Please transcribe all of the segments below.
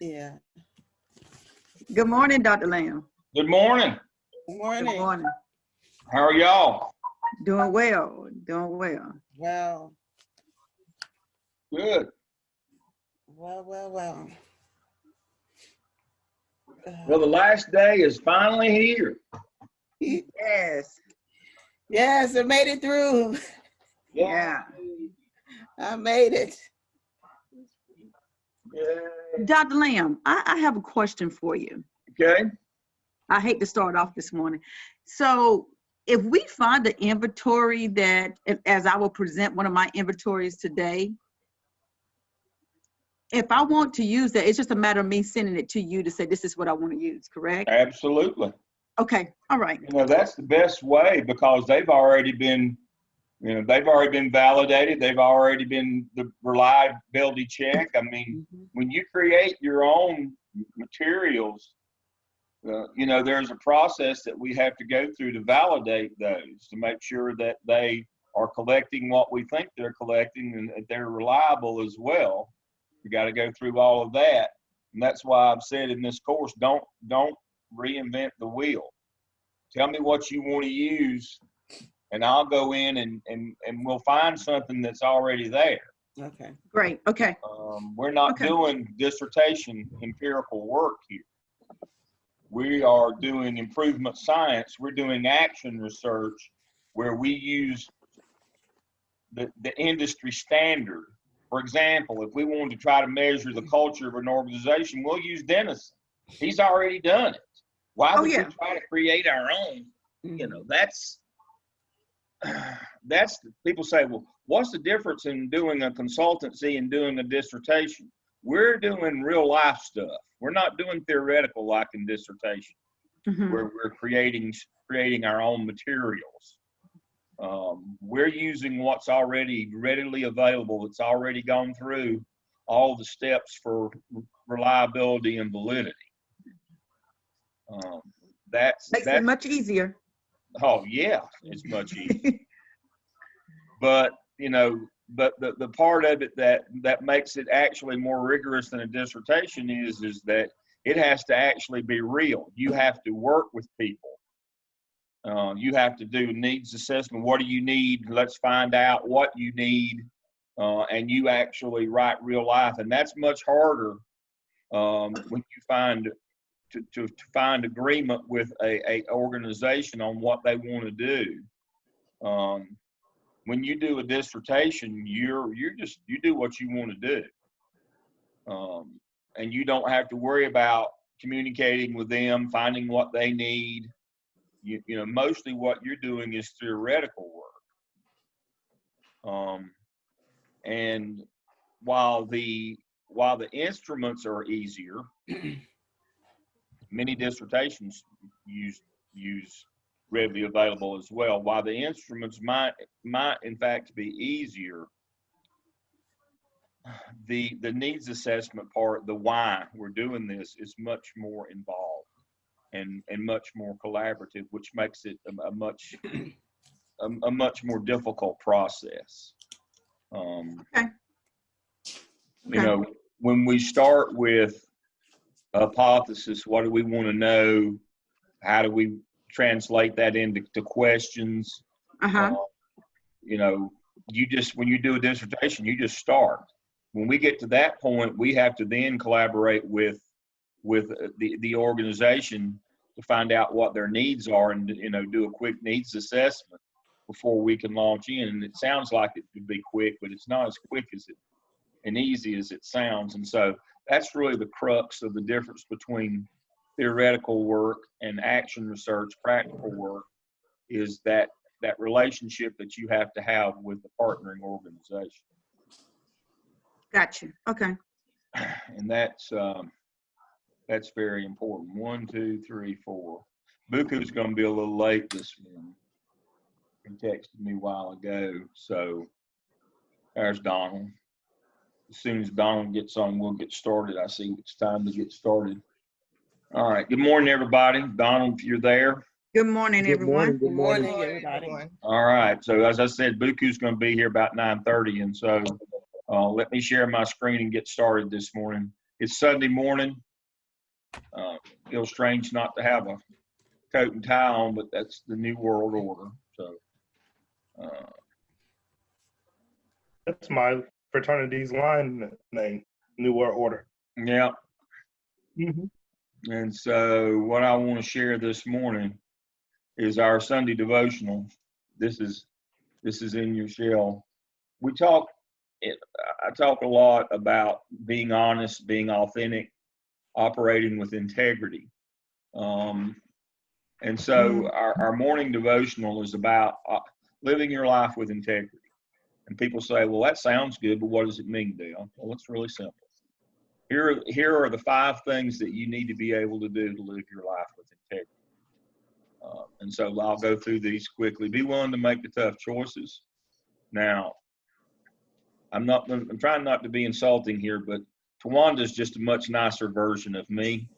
Yeah. Good morning, Dr. Lamb. Good morning. Good Good morning. morning. How are y'all? Doing well. Doing well. Well, Good. well. Well, the last day is finally here. Yes. Yes, I made it through. Yeah. I made it. Yay. Dr. Lamb, I have a question for you. Okay. I hate to start off this morning. So if we find the inventory that, as I will present one of my inventories today, if I want to use that, it's just a matter of me sending it to you to say, this is what I want to use, correct? Absolutely. Okay. All right. That's the best way because they've already been, they've already been validated. They've already been the reliability check. I mean, when you create your own materials, there's a process that we have to go through to validate those, to make sure that they are collecting what we think they're collecting and that they're reliable as well. We got to go through all of that. And that's why I've said in this course, don't reinvent the wheel. Tell me what you want to use, and I'll go in and we'll find something that's already there. Okay. Great. Okay. We're not doing dissertation empirical work here. We are doing improvement science. We're doing action research where we use the industry standard. For example, if we wanted to try to measure the culture of an organization, we'll use Denison. He's already done it. Why would we try to create our own? That's people say, well, what's the difference in doing a consultancy and doing a dissertation? We're doing real life stuff. We're not doing theoretical like in dissertation, where we're creating our own materials. We're using what's already readily available. It's already gone through all the steps for reliability and validity. Makes it much easier. Oh yeah, it's much easier. But the part of it that makes it actually more rigorous than a dissertation is that it has to actually be real. You have to work with people. You have to do needs assessment. What do you need? Let's find out what you need. And you actually write real life. And that's much harder when you find to find agreement with a organization on what they want to do. When you do a dissertation, you do what you want to do. And you don't have to worry about communicating with them, finding what they need. Mostly what you're doing is theoretical work. And while the instruments are easier, many dissertations use readily available as well. While the instruments might in fact be easier, the needs assessment part, the why we're doing this, is much more involved and much more collaborative, which makes it a much more difficult process. When we start with a hypothesis, what do we want to know? How do we translate that into questions? When you do a dissertation, you just start. When we get to that point, we have to then collaborate with the organization to find out what their needs are and do a quick needs assessment before we can launch in. And it sounds like it could be quick, but it's not as quick and easy as it sounds. And so that's really the crux of the difference between theoretical work and action research, practical work, is that relationship that you have to have with the partnering organization. Gotcha. Okay. And that's very important. 1, 2, 3, 4. Buku's going to be a little late this morning. He texted me a while ago. So there's Donald. As soon as Donald gets on, we'll get started. I see it's time to get started. All right. Good morning, everybody. Donald, if you're there. Good morning, everyone. Good morning, everybody. All right. So as I said, Buku's going to be here about 9:30. And so let me share my screen and get started this morning. It's Sunday morning. Feels strange not to have a coat and tie on, but that's the new world order. So, That's my fraternity's line name, New World Order. yeah. Mm-hmm. And so what I want to share this morning is our Sunday devotional. This is in your shell. I talk a lot about being honest, being authentic, operating with integrity. And so our morning devotional is about living your life with integrity. And people say, well, that sounds good, but what does it mean, Deol? Well, it's really simple. Here are the 5 things that you need to be able to do to live your life with integrity. And so I'll go through these quickly. Be willing to make the tough choices. Now, I'm trying not to be insulting here, but Tawanda's just a much nicer version of me.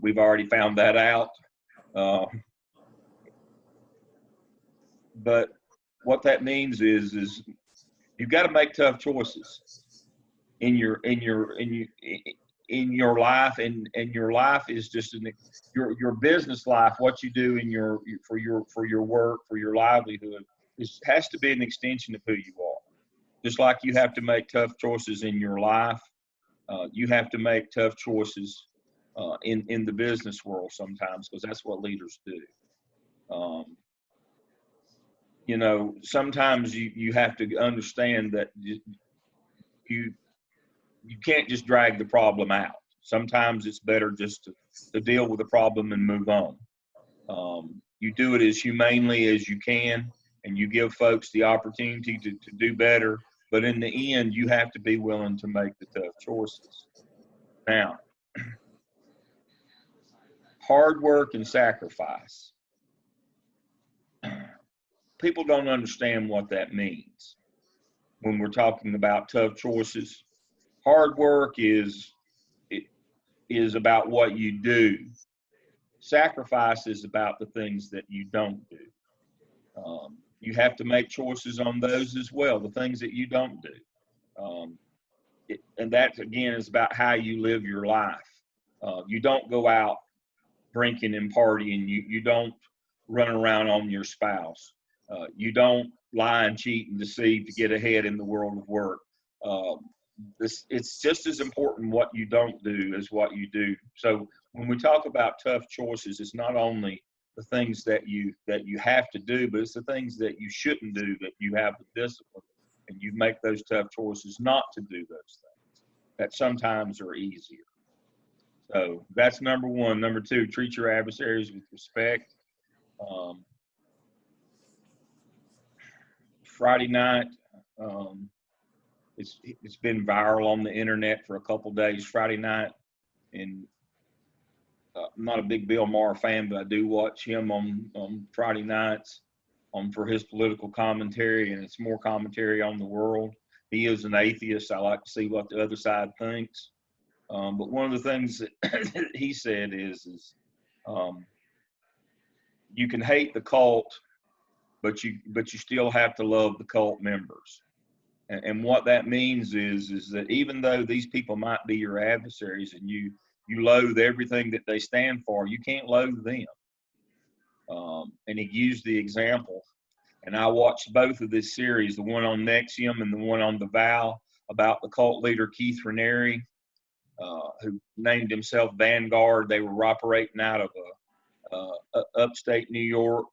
We've already found that out. But what that means is you've got to make tough choices in your life, and your life is just your business life. What you do for your work, for your livelihood, has to be an extension of who you are. Just like you have to make tough choices in your life, you have to make tough choices in the business world sometimes, because that's what leaders do. Sometimes you have to understand that you can't just drag the problem out. Sometimes it's better just to deal with the problem and move on. You do it as humanely as you can, and you give folks the opportunity to do better. But in the end, you have to be willing to make the tough choices. Now, hard work and sacrifice. People don't understand what that means when we're talking about tough choices. Hard work is about what you do. Sacrifice is about the things that you don't do. You have to make choices on those as well, the things that you don't do. And that, again, is about how you live your life. You don't go out drinking and partying. You don't run around on your spouse. You don't lie and cheat and deceive to get ahead in the world of work. It's just as important what you don't do as what you do. So when we talk about tough choices, it's not only the things that you have to do, but it's the things that you shouldn't do, that you have the discipline, and you make those tough choices not to do those things that sometimes are easier. So that's number 1. Number 2, treat your adversaries with respect. Friday night, it's been viral on the internet for a couple days. Friday night, and I'm not a big Bill Maher fan, but I do watch him on Friday nights for his political commentary, and it's more commentary on the world. He is an atheist. I like to see what the other side thinks. But one of the things that he said is you can hate the cult, but you still have to love the cult members. And what that means is that even though these people might be your adversaries and you loathe everything that they stand for, you can't loathe them. And he used the example, and I watched both of this series, the one on Nexium and the one on The Vow, about the cult leader Keith Raniere, who named himself Vanguard. They were operating out of upstate New York,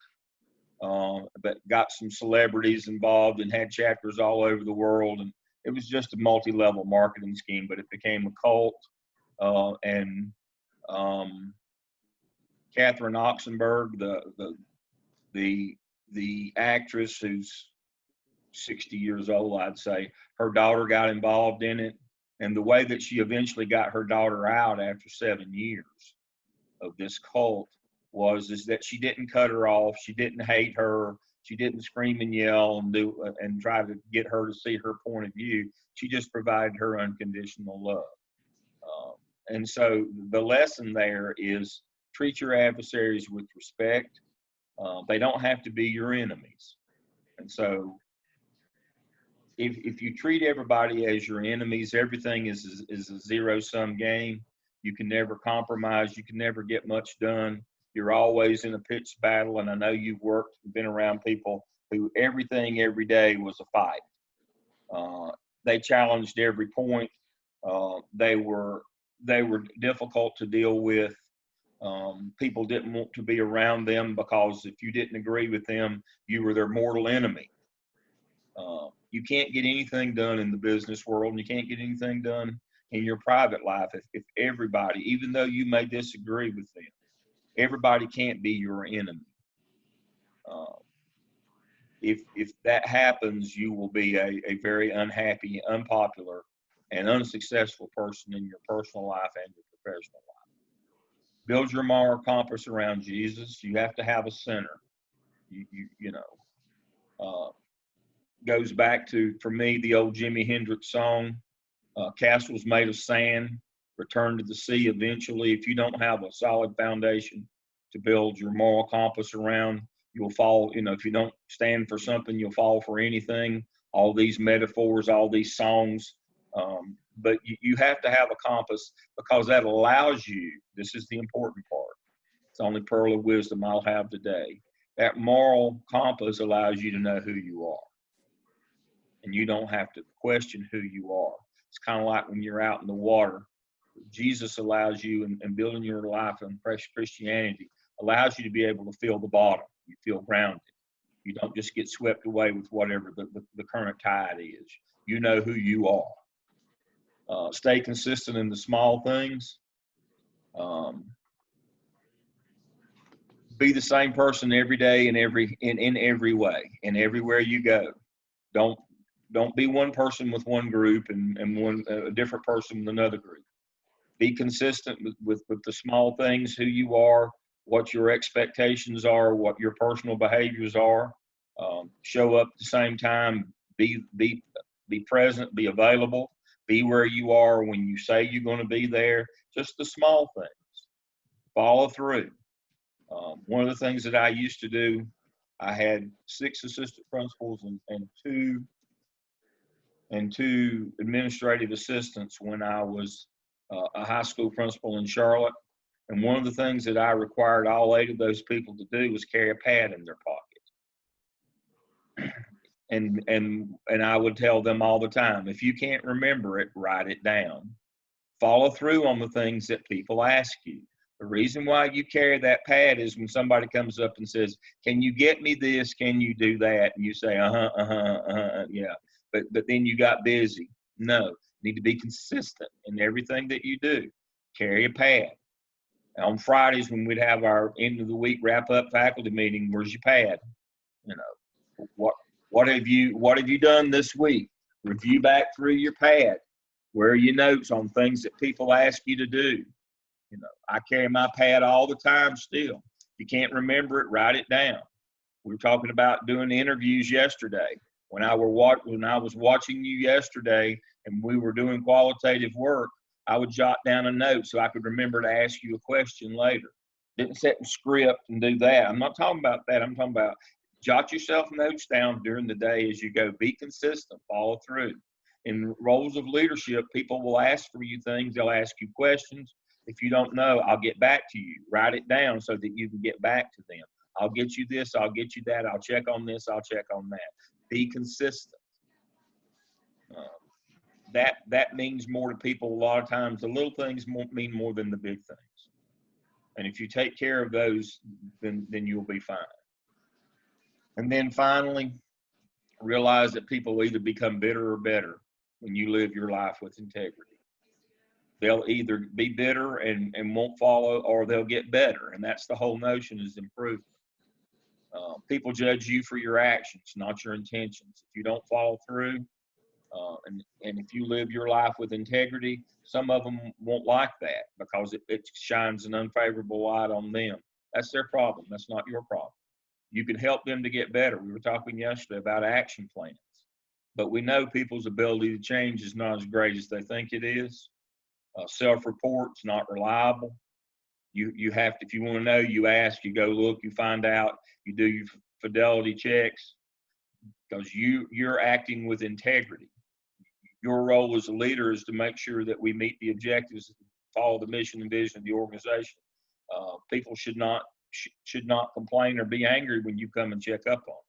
but got some celebrities involved and had chapters all over the world. And it was just a multi-level marketing scheme, but it became a cult. And Catherine Oxenberg, the actress who's 60 years old, I'd say, her daughter got involved in it. And the way that she eventually got her daughter out after 7 years of this cult is that she didn't cut her off. She didn't hate her. She didn't scream and yell and try to get her to see her point of view. She just provided her unconditional love. And so the lesson there is treat your adversaries with respect. They don't have to be your enemies. And so if you treat everybody as your enemies, everything is a zero-sum game. You can never compromise. You can never get much done. You're always in a pitched battle. And I know you've been around people who everything every day was a fight. They challenged every point. They were difficult to deal with. People didn't want to be around them because if you didn't agree with them, you were their mortal enemy. You can't get anything done in the business world, and you can't get anything done in your private life if everybody, even though you may disagree with them, everybody can't be your enemy. If that happens, you will be a very unhappy, unpopular, and unsuccessful person in your personal life and your professional life. Build your moral compass around Jesus. You have to have a center. Goes back to, for me, the old Jimi Hendrix song, castles made of sand, return to the sea eventually. If you don't have a solid foundation to build your moral compass around, you'll fall. If you don't stand for something, you'll fall for anything. All these metaphors, all these songs. But you have to have a compass, because that allows you, this is the important part. It's the only pearl of wisdom I'll have today. That moral compass allows you to know who you are. And you don't have to question who you are. It's kind of like when you're out in the water. Jesus allows you, and building your life on Christianity allows you to be able to feel the bottom. You feel grounded. You don't just get swept away with whatever the current tide is. You know who you are. Stay consistent in the small things. Be the same person every day in every way and everywhere you go. Don't be one person with one group and a different person with another group. Be consistent with the small things, who you are, what your expectations are, what your personal behaviors are. Show up at the same time. Be present. Be available. Be where you are when you say you're going to be there. Just the small things. Follow through. One of the things that I used to do, I had 6 assistant principals and two administrative assistants when I was a high school principal in Charlotte. And one of the things that I required all 8 of those people to do was carry a pad in their pocket. And I would tell them all the time, if you can't remember it, write it down. Follow through on the things that people ask you. The reason why you carry that pad is when somebody comes up and says, can you get me this? Can you do that? And you say, yeah. But then you got busy. No, you need to be consistent in everything that you do. Carry a pad. On Fridays, when we'd have our end of the week wrap up faculty meeting, where's your pad? What have you done this week? Review back through your pad. Where are your notes on things that people ask you to do? I carry my pad all the time still. If you can't remember it, write it down. We were talking about doing interviews yesterday. When I was watching you yesterday and we were doing qualitative work, I would jot down a note so I could remember to ask you a question later. Didn't set the script and do that. I'm not talking about that. I'm talking about jot yourself notes down during the day as you go. Be consistent. Follow through. In roles of leadership, people will ask for you things. They'll ask you questions. If you don't know, I'll get back to you. Write it down so that you can get back to them. I'll get you this. I'll get you that. I'll check on this. I'll check on that. Be consistent. That means more to people a lot of times. The little things mean more than the big things. And if you take care of those, then you'll be fine. And then finally, realize that people either become bitter or better when you live your life with integrity. They'll either be bitter and won't follow, or they'll get better. And that's the whole notion, is improvement. People judge you for your actions, not your intentions. If you don't follow through, and if you live your life with integrity, some of them won't like that because it shines an unfavorable light on them. That's their problem. That's not your problem. You can help them to get better. We were talking yesterday about action plans, but we know people's ability to change is not as great as they think it is. Self-report's not reliable. You have to, if you want to know, you ask, you go look, you find out, you do your fidelity checks. because you're acting with integrity. Your role as a leader is to make sure that we meet the objectives, follow the mission and vision of the organization. People should not complain or be angry when you come and check up on them.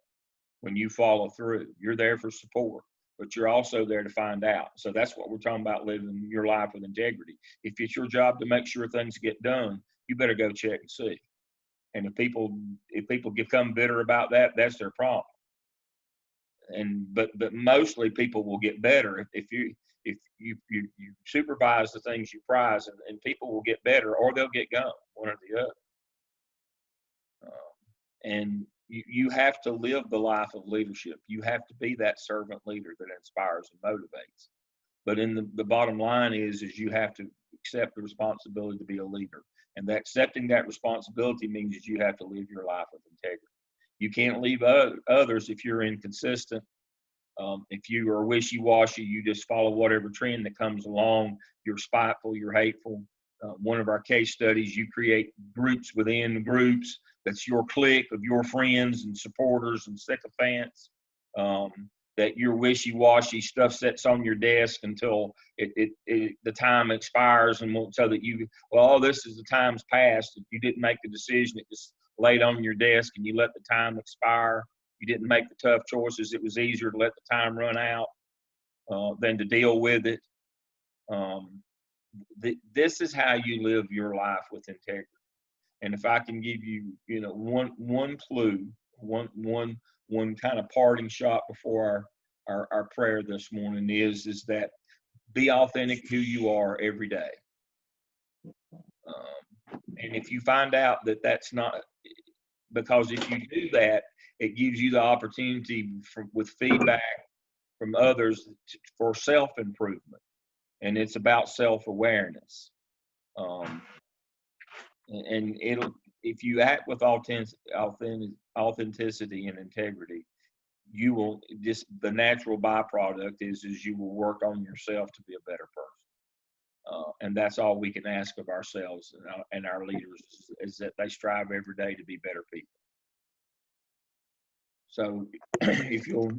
When you follow through, you're there for support, but you're also there to find out. So that's what we're talking about, living your life with integrity. If it's your job to make sure things get done, you better go check and see. And if people become bitter about that, that's their problem. But mostly people will get better if you supervise the things you prize, and people will get better, or they'll get gone, one or the other. And you have to live the life of leadership. You have to be that servant leader that inspires and motivates. But in the bottom line is you have to accept the responsibility to be a leader. And that accepting that responsibility means that you have to live your life with integrity. You can't leave others if you're inconsistent. If you are wishy-washy, you just follow whatever trend that comes along. You're spiteful, you're hateful. One of our case studies, you create groups within groups. That's your clique of your friends and supporters and sycophants. That your wishy-washy stuff sits on your desk until the time expires, and so that this is the time's passed. If you didn't make the decision, it just laid on your desk and you let the time expire. You didn't make the tough choices. It was easier to let the time run out than to deal with it. This is how you live your life with integrity. And if I can give you, one clue, one kind of parting shot before our prayer this morning is that be authentic who you are every day. And if you find out that that's not, because if you do that, it gives you the opportunity with feedback from others for self-improvement. And it's about self-awareness. And if you act with authenticity and integrity, you will the natural byproduct is you will work on yourself to be a better person. And that's all we can ask of ourselves and our leaders is that they strive every day to be better people. So if you'll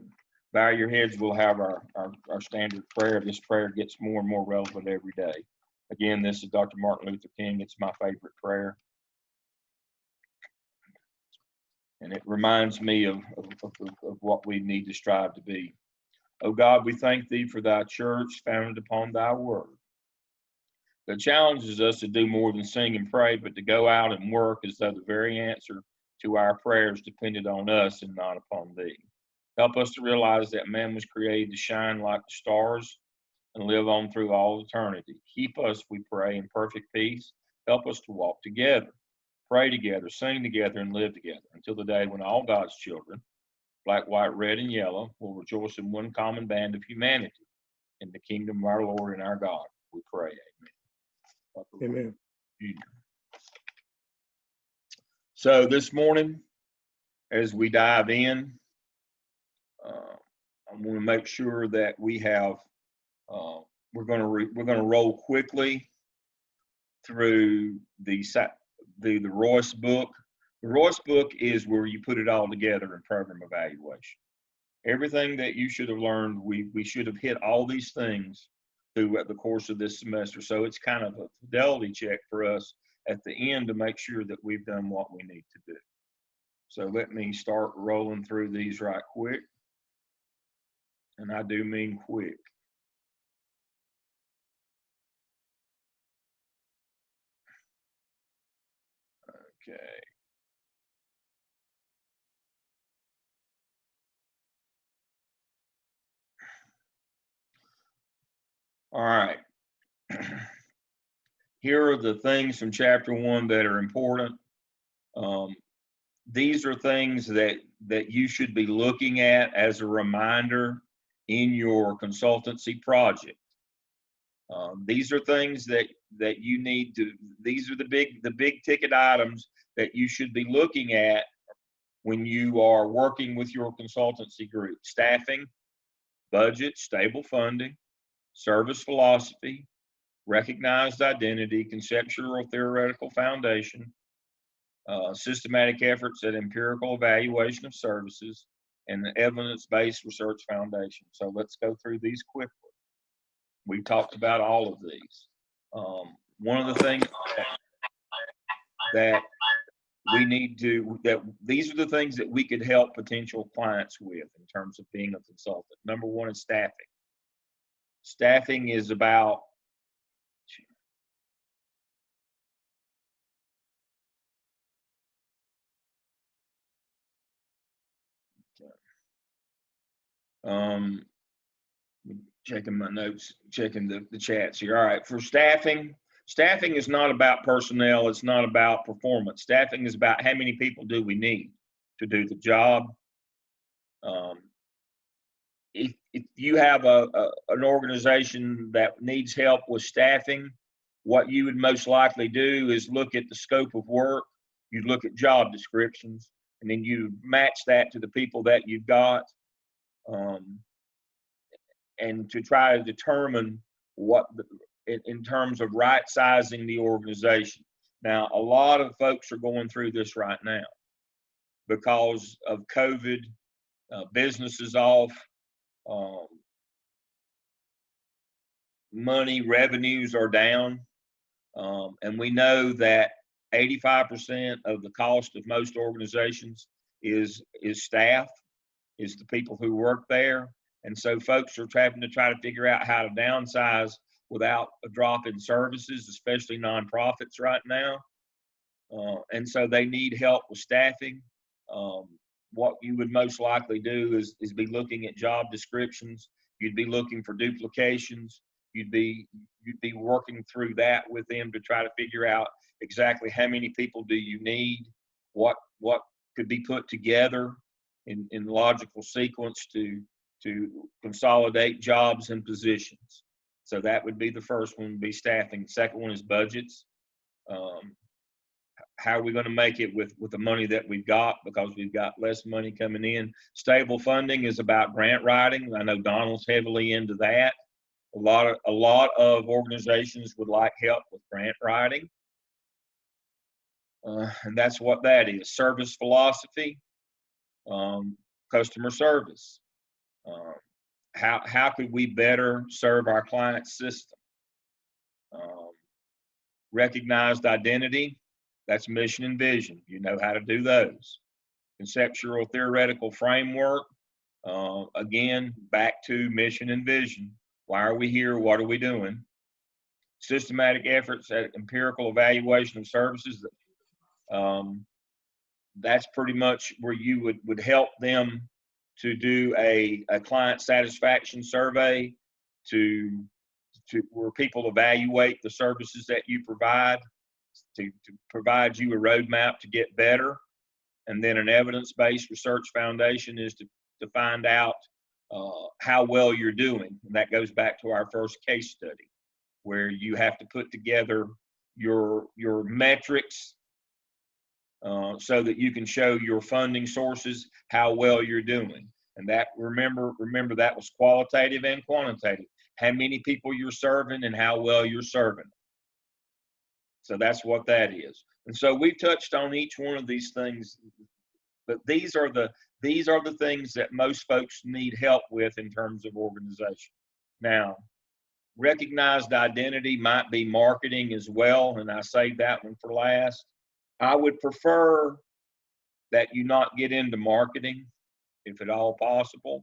bow your heads, we'll have our standard prayer. This prayer gets more and more relevant every day. Again, this is Dr. Martin Luther King. It's my favorite prayer. And it reminds me of what we need to strive to be. Oh God, we thank thee for thy church founded upon thy word, that challenges us to do more than sing and pray, but to go out and work as though the very answer to our prayers depended on us and not upon thee. Help us to realize that man was created to shine like the stars and live on through all eternity. Keep us, we pray, in perfect peace. Help us to walk together, pray together, sing together, and live together until the day when all God's children, black, white, red, and yellow, will rejoice in one common band of humanity in the kingdom of our Lord and our God. We pray, amen. Amen. So this morning, as we dive in, I want to make sure that we have. We're going to roll quickly through the Royce book. The Royce book is where you put it all together in program evaluation. Everything that you should have learned, we should have hit all these things throughout the course of this semester. So it's kind of a fidelity check for us at the end to make sure that we've done what we need to do. So let me start rolling through these right quick. And I do mean quick. Okay. All right. Here are the things from chapter 1 that are important. These are things that you should be looking at as a reminder in your consultancy project. These are things that you need to, these are the big ticket items that you should be looking at when you are working with your consultancy group. Staffing, budget, stable funding, service philosophy, recognized identity, conceptual or theoretical foundation, systematic efforts at empirical evaluation of services, and the Evidence-Based Research Foundation. So let's go through these quickly. We talked about all of these. One of the things that we need to, that these are the things that we could help potential clients with in terms of being a consultant. Number one is staffing. Staffing is about checking my notes, checking the chats here. All right, for staffing, staffing is not about personnel. It's not about performance. Staffing is about how many people do we need to do the job. If you have an organization that needs help with staffing, what you would most likely do is look at the scope of work. You'd look at job descriptions, and then you match that to the people that you've got. And to try to determine what, in terms of right sizing the organization. Now, a lot of folks are going through this right now because of COVID, businesses off, money, revenues are down. And we know that 85% of the cost of most organizations is staff, is the people who work there. And so folks are having to try to figure out how to downsize without a drop in services, especially nonprofits right now. And so they need help with staffing. What you would most likely do is be looking at job descriptions. You'd be looking for duplications. You'd be working through that with them to try to figure out exactly how many people do you need, what could be put together in logical sequence to consolidate jobs and positions. So that would be the first one, would be staffing. Second one is budgets. How are we going to make it with the money that we've got, because we've got less money coming in? Stable funding is about grant writing. I know Donald's heavily into that. A lot of organizations would like help with grant writing. And that's what that is. Service philosophy, customer service. How could we better serve our client system? Recognized identity, that's mission and vision. You know how to do those. Conceptual theoretical framework, again, back to mission and vision. Why are we here? What are we doing? Systematic efforts at empirical evaluation of services. That's pretty much where you would help them to do a client satisfaction survey to where people evaluate the services that you provide, to provide you a roadmap to get better. And then an evidence-based research foundation is to find out how well you're doing. And that goes back to our first case study, where you have to put together your metrics so that you can show your funding sources how well you're doing. And that, remember that was qualitative and quantitative. How many people you're serving and how well you're serving. So that's what that is. And so we've touched on each one of these things, but these are the things that most folks need help with in terms of organization. Now, recognized identity might be marketing as well, and I saved that one for last. I would prefer that you not get into marketing, if at all possible.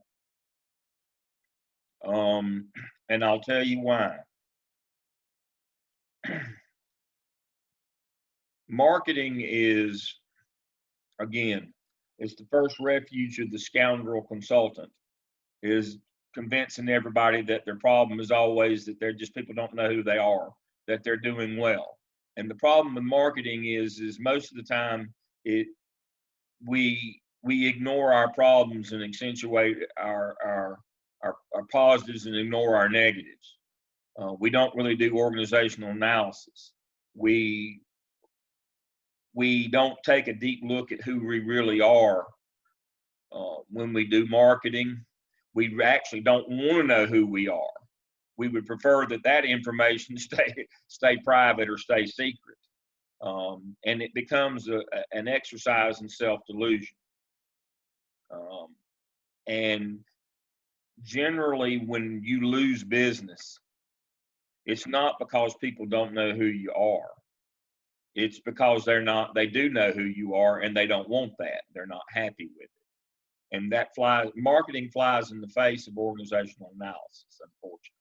And I'll tell you why. Marketing is, again, it's the first refuge of the scoundrel consultant, is convincing everybody that their problem is always that they're just, people don't know who they are, that they're doing well. And the problem with marketing is most of the time we ignore our problems and accentuate our positives and ignore our negatives. We don't really do organizational analysis. We don't take a deep look at who we really are when we do marketing. We actually don't want to know who we are. We would prefer that information stay private or stay secret. And it becomes an exercise in self-delusion. And generally, when you lose business, it's not because people don't know who you are. It's because they do know who you are and they don't want that. They're not happy with it. And marketing flies in the face of organizational analysis, unfortunately.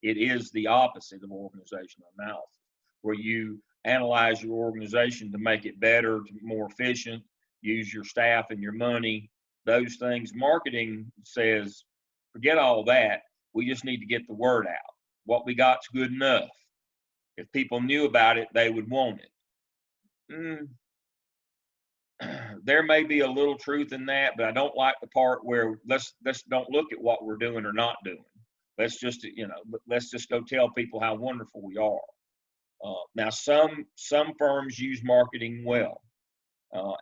It is the opposite of organizational analysis, where you analyze your organization to make it better, to more efficient, use your staff and your money, those things. Marketing says, forget all that. We just need to get the word out. What we got's good enough. If people knew about it, they would want it. There may be a little truth in that, but I don't like the part where let's don't look at what we're doing or not doing. Let's just go tell people how wonderful we are. Now, some firms use marketing well,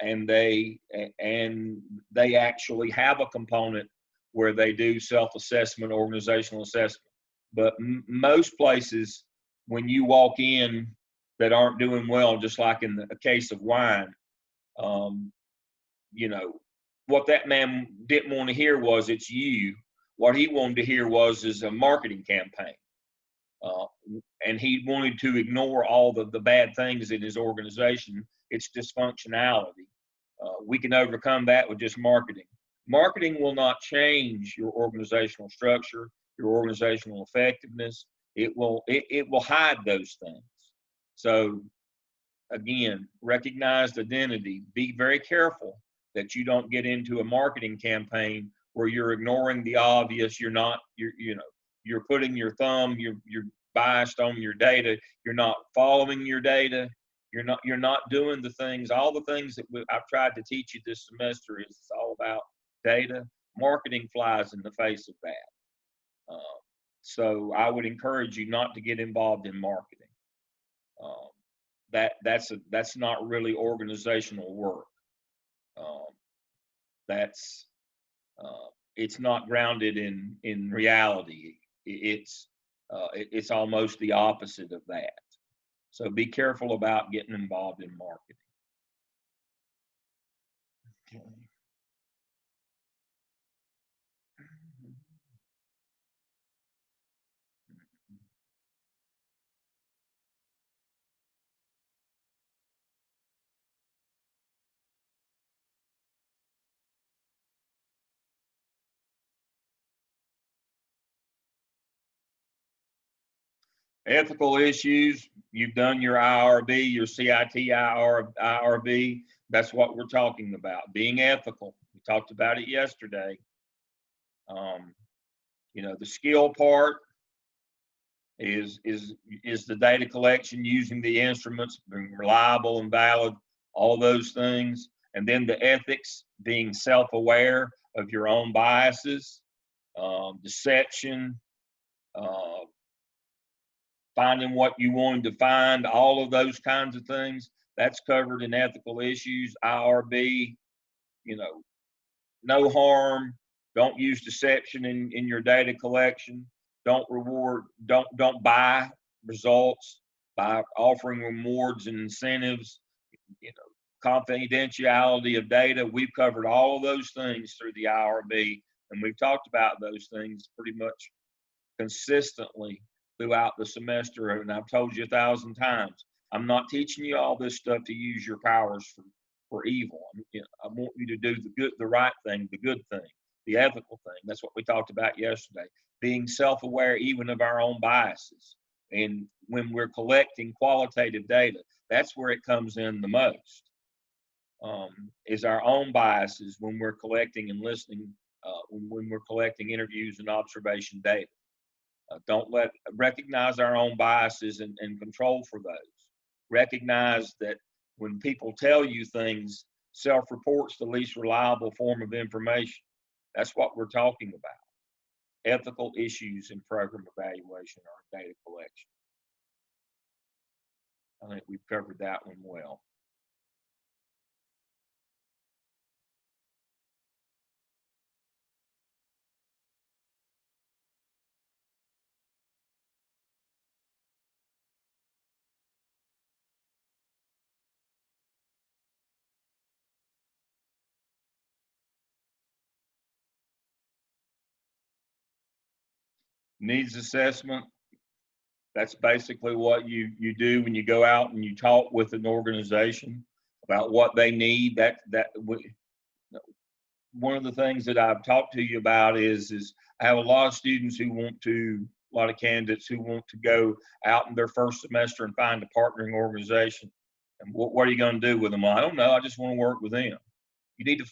and they actually have a component where they do self-assessment, organizational assessment. But most places, when you walk in that aren't doing well, just like in the case of wine, what that man didn't want to hear was it's you. What he wanted to hear is a marketing campaign. And he wanted to ignore all the bad things in his organization, its dysfunctionality. We can overcome that with just marketing. Marketing will not change your organizational structure, your organizational effectiveness. It will hide those things. So again, recognized identity. Be very careful that you don't get into a marketing campaign where you're ignoring the obvious. You're putting your thumb, you're biased on your data. You're not following your data. You're not doing all the things that I've tried to teach you this semester. Is all about data. Marketing flies in the face of that. So I would encourage you not to get involved in marketing. That's not really organizational work. It's not grounded in reality. It's almost the opposite of that. So be careful about getting involved in marketing. Okay. Ethical issues, you've done your IRB, your CIT IRB. That's what we're talking about, being ethical. We talked about it yesterday. The skill part is the data collection, using the instruments, being reliable and valid, all those things. And then the ethics, being self-aware of your own biases, deception, finding what you wanted to find, all of those kinds of things. That's covered in ethical issues, IRB. No harm. Don't use deception in your data collection. Don't buy results by offering rewards and incentives. Confidentiality of data. We've covered all of those things through the IRB, and we've talked about those things pretty much consistently throughout the semester. And I've told you 1,000 times, I'm not teaching you all this stuff to use your powers for evil. I want you to do the right thing, the good thing, the ethical thing. That's what we talked about yesterday. Being self-aware even of our own biases. And when we're collecting qualitative data, that's where it comes in the most, is our own biases when we're collecting and listening, when we're collecting interviews and observation data. Recognize our own biases and control for those. Recognize that when people tell you things, self-report's the least reliable form of information. That's what we're talking about. Ethical issues in program evaluation or data collection. I think we've covered that one well. Needs assessment, that's basically what you do when you go out and you talk with an organization about what they need. One of the things that I've talked to you about is I have a lot of students who a lot of candidates who want to go out in their first semester and find a partnering organization. And what are you going to do with them? Well, I don't know. I just want to work with them. You need to,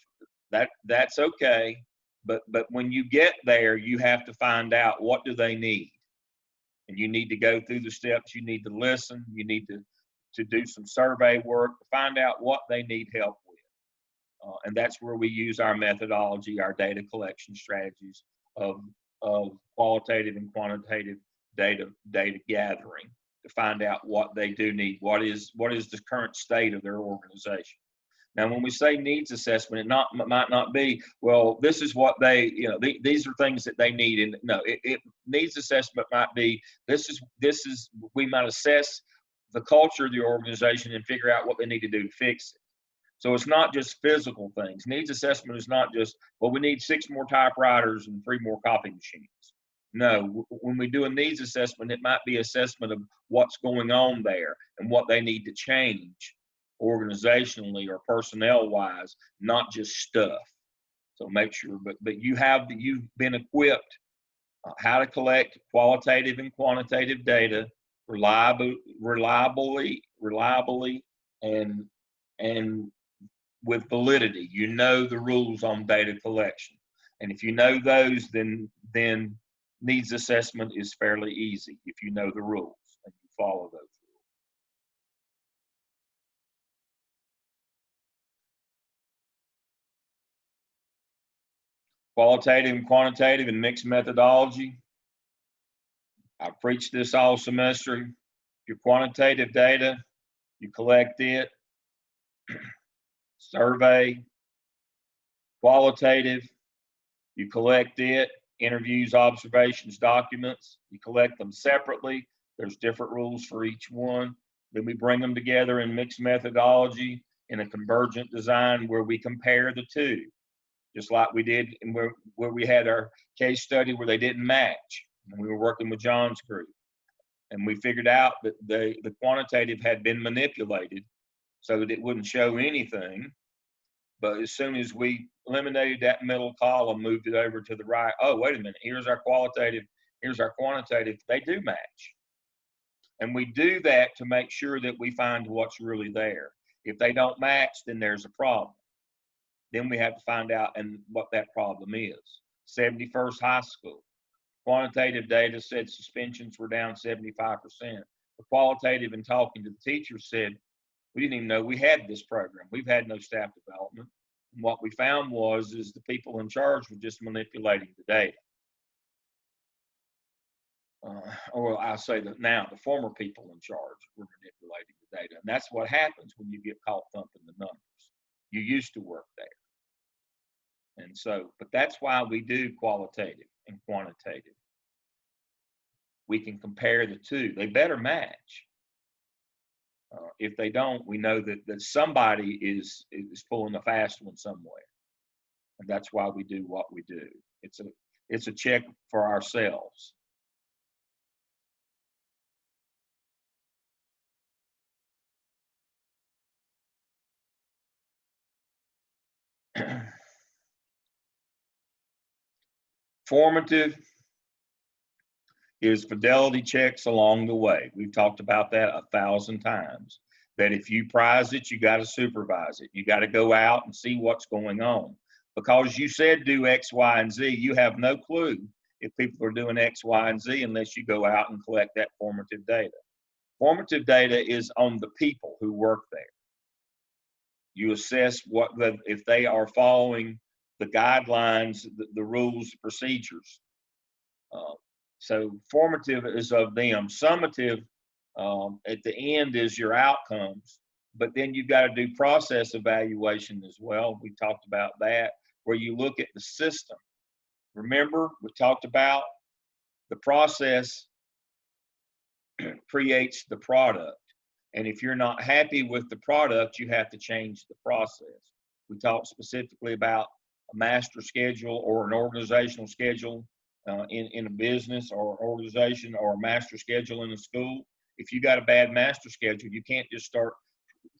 that's okay. But when you get there, you have to find out what do they need. And you need to go through the steps. You need to listen. You need to do some survey work to find out what they need help with. And that's where we use our methodology, our data collection strategies of qualitative and quantitative data gathering to find out what they do need. What is the current state of their organization? Now, when we say needs assessment, it might not be, well, this is what they, these are things that they need. And no, it needs assessment might be, we might assess the culture of the organization and figure out what they need to do to fix it. So it's not just physical things. Needs assessment is not just, well, we need 6 more typewriters and 3 more copy machines. No, when we do a needs assessment, it might be assessment of what's going on there and what they need to change organizationally or personnel wise, not just stuff. So make sure, but you've been equipped how to collect qualitative and quantitative data reliably and with validity. You know the rules on data collection. And if you know those, then needs assessment is fairly easy if you know the rules and you follow those rules. Qualitative and quantitative and mixed methodology. I preached this all semester. Your quantitative data, you collect it, survey. Qualitative, you collect it, interviews, observations, documents. You collect them separately. There's different rules for each one. Then we bring them together in mixed methodology in a convergent design where we compare the two, just like we did and where we had our case study where they didn't match. And we were working with John's group. And we figured out that the quantitative had been manipulated so that it wouldn't show anything. But as soon as we eliminated that middle column, moved it over to the right, oh, wait a minute, here's our qualitative, here's our quantitative, they do match. And we do that to make sure that we find what's really there. If they don't match, then there's a problem. Then we have to find out and what that problem is. 71st High School. Quantitative data said suspensions were down 75%. The qualitative and talking to the teachers said, we didn't even know we had this program. We've had no staff development. And what we found is the people in charge were just manipulating the data. Or I'll say that now the former people in charge were manipulating the data. And that's what happens when you get caught thumping the numbers. You used to work there. And so, but that's why we do qualitative and quantitative. We can compare the two. They better match. If they don't, we know that somebody is pulling a fast one somewhere. And that's why we do what we do. It's a check for ourselves. Formative is fidelity checks along the way. We've talked about that 1,000 times. That if you prize it, you got to supervise it. You got to go out and see what's going on. Because you said do X, Y, and Z, you have no clue if people are doing X, Y, and Z unless you go out and collect that formative data. Formative data is on the people who work there. You assess if they are following the guidelines, the rules, procedures. So formative is of them. Summative at the end is your outcomes, but then you've got to do process evaluation as well. We talked about that, where you look at the system. Remember, we talked about the process creates the product. And if you're not happy with the product, you have to change the process. We talked specifically about a master schedule or an organizational schedule in a business or organization, or a master schedule in a school. If you got a bad master schedule, you can't just start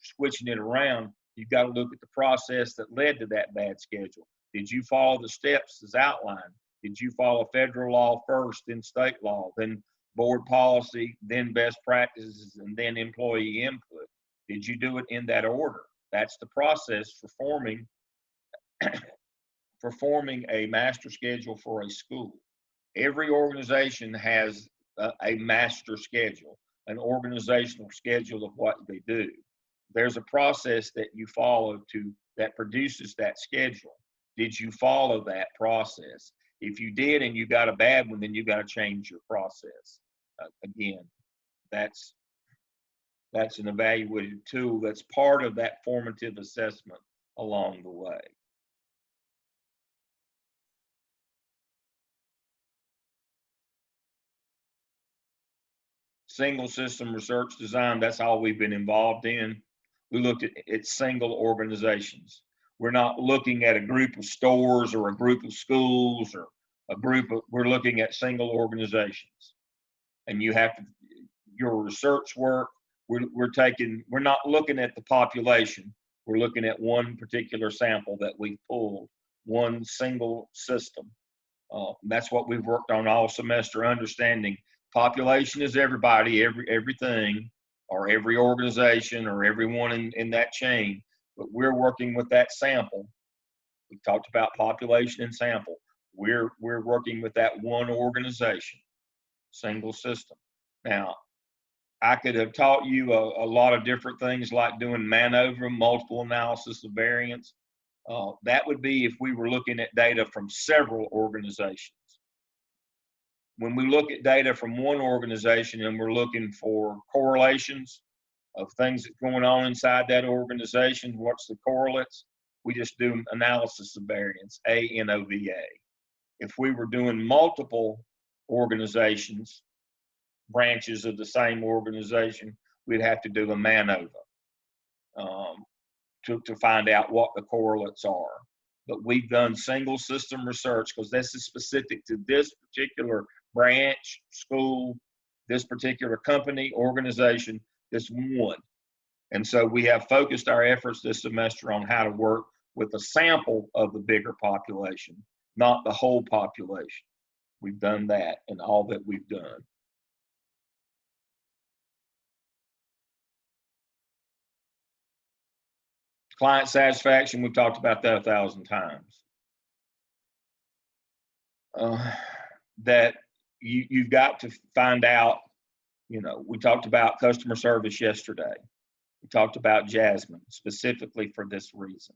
switching it around. You've got to look at the process that led to that bad schedule. Did you follow the steps as outlined? Did you follow federal law first, then state law, then board policy, then best practices, and then employee input? Did you do it in that order? That's the process for forming a master schedule for a school. Every organization has a master schedule, an organizational schedule of what they do. There's a process that you follow that produces that schedule. Did you follow that process? If you did and you got a bad one, then you got to change your process. Again, that's an evaluated tool that's part of that formative assessment along the way. Single system research design, that's all we've been involved in. We looked at single organizations. We're not looking at a group of stores or a group of schools or we're looking at single organizations. And you have to, your research work, we're not looking at the population. We're looking at one particular sample that we pulled, one single system. That's what we've worked on all semester, understanding population is everybody, everything, or every organization, or everyone in that chain. But we're working with that sample. We talked about population and sample. We're working with that one organization, single system. Now, I could have taught you a lot of different things like doing MANOVA, multiple analysis of variance. That would be if we were looking at data from several organizations. When we look at data from one organization and we're looking for correlations of things that's going on inside that organization, what's the correlates? We just do analysis of variance, ANOVA. If we were doing multiple organizations, branches of the same organization, we'd have to do a MANOVA to find out what the correlates are. But we've done single system research because this is specific to this particular branch, school, this particular company, organization, this one. And so we have focused our efforts this semester on how to work with a sample of the bigger population, not the whole population. We've done that in all that we've done. Client satisfaction, we've talked about that 1,000 times. That you've got to find out, we talked about customer service yesterday. We talked about Jasmine specifically for this reason.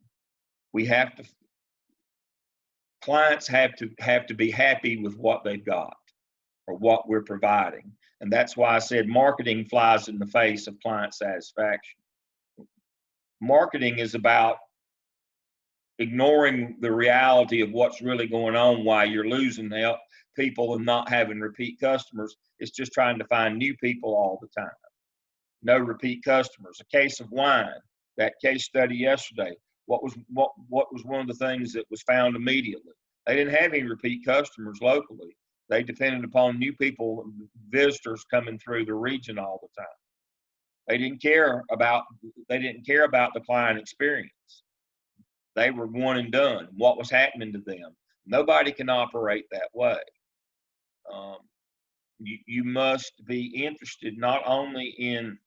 Clients have to be happy with what they've got or what we're providing. And that's why I said marketing flies in the face of client satisfaction. Marketing is about ignoring the reality of what's really going on, why you're losing people and not having repeat customers. It's just trying to find new people all the time. No repeat customers. A case of wine, that case study yesterday, what was one of the things that was found immediately? They didn't have any repeat customers locally. They depended upon new people, visitors coming through the region all the time. They didn't care about the client experience. They were one and done. What was happening to them? Nobody can operate that way. You must be interested not only in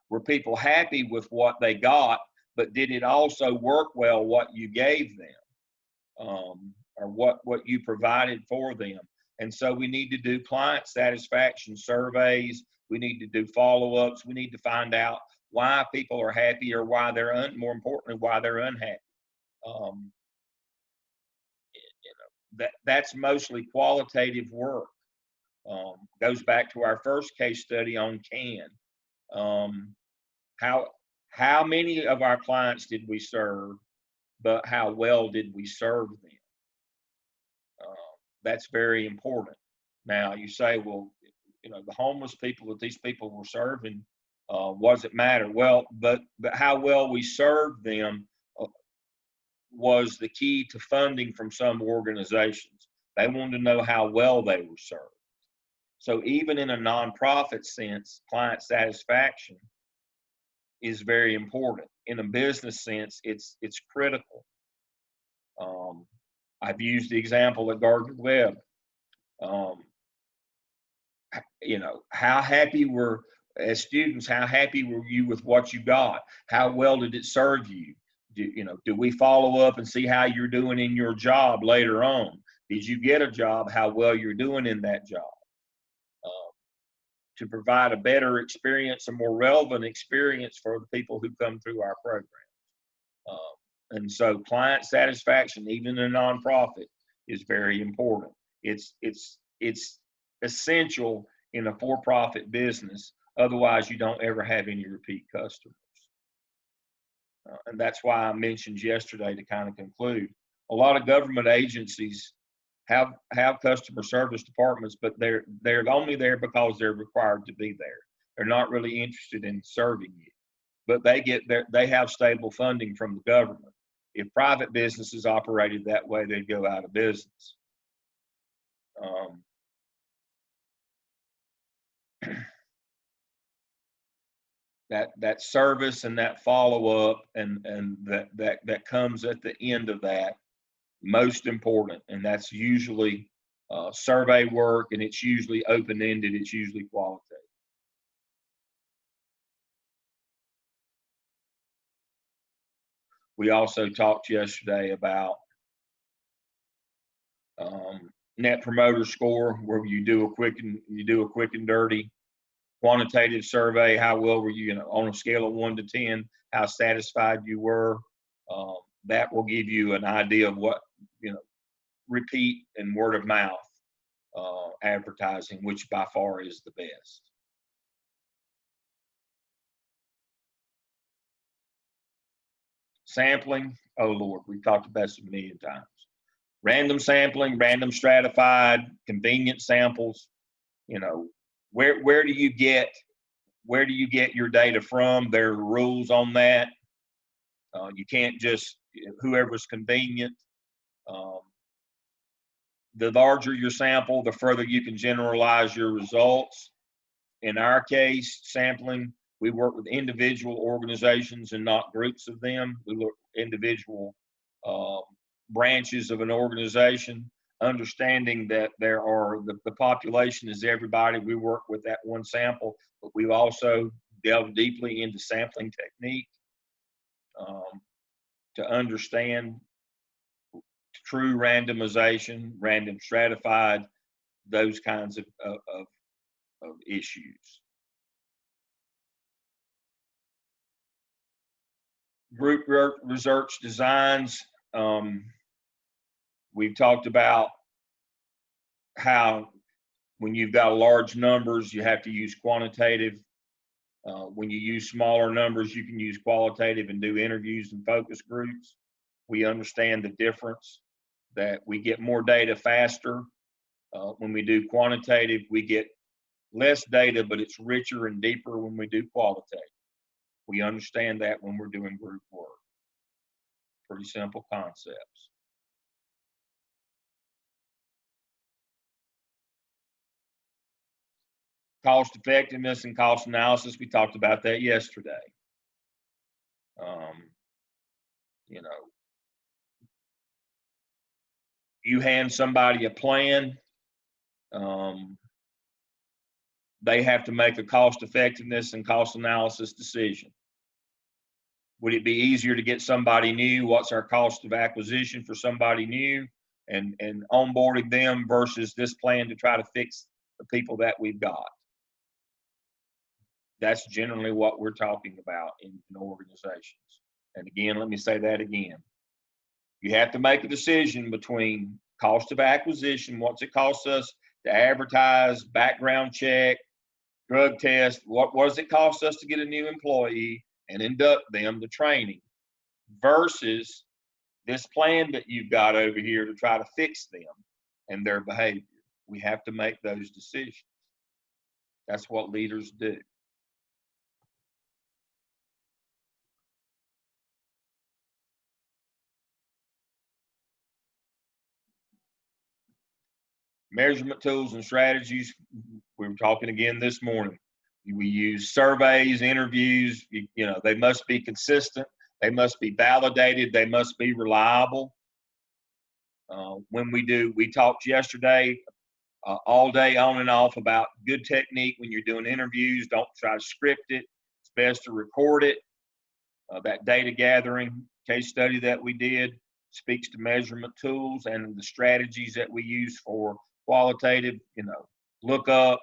were people happy with what they got, but did it also work well what you gave them, or what you provided for them. And so we need to do client satisfaction surveys. We need to do follow-ups. We need to find out why people are happy or why they're more importantly, why they're unhappy. That's mostly qualitative work. Goes back to our first case study on CAN. How many of our clients did we serve, but how well did we serve them? That's very important. Now you say, well, the homeless people that these people were serving, what does it matter? Well, but how well we served them was the key to funding from some organizations. They wanted to know how well they were served. So even in a nonprofit sense, client satisfaction is very important. In a business sense, it's critical. I've used the example at Gardner Webb. How happy were, as students, how happy were you with what you got? How well did it serve you? Do we follow up and see how you're doing in your job later on? Did you get a job? How well you're doing in that job? To provide a better experience, a more relevant experience for the people who come through our program. And so client satisfaction, even in a nonprofit, is very important. It's essential in a for-profit business. Otherwise, you don't ever have any repeat customers. And that's why I mentioned yesterday, to kind of conclude, a lot of government agencies have customer service departments, but they're only there because they're required to be there. They're not really interested in serving you, but they have stable funding from the government. If private businesses operated that way, they'd go out of business. That service and that follow up and that comes at the end of that, most important, and that's usually survey work, and it's usually open-ended, it's usually qualitative. We also talked yesterday about net promoter score, where you do a quick and dirty quantitative survey. How well were you, on a scale of 1 to 10, how satisfied you were. That will give you an idea of what, repeat and word of mouth advertising, which by far is the best. Sampling, oh Lord, we've talked about this a million times. Random sampling, random stratified, convenient samples. Where do you get your data from? There are rules on that. You can't just whoever's convenient. The larger your sample, the further you can generalize your results. In our case, sampling, we work with individual organizations and not groups of them. We look at individual branches of an organization, understanding that there are the population is everybody. We work with that one sample, but we've also delved deeply into sampling technique to understand true randomization, random stratified, those kinds of issues. Group research designs. We've talked about how when you've got large numbers, you have to use quantitative. When you use smaller numbers, you can use qualitative and do interviews and focus groups. We understand the difference, that we get more data faster. When we do quantitative, we get less data, but it's richer and deeper when we do qualitative. We understand that when we're doing group work. Pretty simple concepts. Cost effectiveness and cost analysis, we talked about that yesterday. You hand somebody a plan, they have to make a cost effectiveness and cost analysis decision. Would it be easier to get somebody new? What's our cost of acquisition for somebody new and onboarding them versus this plan to try to fix the people that we've got? That's generally what we're talking about in organizations. And again, let me say that again. You have to make a decision between cost of acquisition, what's it cost us to advertise, background check, drug test, what does it cost us to get a new employee and induct them to training, versus this plan that you've got over here to try to fix them and their behavior. We have to make those decisions. That's what leaders do. Measurement tools and strategies. We were talking again this morning. We use surveys, interviews. You know, they must be consistent. They must be validated. They must be reliable. We talked yesterday all day on and off about good technique when you're doing interviews. Don't try to script it. It's best to record it. That data gathering case study that we did speaks to measurement tools and the strategies that we use for qualitative, you know, look up,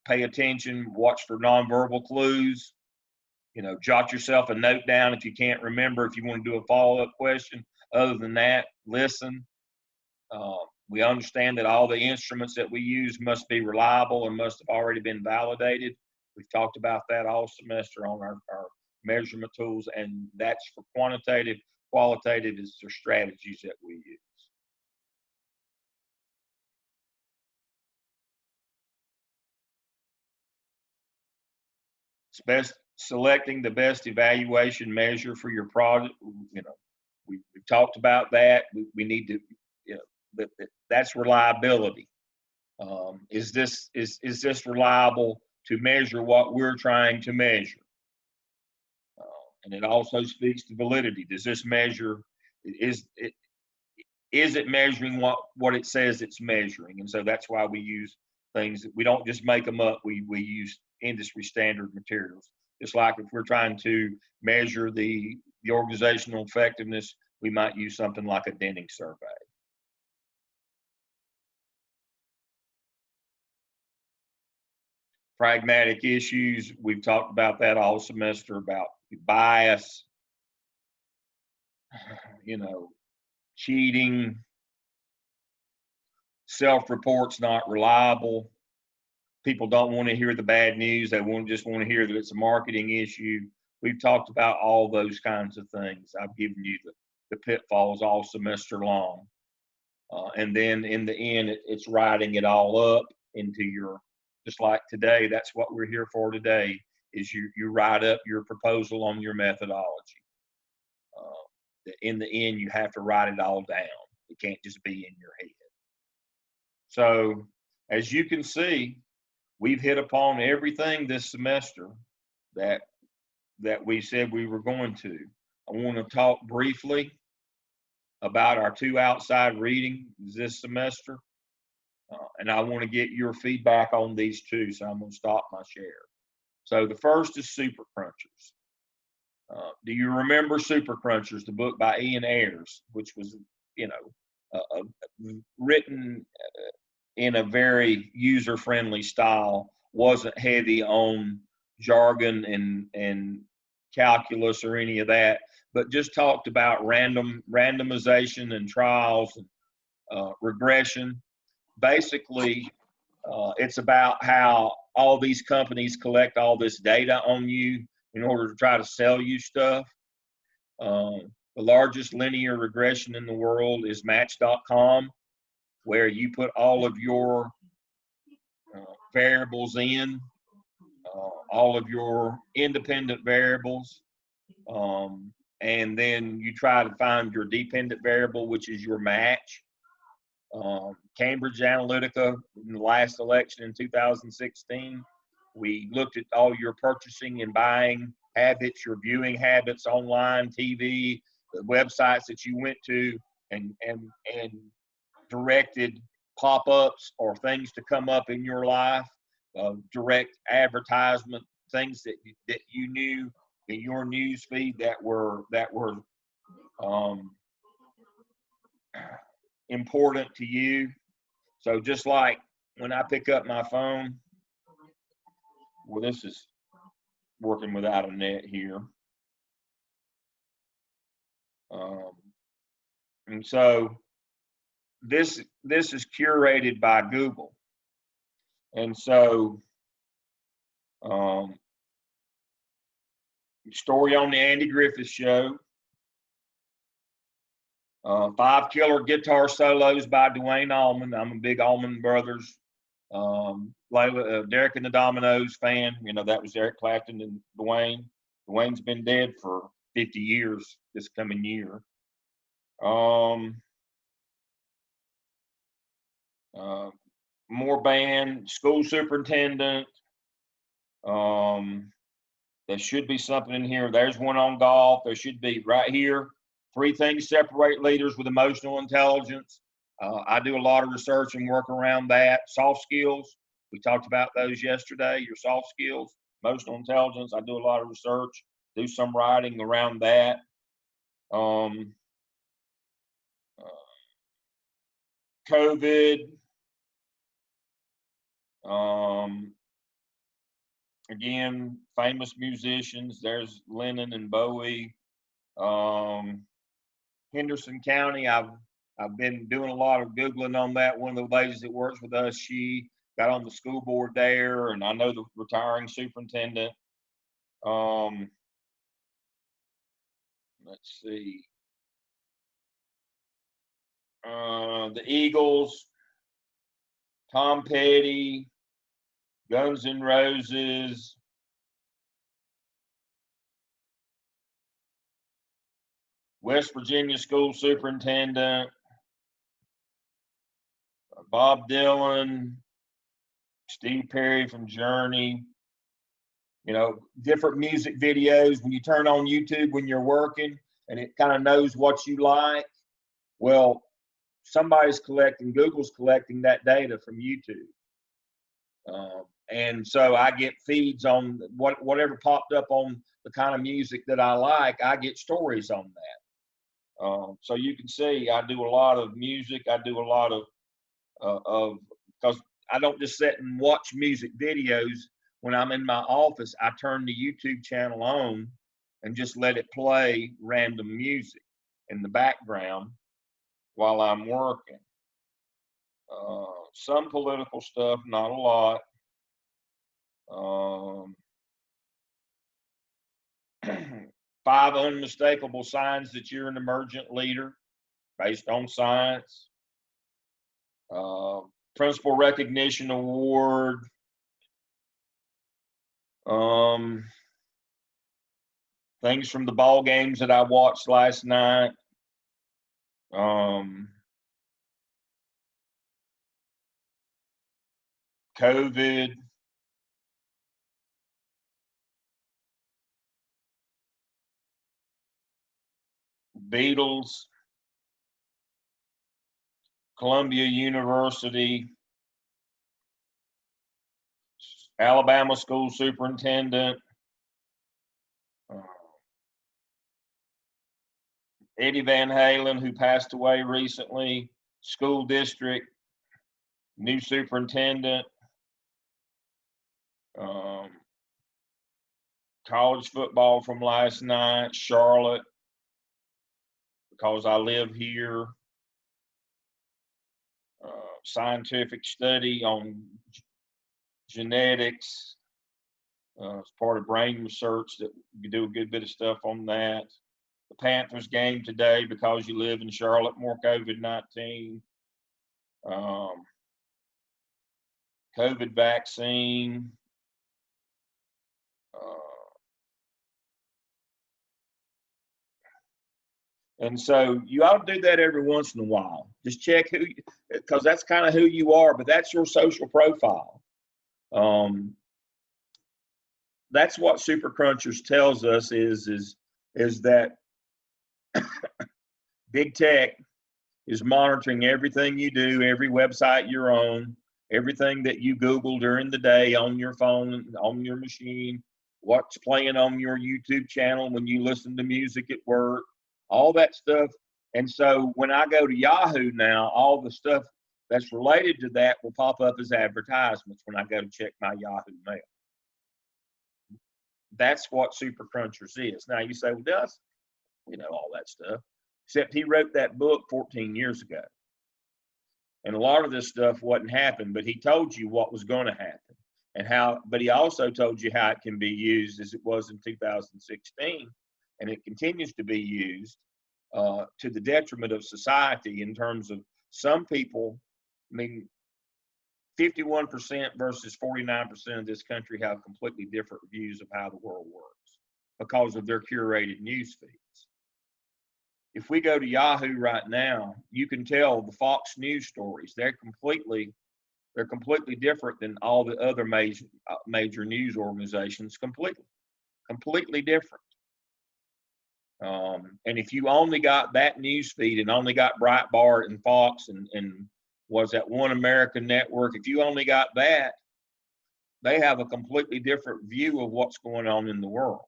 pay attention, watch for nonverbal clues, you know, jot yourself a note down if you can't remember, if you want to do a follow-up question. Other than that, listen. We understand that all the instruments that we use must be reliable and must have already been validated. We've talked about that all semester on our measurement tools, and that's for quantitative. Qualitative is the strategies that we use. It's best selecting the best evaluation measure for your product. You know, we've talked about that. We need to, you know, that's reliability. Is this reliable to measure what we're trying to measure? And it also speaks to validity. Does this measure, is it measuring what it says it's measuring? And so that's why we use things that we don't just make them up. We use industry standard materials. Just like if we're trying to measure the organizational effectiveness, we might use something like a Denning survey. Pragmatic issues, we've talked about that all semester, about bias, you know, cheating, self-report's not reliable. People don't want to hear the bad news. They just want to hear that it's a marketing issue. We've talked about all those kinds of things. I've given you the pitfalls all semester long. And then in the end, it's writing it all up into your, just like today, that's what we're here for today, is you write up your proposal on your methodology. In the end, you have to write it all down. It can't just be in your head. So as you can see, we've hit upon everything this semester that we said we were going to. I want to talk briefly about our 2 outside readings this semester. And I want to get your feedback on these 2, so I'm going to stop my share. So the first is Super Crunchers. Do you remember Super Crunchers, the book by Ian Ayres, which was, you know, written in a very user-friendly style, wasn't heavy on jargon and calculus or any of that, but just talked about randomization and trials and regression. Basically, it's about how all these companies collect all this data on you in order to try to sell you stuff. The largest linear regression in the world is Match.com, where you put all of your variables in, all of your independent variables, and then you try to find your dependent variable, which is your match. Cambridge Analytica, in the last election in 2016, we looked at all your purchasing and buying habits, your viewing habits online, TV, the websites that you went to, and directed pop-ups or things to come up in your life, direct advertisement, things that you knew in your news feed that were important to you. So just like when I pick up my phone, well, this is working without a net here. And so this is curated by Google. And so story on the Andy Griffith Show, 5 killer guitar solos by Duane Allman. I'm a big Allman Brothers, Derek and the Dominoes fan. You know, that was Eric Clapton and Duane. Duane's been dead for 50 years this coming year. more band, school superintendent. There should be something in here. There's one on golf. There should be right here. 3 things separate leaders with emotional intelligence. I do a lot of research and work around that. Soft skills. We talked about those yesterday. Your soft skills, emotional intelligence. I do a lot of research. Do some writing around that. COVID. Again, famous musicians. There's Lennon and Bowie. Henderson County. I've been doing a lot of Googling on that. One of the ladies that works with us, she got on the school board there, and I know the retiring superintendent. Let's see. The Eagles, Tom Petty, Guns N' Roses, West Virginia school superintendent, Bob Dylan, Steve Perry from Journey. You know, different music videos. When you turn on YouTube when you're working and it kind of knows what you like, well, somebody's collecting, Google's collecting that data from YouTube. And so I get feeds on whatever popped up on the kind of music that I like. I get stories on that. So you can see I do a lot of music. I do a lot of because I don't just sit and watch music videos. When I'm in my office, I turn the YouTube channel on and just let it play random music in the background while I'm working. Some political stuff, not a lot. 5 unmistakable signs that you're an emergent leader based on science. Principal Recognition Award. Things from the ball games that I watched last night. COVID. Beatles. Columbia University. Alabama school superintendent. Eddie Van Halen, who passed away recently. School district. New superintendent. College football from last night. Charlotte, because I live here. Scientific study on genetics. It's part of brain research that you do a good bit of stuff on that. The Panthers game today because you live in Charlotte, more COVID-19. COVID vaccine. And so you ought to do that every once in a while. Just check who, because that's kind of who you are, but that's your social profile. That's what Super Crunchers tells us is that big tech is monitoring everything you do, every website you're on, everything that you Google during the day on your phone, on your machine, what's playing on your YouTube channel when you listen to music at work, all that stuff. And so when I go to Yahoo now, all the stuff that's related to that will pop up as advertisements when I go to check my Yahoo mail. That's what Super Crunchers is. Now you say, well, Dust, you know, all that stuff. Except he wrote that book 14 years ago. And a lot of this stuff wasn't happening, but he told you what was going to happen and how, but he also told you how it can be used as it was in 2016. And it continues to be used to the detriment of society in terms of some people. I mean, 51% versus 49% of this country have completely different views of how the world works because of their curated news feeds. If we go to Yahoo right now, you can tell the Fox News stories, they're completely They're completely different than all the other major news organizations. Completely different. And if you only got that news feed and only got Breitbart and Fox and was that One American Network, if you only got that, they have a completely different view of what's going on in the world.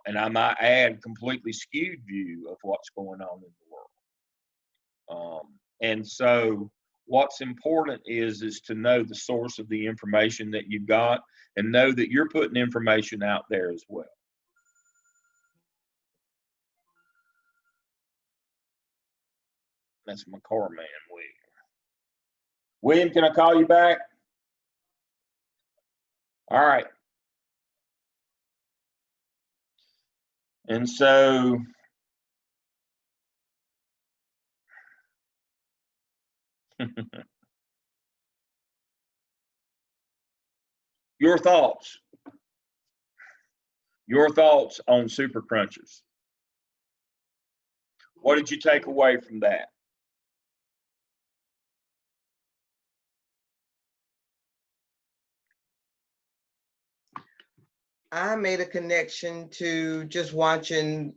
And I might add, completely skewed view of what's going on in the world. And so what's important is to know the source of the information that you've got and know that you're putting information out there as well. That's my car man, William. William, can I call you back? All right. And so your thoughts on super crunchers. What did you take away from that? I made a connection to just watching,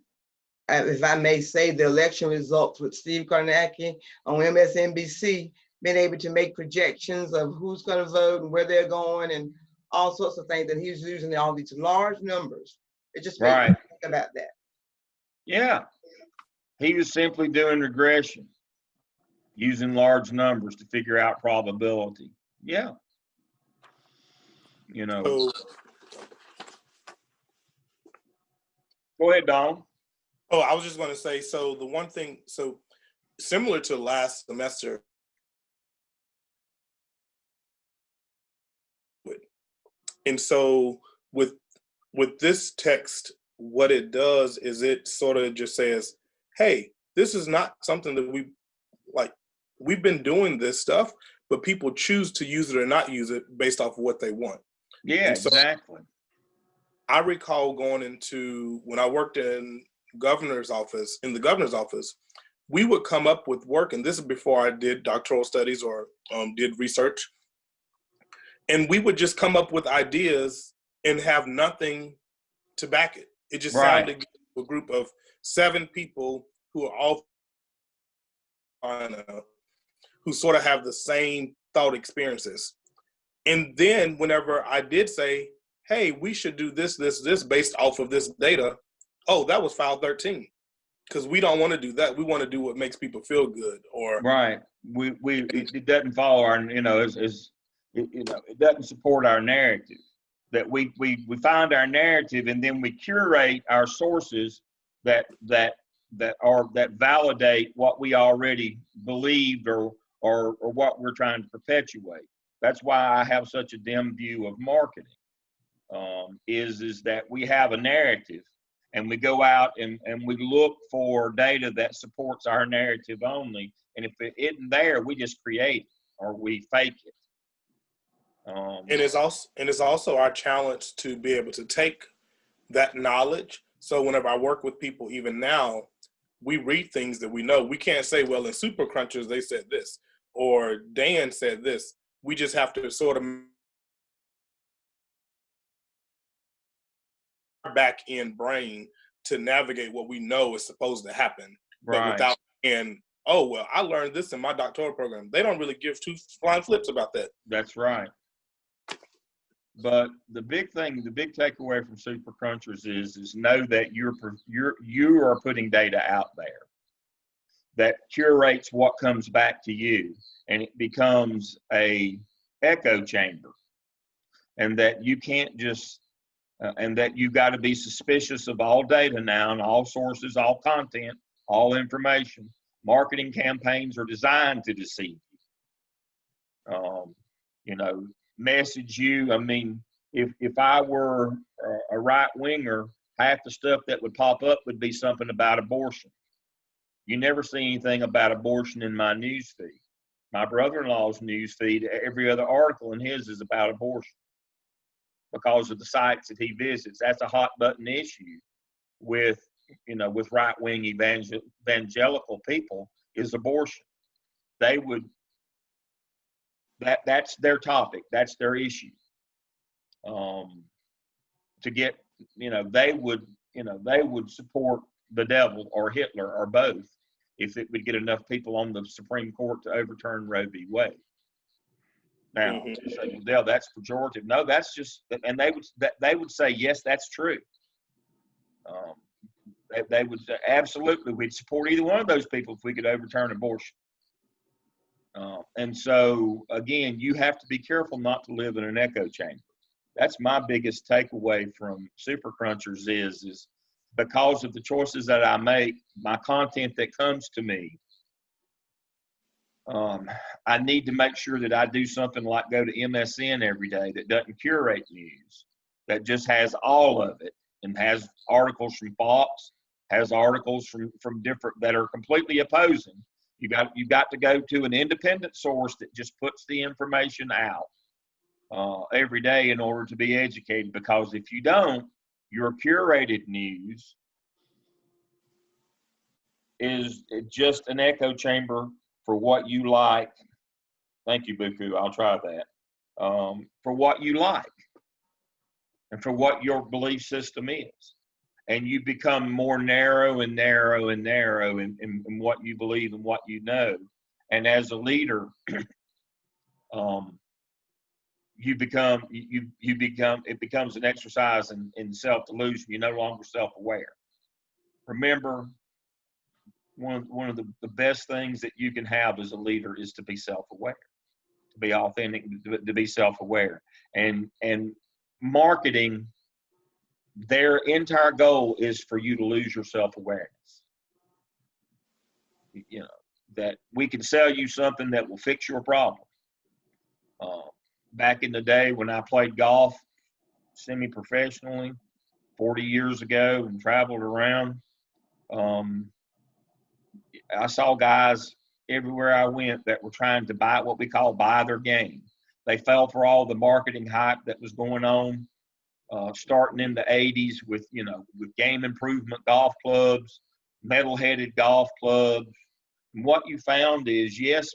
if I may say, the election results with Steve Kornacki on MSNBC, being able to make projections of who's going to vote and where they're going and all sorts of things. And he was using all these large numbers. It just made me think about that. Yeah. He was simply doing regression, using large numbers to figure out probability. Yeah. You know. So, go ahead, Don. oh, I was just going to say, so the one thing, so similar to last semester, and so with this text, what it does is it sort of just says, hey, this is not something that we've been doing this stuff, but people choose to use it or not use it based off of what they want. Yeah, and so exactly. I recall going into, when I worked in the governor's office, we would come up with work, and this is before I did doctoral studies or did research, and we would just come up with ideas and have nothing to back it. It just sounded good to a group of 7 people who are all who sort of have the same thought experiences. And then whenever I did say, hey, we should do this based off of this data, oh, that was file 13. Because we don't want to do that. We want to do what makes people feel good. Or it doesn't follow our, it doesn't support our narrative. That we find our narrative and then we curate our sources that validate what we already believed or what we're trying to perpetuate. That's why I have such a dim view of marketing. Is that we have a narrative and we go out and we look for data that supports our narrative only. And if it isn't there, we just create it or we fake it. And it's also our challenge to be able to take that knowledge. So whenever I work with people, even now, we read things that we know. We can't say, well, in Super Crunchers, they said this, or Dan said this. We just have to sort of back end brain to navigate what we know is supposed to happen. But without, and oh, well, I learned this in my doctoral program. They don't really give 2 flying flips about that. That's right. But the big takeaway from Super Crunchers is know that you are putting data out there that curates what comes back to you, and it becomes a echo chamber, and that you can't just and that you got to be suspicious of all data now and all sources, all content, all information. Marketing campaigns are designed to deceive you. Message you. I mean, if I were a right winger, half the stuff that would pop up would be something about abortion. You never see anything about abortion in my news feed. My brother-in-law's news feed, every other article in his is about abortion because of the sites that he visits. That's a hot button issue with right-wing evangelical people is abortion. They would that's their topic. That's their issue. To get, they would support the devil or Hitler or both if it would get enough people on the Supreme Court to overturn Roe v. Wade. Now, you say, well, Dale, that's pejorative. No, that's just, and they would say, yes, that's true. They would say, absolutely, we'd support either one of those people if we could overturn abortion. And so, again, you have to be careful not to live in an echo chamber. That's my biggest takeaway from Super Crunchers is because of the choices that I make, my content that comes to me, I need to make sure that I do something like go to MSN every day that doesn't curate news, that just has all of it and has articles from Fox, has articles from different that are completely opposing. You got to go to an independent source that just puts the information out every day in order to be educated, because if you don't, your curated news is just an echo chamber for what you like. Thank you, Buku. I'll try that. For what you like and for what your belief system is. And you become more narrow and narrow and narrow in what you believe and what you know. And as a leader, it becomes an exercise in self-delusion. You're no longer self-aware. Remember, one of the best things that you can have as a leader is to be self-aware, to be authentic, to be self-aware. And marketing, their entire goal is for you to lose your self-awareness. That we can sell you something that will fix your problem. Back in the day when I played golf semi-professionally 40 years ago and traveled around, I saw guys everywhere I went that were trying to buy what we call buy their game. They fell for all the marketing hype that was going on, starting in the 80s with game improvement golf clubs, metal-headed golf clubs. And what you found is, yes,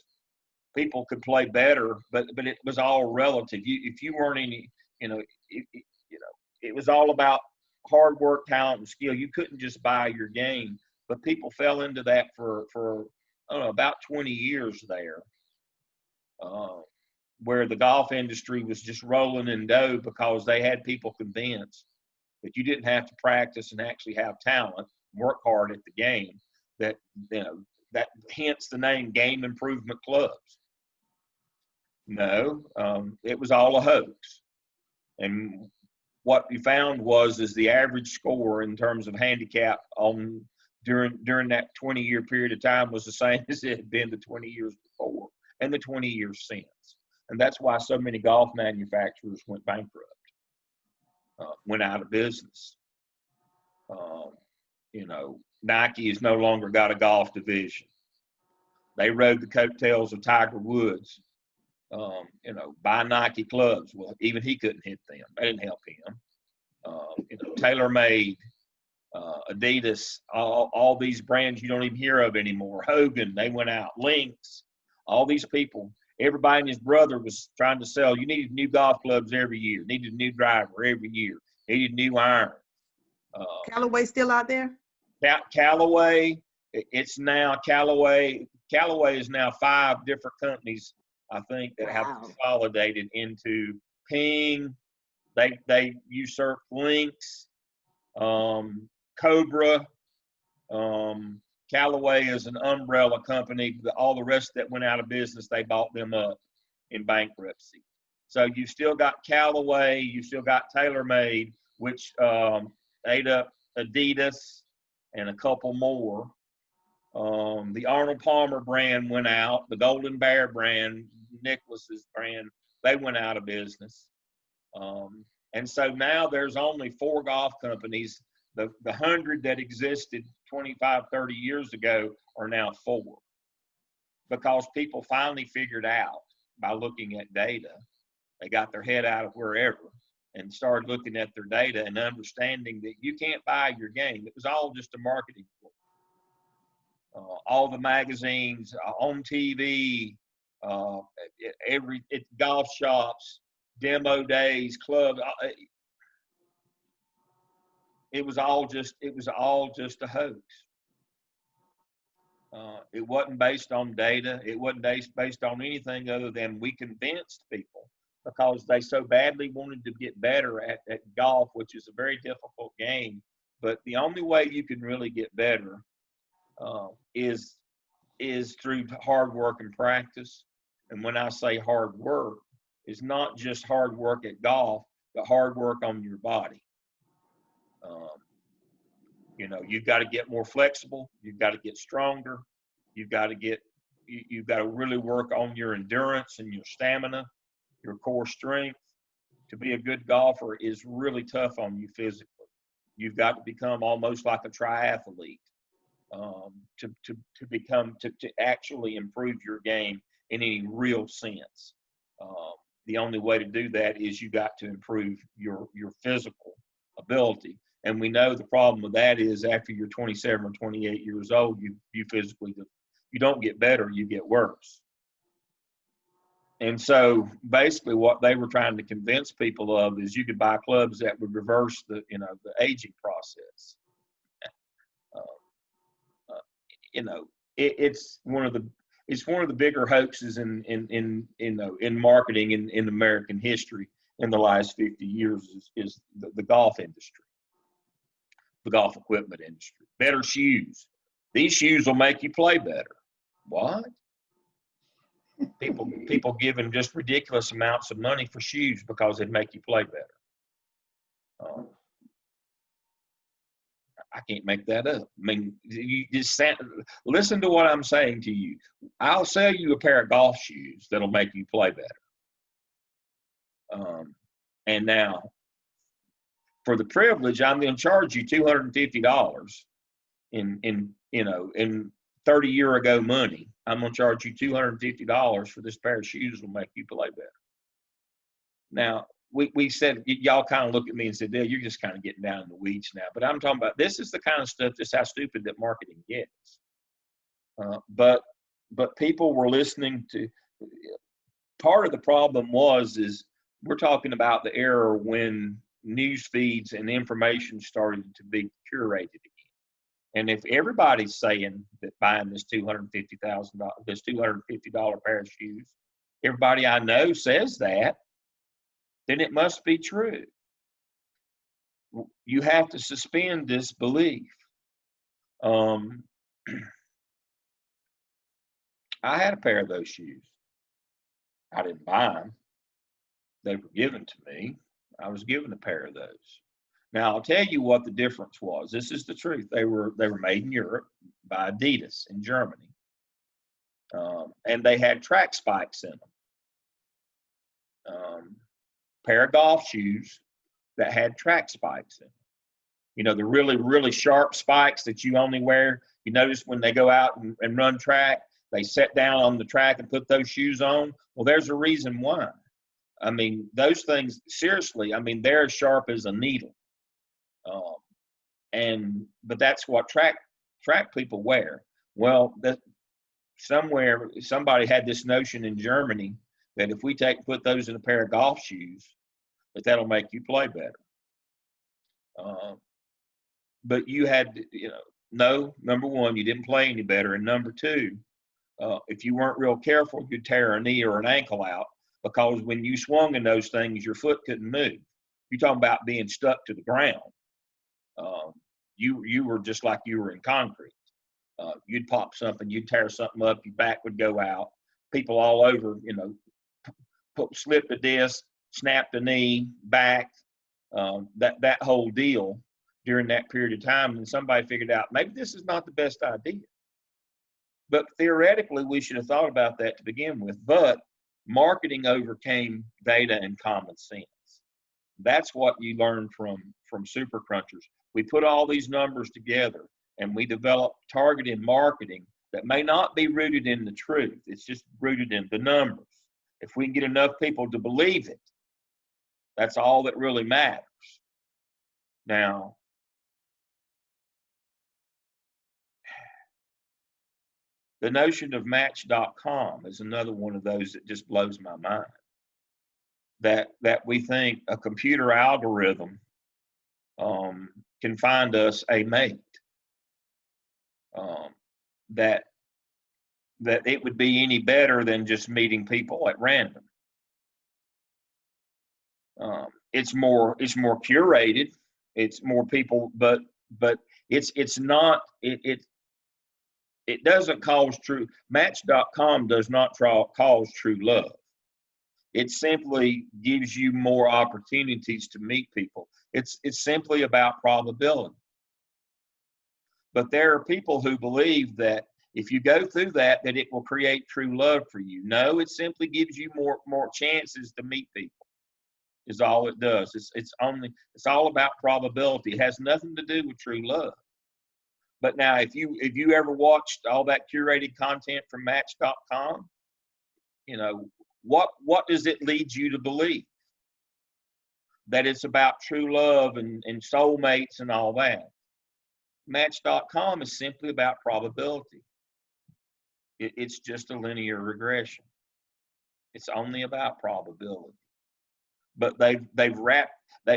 people could play better, but it was all relative. If you weren't any, it was all about hard work, talent, and skill. You couldn't just buy your game. But people fell into that for I don't know, about 20 years there, where the golf industry was just rolling in dough because they had people convinced that you didn't have to practice and actually have talent, work hard at the game. That hence the name Game Improvement Clubs. No, it was all a hoax. And what we found is the average score in terms of handicap during that 20-year period of time was the same as it had been the 20 years before and the 20 years since. And that's why so many golf manufacturers went bankrupt, went out of business. Nike has no longer got a golf division. They rode the coattails of Tiger Woods, buy Nike clubs. Well, even he couldn't hit them. They didn't help him. TaylorMade, Adidas, all these brands you don't even hear of anymore. Hogan, they went out. Lynx, all these people. Everybody and his brother was trying to sell. You needed new golf clubs every year. Needed a new driver every year. Needed new iron. Callaway still out there? Callaway, it's now Callaway. Callaway is now 5 different companies, I think, that have consolidated into Ping. They usurped Lynx, Cobra. Callaway is an umbrella company. All the rest that went out of business, they bought them up in bankruptcy. So you've still got Callaway, you've still got TaylorMade, which ate up Adidas and a couple more. The Arnold Palmer brand went out. The Golden Bear brand, Nicholas's brand, they went out of business. And so now there's only 4 golf companies. The 100 that existed 25, 30 years ago are now 4, because people finally figured out by looking at data. They got their head out of wherever and started looking at their data and understanding that you can't buy your game. It was all just a marketing tool. All the magazines on TV, uh, golf shops, demo days, clubs. It was all just a hoax. It wasn't based on data. It wasn't based on anything other than we convinced people because they so badly wanted to get better at golf, which is a very difficult game. But the only way you can really get better is through hard work and practice. And when I say hard work, it's not just hard work at golf, but hard work on your body. You've got to get more flexible. You've got to get stronger. You've got to really work on your endurance and your stamina, your core strength. To be a good golfer is really tough on you physically. You've got to become almost like a triathlete to actually improve your game in any real sense. The only way to do that is you got to improve your physical ability. And we know the problem with that is after you're 27 or 28 years old, you physically, you don't get better, you get worse. And so basically what they were trying to convince people of is you could buy clubs that would reverse the aging process. It's one of the bigger hoaxes in marketing in American history in the last 50 years is the golf industry. The golf equipment industry. Better shoes. These shoes will make you play better. What? People giving just ridiculous amounts of money for shoes because they'd make you play better. I can't make that up. I mean, you just listen to what I'm saying to you. I'll sell you a pair of golf shoes that'll make you play better. And now, for the privilege, I'm going to charge you $250 in 30-year-ago money. I'm going to charge you $250 for this pair of shoes that'll make you play better. Now, we said, y'all kind of look at me and said, Dale, you're just kind of getting down in the weeds now. But I'm talking about this is the kind of stuff, this is how stupid that marketing gets. But people were listening to, part of the problem is we're talking about the era when news feeds and information started to be curated again. And if everybody's saying that buying this $250 pair of shoes, everybody I know says that, then it must be true. You have to suspend disbelief. I had a pair of those shoes. I didn't buy them. They were given to me. I was given a pair of those. Now I'll tell you what the difference was. This is the truth. They were made in Europe by Adidas in Germany, and they had track spikes in them. Pair of golf shoes that had track spikes in them. You know, the really, really sharp spikes that you only wear. You notice when they go out and run track, they sit down on the track and put those shoes on. Well, there's a reason why. I mean, those things, seriously, I mean, they're as sharp as a needle. But that's what track people wear. Well, somebody had this notion in Germany that if we put those in a pair of golf shoes, that'll make you play better. But you had to, no, number one, you didn't play any better. And number two, if you weren't real careful, you'd tear a knee or an ankle out because when you swung in those things, your foot couldn't move. You're talking about being stuck to the ground. You were just like you were in concrete. You'd pop something, you'd tear something up, your back would go out. People all over, slipped a disc, snapped a knee, back, that whole deal during that period of time. And somebody figured out maybe this is not the best idea. But theoretically, we should have thought about that to begin with. But marketing overcame data and common sense. That's what you learn from super crunchers. We put all these numbers together and we develop targeted marketing that may not be rooted in the truth. It's just rooted in the numbers. If we can get enough people to believe it, that's all that really matters. Now, The notion of Match.com is another one of those that just blows my mind. That we think a computer algorithm can find us a mate. That it would be any better than just meeting people at random. It's more curated. It's more people, but it's not. It doesn't cause true. Match.com does not cause true love. It simply gives you more opportunities to meet people. It's simply about probability. But there are people who believe that if you go through that it will create true love for you. No, it simply gives you more chances to meet people. Is all it does. It's all about probability. It has nothing to do with true love. But now, if you ever watched all that curated content from Match.com, you know, what does it lead you to believe? That it's about true love and soulmates and all that. Match.com is simply about probability. It's just a linear regression. It's only about probability. But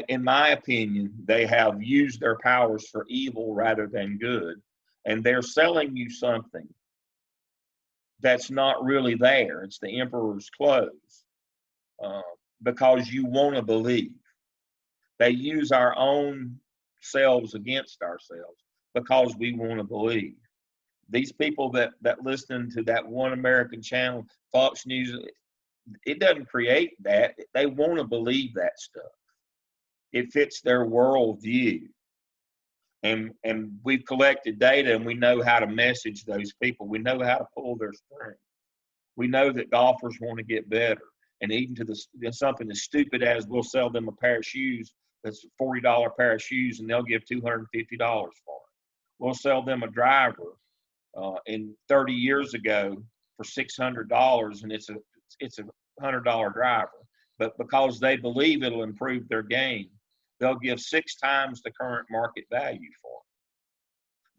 in my opinion, they have used their powers for evil rather than good. And they're selling you something that's not really there. It's the emperor's clothes, because you want to believe. They use our own selves against ourselves because we want to believe. These people that listen to that one American channel, Fox News, it doesn't create that. They want to believe that stuff. It fits their worldview. And we've collected data, and we know how to message those people. We know how to pull their strings. We know that golfers want to get better. And even to something as stupid as we'll sell them a pair of shoes that's a $40 pair of shoes, and they'll give $250 for it. We'll sell them a driver in 30 years ago for $600, and it's a $100 driver. But because they believe it'll improve their game, they'll give 6 times the current market value for it.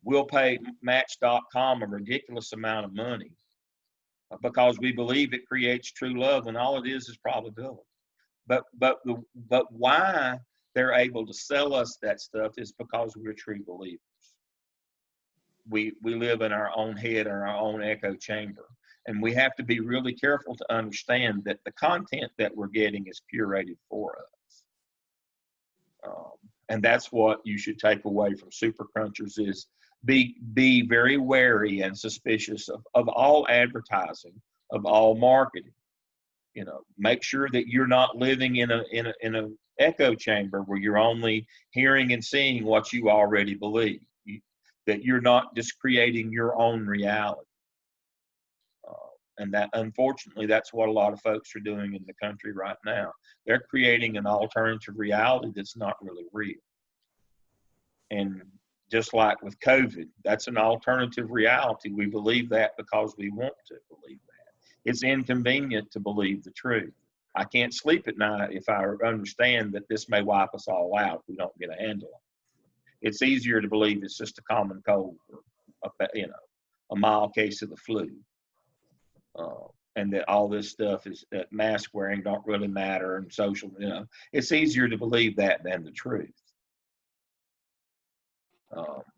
We'll pay Match.com a ridiculous amount of money because we believe it creates true love, and all it is probability. But why they're able to sell us that stuff is because we're true believers. We live in our own head, in our own echo chamber. And we have to be really careful to understand that the content that we're getting is curated for us. And that's what you should take away from Super Crunchers is be very wary and suspicious of all advertising, of all marketing. You know, make sure that you're not living in an echo chamber where you're only hearing and seeing what you already believe. That you're not just creating your own reality. And that, unfortunately, that's what a lot of folks are doing in the country right now. They're creating an alternative reality that's not really real. And just like with COVID, that's an alternative reality. We believe that because we want to believe that. It's inconvenient to believe the truth. I can't sleep at night if I understand that this may wipe us all out if we don't get a handle on it. It's easier to believe it's just a common cold or a mild case of the flu. And that all this stuff is that mask wearing don't really matter and social, it's easier to believe that than the truth.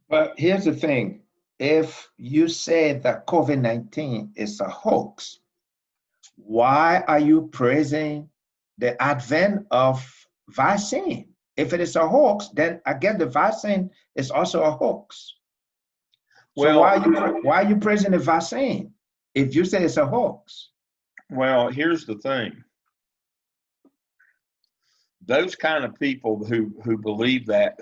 But here's the thing. If you say that COVID-19 is a hoax, why are you praising the advent of vaccine? If it is a hoax, then I guess the vaccine is also a hoax. So why are you praising the vaccine if you say it's a hoax? Well, here's the thing. Those kind of people who believe that,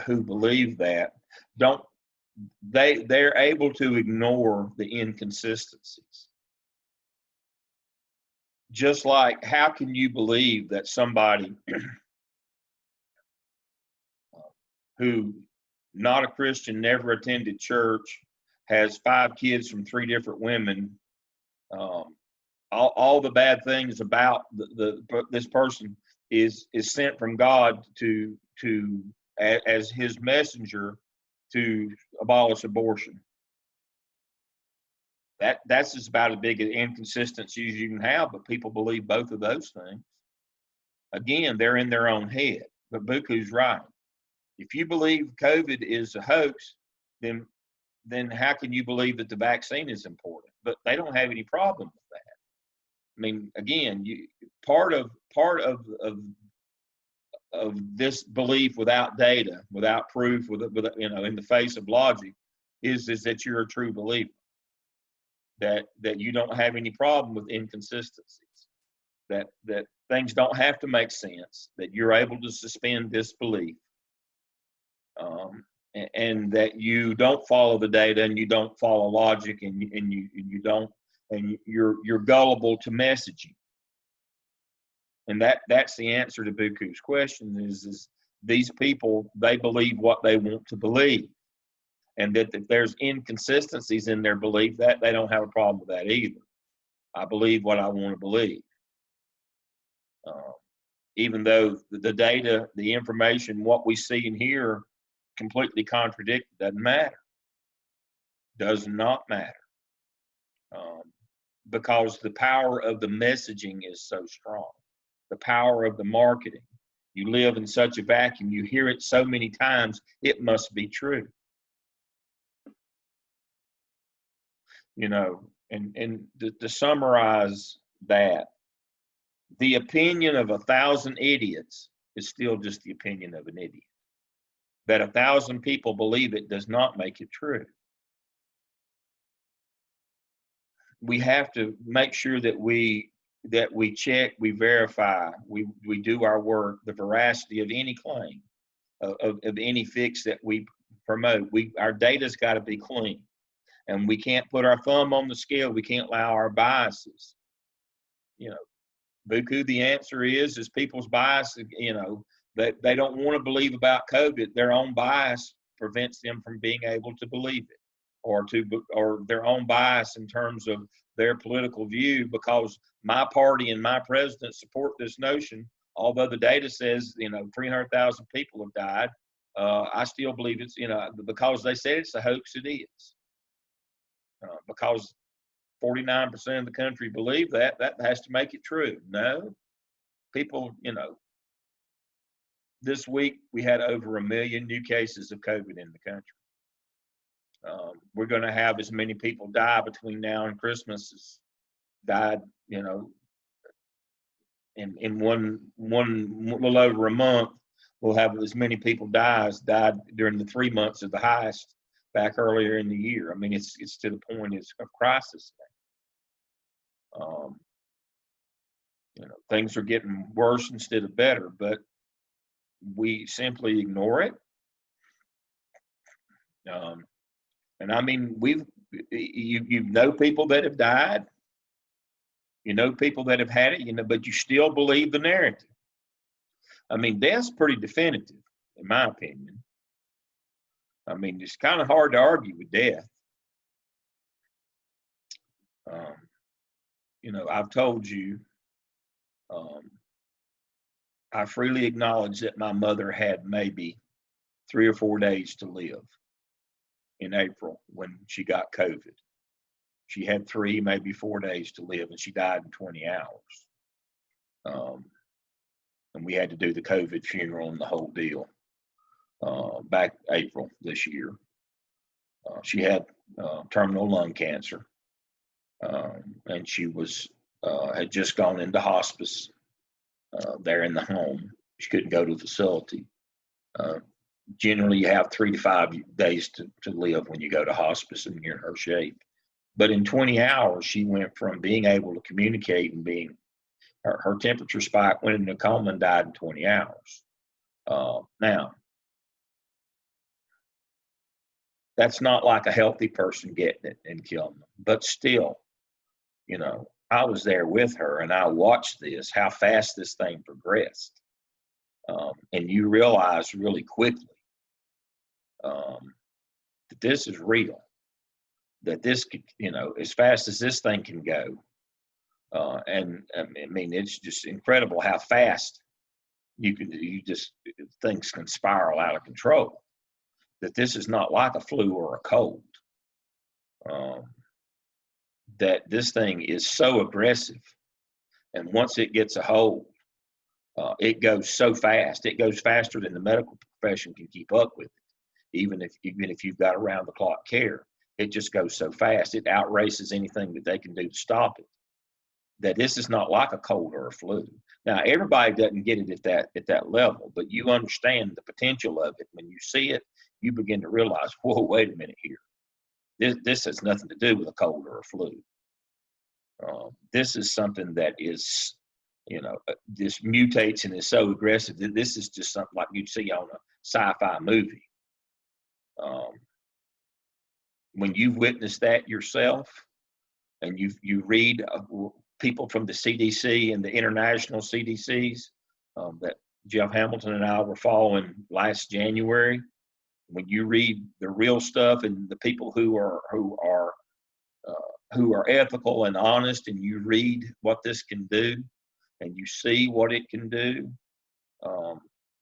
they're able to ignore the inconsistencies. Just like, how can you believe that somebody who not a Christian, never attended church, has 5 kids from 3 different women, all the bad things about this person is sent from God to as his messenger to abolish abortion? that's just about as big an inconsistency as you can have, but people believe both of those things. Again, they're in their own head, but Buku's right. If you believe COVID is a hoax, then how can you believe that the vaccine is important? But they don't have any problem with that. I mean, again, part of this belief without data, without proof, with in the face of logic, is that you're a true believer. That you don't have any problem with inconsistencies. That things don't have to make sense. That you're able to suspend disbelief. And that you don't follow the data and you don't follow logic and you're gullible to messaging. And that's the answer to Buku's question is these people, they believe what they want to believe. And that if there's inconsistencies in their belief, that they don't have a problem with that either. I believe what I want to believe. Even though the data, the information, what we see and hear completely contradict, doesn't matter. Does not matter. Because the power of the messaging is so strong. The power of the marketing. You live in such a vacuum, you hear it so many times, it must be true. And to summarize that, the opinion of 1,000 idiots is still just the opinion of an idiot. That 1,000 people believe it does not make it true. We have to make sure that we check, we verify, we do our work, the veracity of any claim, of any fix that we promote. Our data's got to be clean. And we can't put our thumb on the scale. We can't allow our biases. Buku, the answer is people's bias, that they don't want to believe about COVID. Their own bias prevents them from being able to believe it, or their own bias in terms of their political view, because my party and my president support this notion. Although the data says, 300,000 people have died, I still believe it's, because they said it's a hoax, it is. Because 49% of the country believe that has to make it true. No, people, this week we had over 1 million new cases of COVID in the country. We're going to have as many people die between now and Christmas as died, in one little over a month. We'll have as many people died during the 3 months of the highest back earlier in the year. I mean, it's to the point it's a crisis now. Things are getting worse instead of better, but we simply ignore it. And I mean, you know people that have died, people that have had it, but you still believe the narrative. I mean, death's pretty definitive, in my opinion. I mean, it's kind of hard to argue with death. I've told you, I freely acknowledge that my mother had maybe 3 or 4 days to live in April when she got COVID. She had 3, maybe 4 days to live, and she died in 20 hours. And we had to do the COVID funeral and the whole deal back April this year. She had terminal lung cancer, and she had just gone into hospice there in the home. She couldn't go to the facility. Generally, you have 3 to 5 days to live when you go to hospice and you're in her shape. But in 20 hours, she went from being able to communicate and her temperature spike, went into a coma and died in 20 hours. Now, that's not like a healthy person getting it and killing them. But still, I was there with her and I watched how fast this thing progressed. And you realize really quickly that this is real, that this could, as fast as this thing can go. And I mean, it's just incredible how fast things can spiral out of control. That this is not like a flu or a cold. that this thing is so aggressive. And once it gets a hold, it goes so fast. It goes faster than the medical profession can keep up with it. Even if you've got around the clock care, it just goes so fast. It outraces anything that they can do to stop it. That this is not like a cold or a flu. Now, everybody doesn't get it at that level, but you understand the potential of it. When you see it, you begin to realize, whoa, wait a minute here. This has nothing to do with a cold or a flu. This is something that is, this mutates and is so aggressive that this is just something like you'd see on a sci-fi movie. When you've witnessed that yourself, and you read people from the CDC and the international CDCs that Jeff Hamilton and I were following last January, when you read the real stuff and the people who are ethical and honest, and you read what this can do, and you see what it can do,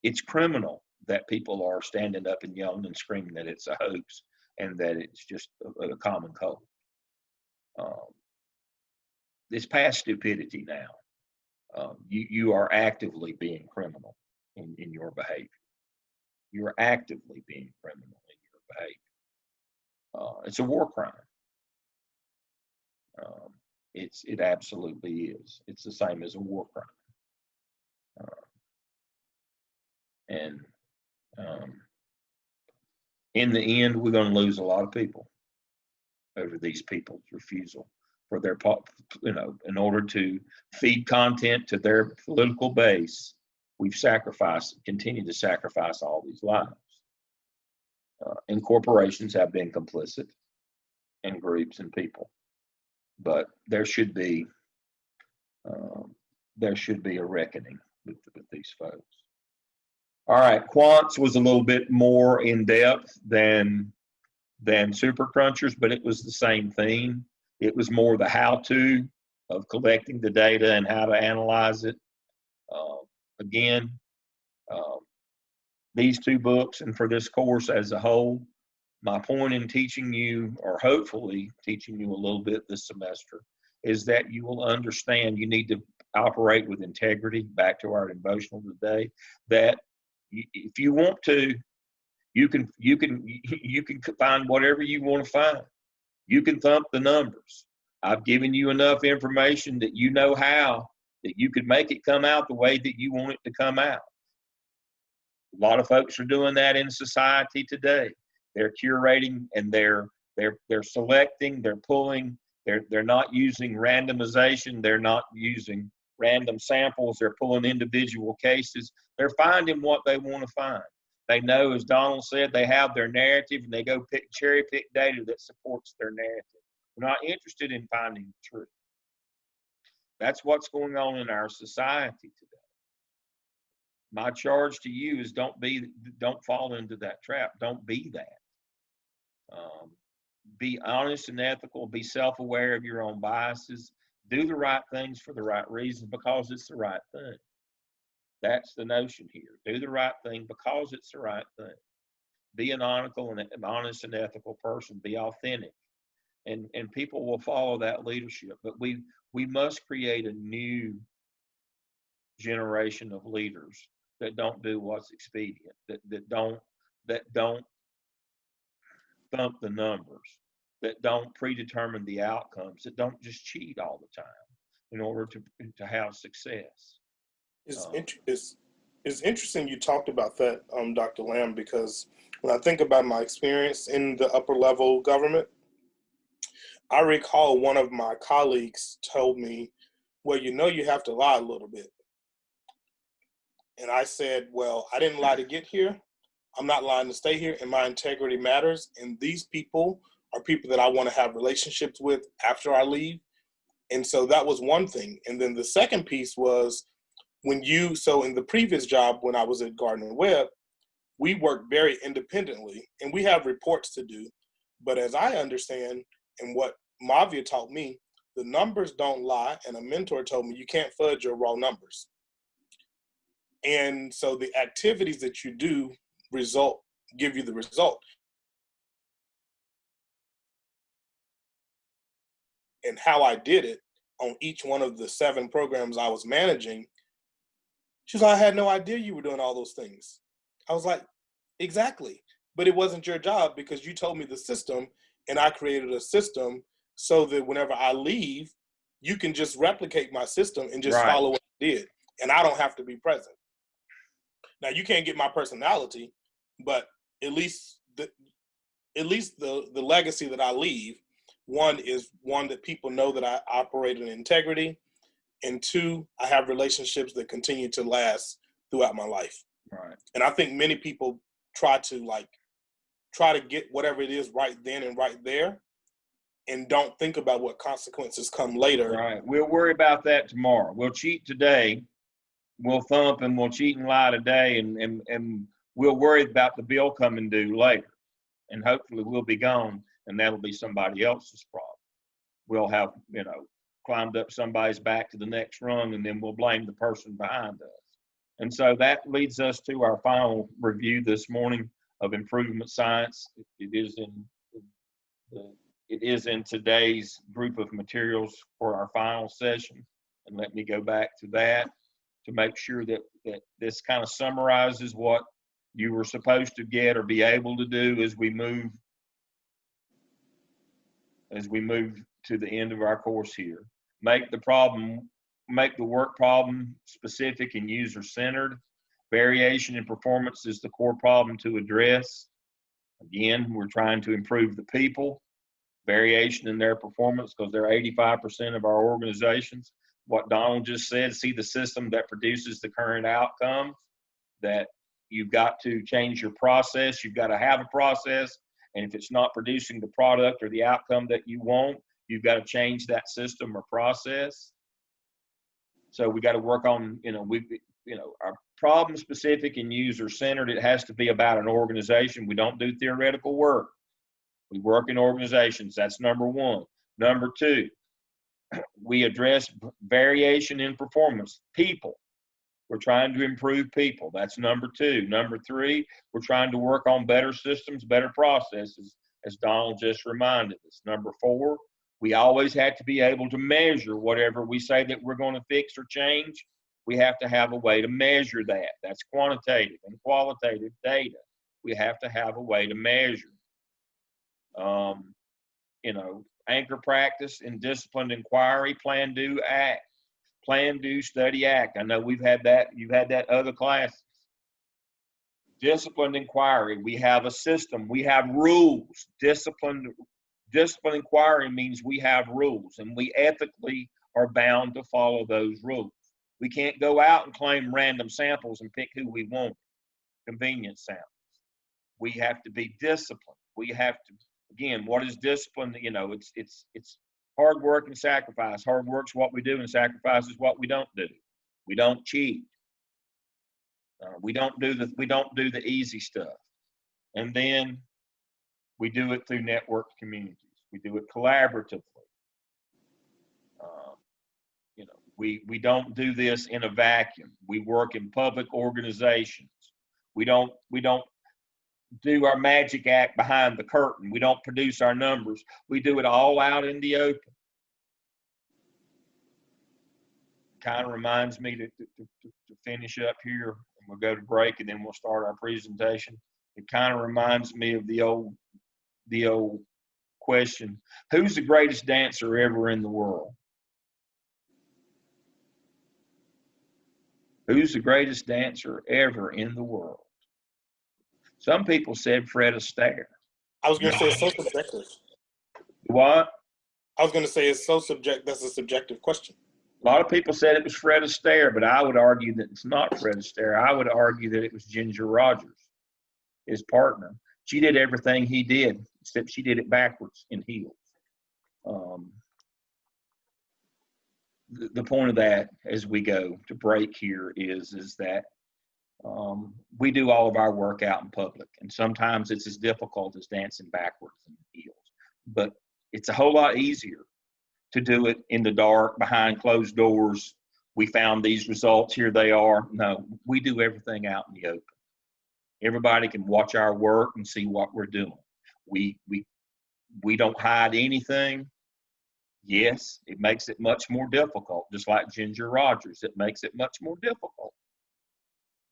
it's criminal that people are standing up and yelling and screaming that it's a hoax and that it's just a common cold. It's past stupidity now. You are actively being criminal in your behavior. You are actively being criminal in your behavior. It's a war crime. It absolutely is. It's the same as a war crime. In the end, we're going to lose a lot of people over these people's refusal for their, in order to feed content to their political base. We've continue to sacrifice all these lives. And corporations have been complicit, and groups and people. But there should be a reckoning with these folks. All right, Quants was a little bit more in depth than Super Crunchers, but it was the same theme. It was more the how-to of collecting the data and how to analyze it. Again, these two books, and for this course as a whole, my point in teaching you, or hopefully teaching you a little bit this semester, is that you will understand you need to operate with integrity. Back to our devotional today, that if you want to, you can find whatever you want to find. You can thump the numbers. I've given you enough information that you know how that you could make it come out the way that you want it to come out. A lot of folks are doing that in society today. They're curating and they're selecting, they're pulling, they're not using randomization, they're not using random samples, they're pulling individual cases. They're finding what they want to find. They know, as Donald said, they have their narrative and they go cherry pick data that supports their narrative. We're not interested in finding the truth. That's what's going on in our society today. My charge to you is don't fall into that trap. Don't be that. Be honest and ethical. Be self-aware of your own biases. Do the right things for the right reasons because it's the right thing. That's the notion here. Do the right thing because it's the right thing. Be an honest and ethical person. Be authentic. And people will follow that leadership. But we must create a new generation of leaders that don't do what's expedient, that don't thump the numbers, that don't predetermine the outcomes, that don't just cheat all the time in order to have success. It's interesting you talked about that, Dr. Lamb, because when I think about my experience in the upper level government, I recall one of my colleagues told me, well, you have to lie a little bit. And I said, well, I didn't lie to get here. I'm not lying to stay here, and my integrity matters. And these people are people that I want to have relationships with after I leave. And so that was one thing. And then the second piece was so in the previous job, when I was at Gardner Webb, we work very independently and we have reports to do. But as I understand, and what Mavia taught me, the numbers don't lie. And a mentor told me you can't fudge your raw numbers. And so the activities that you do give you the result. and how I did it on each one of the 7 programs I was managing, she was like, I had no idea you were doing all those things. I was like, exactly. But it wasn't your job because you told me the system, and I created a system so that whenever I leave, you can just replicate my system and just Right. follow what I did. And I don't have to be present. Now, you can't get my personality, but at least the legacy that I leave, one that people know that I operate in integrity, and 2, I have relationships that continue to last throughout my life. Right. And I think many people try to get whatever it is right then and right there, and don't think about what consequences come later. Right. We'll worry about that tomorrow. We'll cheat today. We'll thump and we'll cheat and lie today, and we'll worry about the bill coming due later. And hopefully we'll be gone, and that'll be somebody else's problem. We'll have, climbed up somebody's back to the next rung, and then we'll blame the person behind us. And so that leads us to our final review this morning of improvement science. It is in today's group of materials for our final session. And let me go back to that to make sure that this kind of summarizes what you were supposed to get or be able to do as we move to the end of our course here. Make the work problem specific and user-centered. Variation in performance is the core problem to address. Again, we're trying to improve the people. Variation in their performance, because they're 85% of our organizations. What Donald just said, see the system that produces the current outcome, that you've got to change your process. You've got to have a process. And if it's not producing the product or the outcome that you want, you've got to change that system or process. So we got to work on, our problem specific and user centered. It has to be about an organization. We don't do theoretical work. We work in organizations. That's number 1. Number 2, we address variation in performance. People. We're trying to improve people. That's number 2. Number 3, we're trying to work on better systems, better processes, as Donald just reminded us. Number 4, we always have to be able to measure whatever we say that we're going to fix or change. We have to have a way to measure that. That's quantitative and qualitative data. We have to have a way to measure. Anchor practice and disciplined inquiry, plan, do, act. Plan, do, study, act. I know we've had that. You've had that other classes. Disciplined inquiry. We have a system. We have rules. Disciplined inquiry means we have rules, and we ethically are bound to follow those rules. We can't go out and claim random samples and pick who we want. Convenience samples. We have to be disciplined. We have to, again, what is discipline? It's hard work and sacrifice. Hard work's what we do, and sacrifice is what we don't do. We don't cheat. We don't do the easy stuff. And then we do it through networked communities. We do it collaboratively. We don't do this in a vacuum. We work in public organizations. We don't do our magic act behind the curtain. We don't produce our numbers. We do it all out in the open. Kind of reminds me to finish up here, and we'll go to break, and then we'll start our presentation. It kind of reminds me of the old question: who's the greatest dancer ever in the world? Who's the greatest dancer ever in the world? Some people said Fred Astaire. I was going to say it's so subjective. What? I was going to say it's so subjective. That's a subjective question. A lot of people said it was Fred Astaire, but I would argue that it's not Fred Astaire. I would argue that it was Ginger Rogers, his partner. She did everything he did, except she did it backwards in heels. The point of that, as we go to break here, is that we do all of our work out in public, and sometimes it's as difficult as dancing backwards in heels. But it's a whole lot easier to do it in the dark, behind closed doors. We found these results, here they are. No, we do everything out in the open. Everybody can watch our work and see what we're doing. We don't hide anything. Yes, it makes it much more difficult, just like Ginger Rogers. It makes it much more difficult.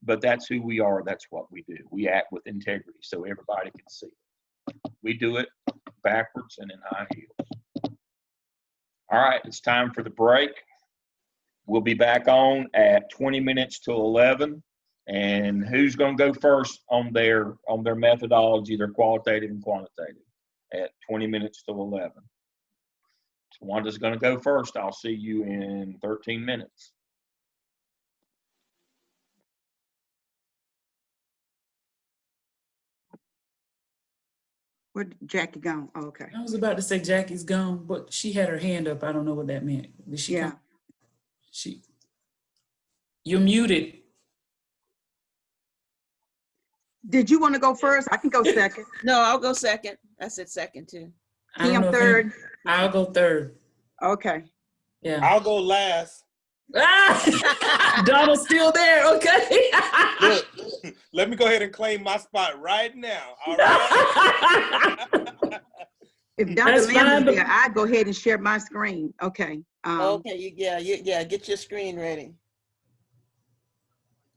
But that's who we are. That's what we do. We act with integrity so everybody can see it. We do it backwards and in high heels. All right, it's time for the break. We'll be back on at 20 minutes to 11. And who's going to go first on their methodology, their qualitative and quantitative, at 20 minutes to 11? Tawanda's going to go first. I'll see you in 13 minutes. Where'd Jackie gone? Oh, okay. I was about to say Jackie's gone, but she had her hand up. I don't know what that meant. Did she Yeah. come? You're muted. Did you want to go first? I can go second. No, I'll go second. I said second too. I don't Kim know if third. I'll go third. Okay. Yeah. I'll go last. Donald's still there. Okay. Look, let me go ahead and claim my spot right now. All right. If Dr. That's Lamb fine, is but- there, I'd go ahead and share my screen. Okay. Okay, yeah, get your screen ready.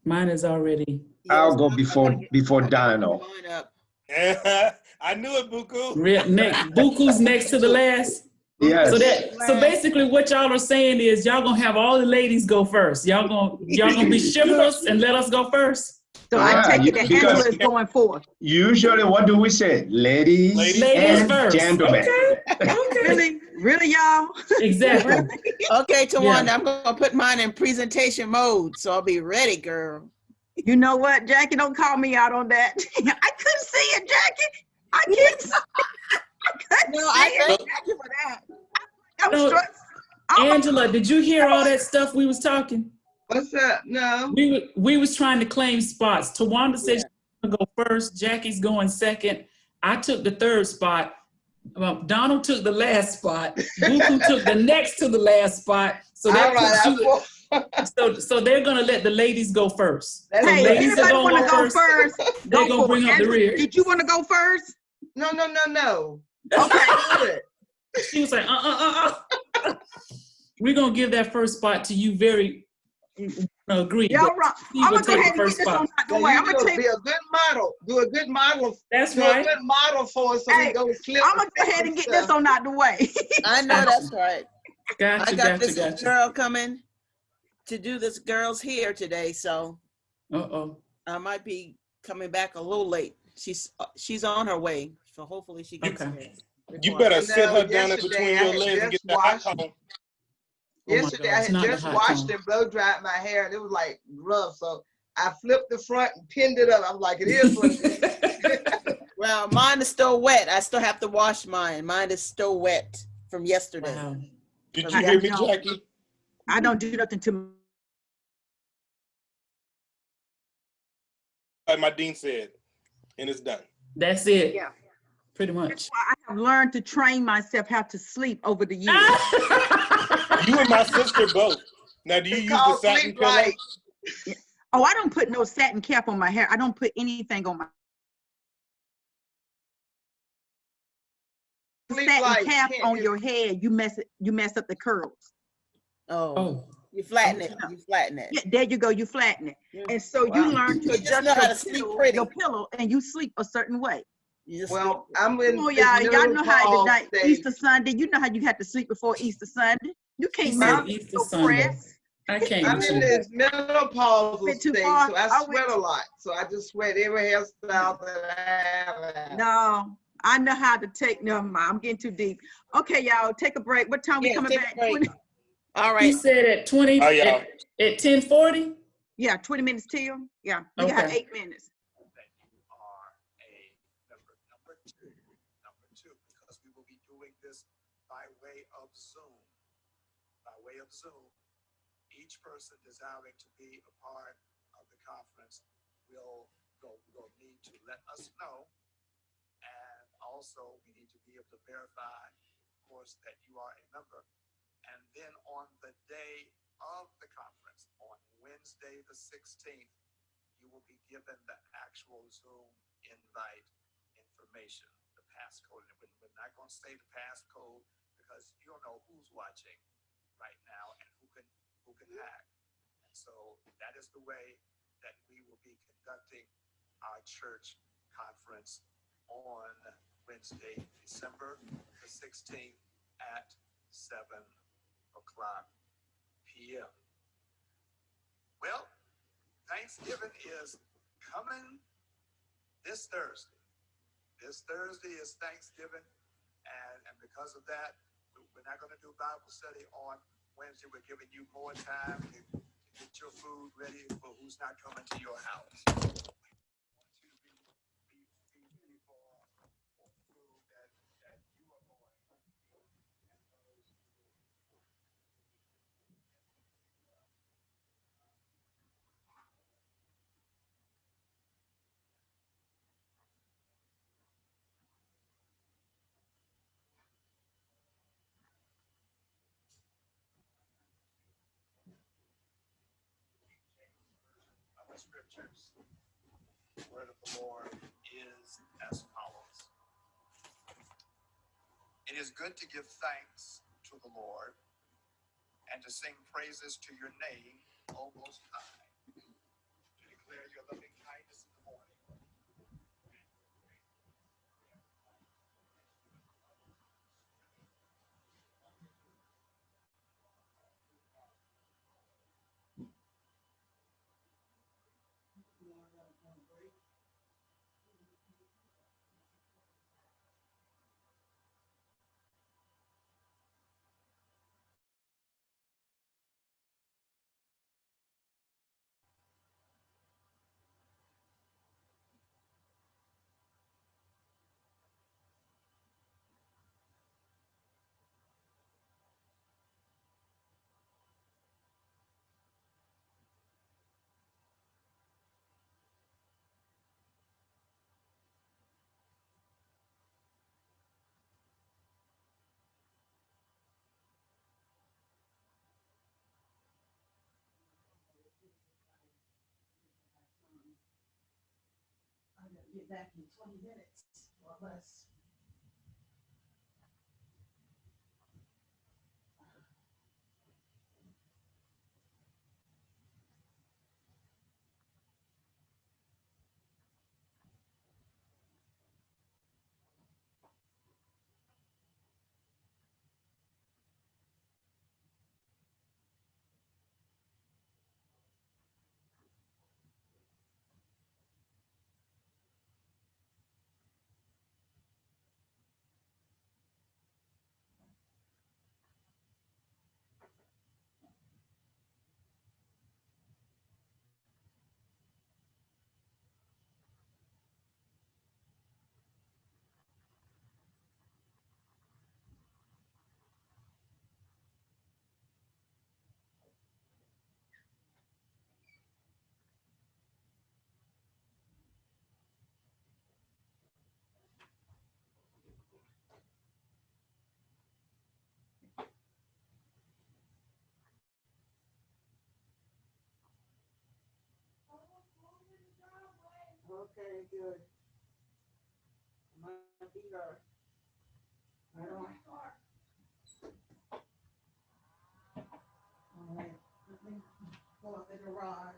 Mine is already. I'll go Yes, before Dino. mine up. I knew it, Buku. Buku's next to the last. Yes. So basically what y'all are saying is y'all gonna have all the ladies go first. Y'all gonna be chivalrous and let us go first. So I take it that because- Angela is going forth. Usually, what do we say? Ladies Ladies and first. gentlemen. Okay. Really, y'all? Exactly. Okay, Tawanda, Yeah. I'm gonna put mine in presentation mode, so I'll be ready, girl. You know what, Jackie? Don't call me out on that. I couldn't see it, Jackie. I can't see it. I couldn't No, see I it. thank you for that. I'm No, stressed. Oh, Angela, did you hear all that stuff we was talking? What's up? No. We was trying to claim spots. Tawanda said she's gonna go first. Jackie's going second. I took the third spot. Donald took the last spot. Buku took the next to the last spot. So that All right, puts you. So they're gonna let the ladies go first. That's So hey, ladies if are anybody gonna want to go go first. first, They're go gonna for bring it. up the Angela, rear. did you want to go first? No. Okay. Good. She was like, We're gonna give that first spot to you. Very agreed. Y'all but right. Steve I'm will gonna go take ahead the and first get this spot. on out the Now way. you I'm gonna do take. be a good model. Do a good model. That's Do right. a good model for us so Hey, we go slip. I'm gonna go ahead and get this on out the way. I know that's right. Gotcha, I got this gotcha. girl coming to do this girl's hair today, so Uh-oh. I might be coming back a little late. She's on her way, so hopefully she gets Okay. here. You before better I- sit her down in Yesterday, between I your had legs and just get that hot washed. comb. Yesterday God, I it's had not the just hot washed comb. and blow dried my hair and it was like rough. So I flipped the front and pinned it up. I'm like, it is what it is. Well, mine is still wet. I still have to wash mine. Mine is still wet from yesterday. Wow. Did I you hear me, don't. Jackie? I don't do nothing to. Like my dean said, and it's done. That's it. Yeah. Pretty That's much. why I have learned to train myself how to sleep over the years. You and my sister both. Now, do you It's use the called satin sleep pillow? light. Oh, I don't put no satin cap on my hair. I don't put anything on my Sleep satin light. cap Can't- on your head. You mess up the curls. Oh, Oh. you flatten it. Okay. You flatten it. Yeah, there you go. You flatten it, Yeah. and so Wow. you learn to You just adjust know how your to sleep pillow, pretty. and you sleep a certain way. You just Well, sleep. I'm in Come on, this y'all know how the menopause night stage. Easter Sunday. You know how you have to sleep before Easter Sunday. You He can't said mount Easter so Sunday. pressed. I can't I'm with in you. this menopausal Went too stage, far. so I I went sweat a too- lot. So I just sweat every hairstyle that I have. No, I know how to take. No, I'm getting too deep. Okay, y'all, take a break. What time we Yeah, coming take a back? break. 20 All He right. said at 20 Oh, yeah. at 10:40. Yeah, 20 minutes till. Yeah, we got Okay. 8 minutes. that you are a member. Number two, because we will be doing this by way of Zoom. By way of Zoom, each person desiring to be a part of the conference will need to let us know. And also, we need to be able to verify, of course, that you are a member. And then on the day of the conference, on Wednesday, the 16th, you will be given the actual Zoom invite information, the passcode. And we're not going to say the passcode because you don't know who's watching right now and who can hack. And so that is the way that we will be conducting our church conference on Wednesday, December the 16th at 7 o'clock p.m. Well, Thanksgiving is coming this Thursday. This Thursday is Thanksgiving, and because of that, we're not going to do Bible study on Wednesday. We're giving you more time to get your food ready for who's not coming to your house. We want you to be ready for food that you are going to eat, and those who of the scriptures. The word of the Lord is as follows. It is good to give thanks to the Lord and to sing praises to your name, O Most High, to declare your loving kindness in the morning. I'm gonna get back in 20 minutes or less. Okay, good. My feet are right on my car. All right, let me go out the garage.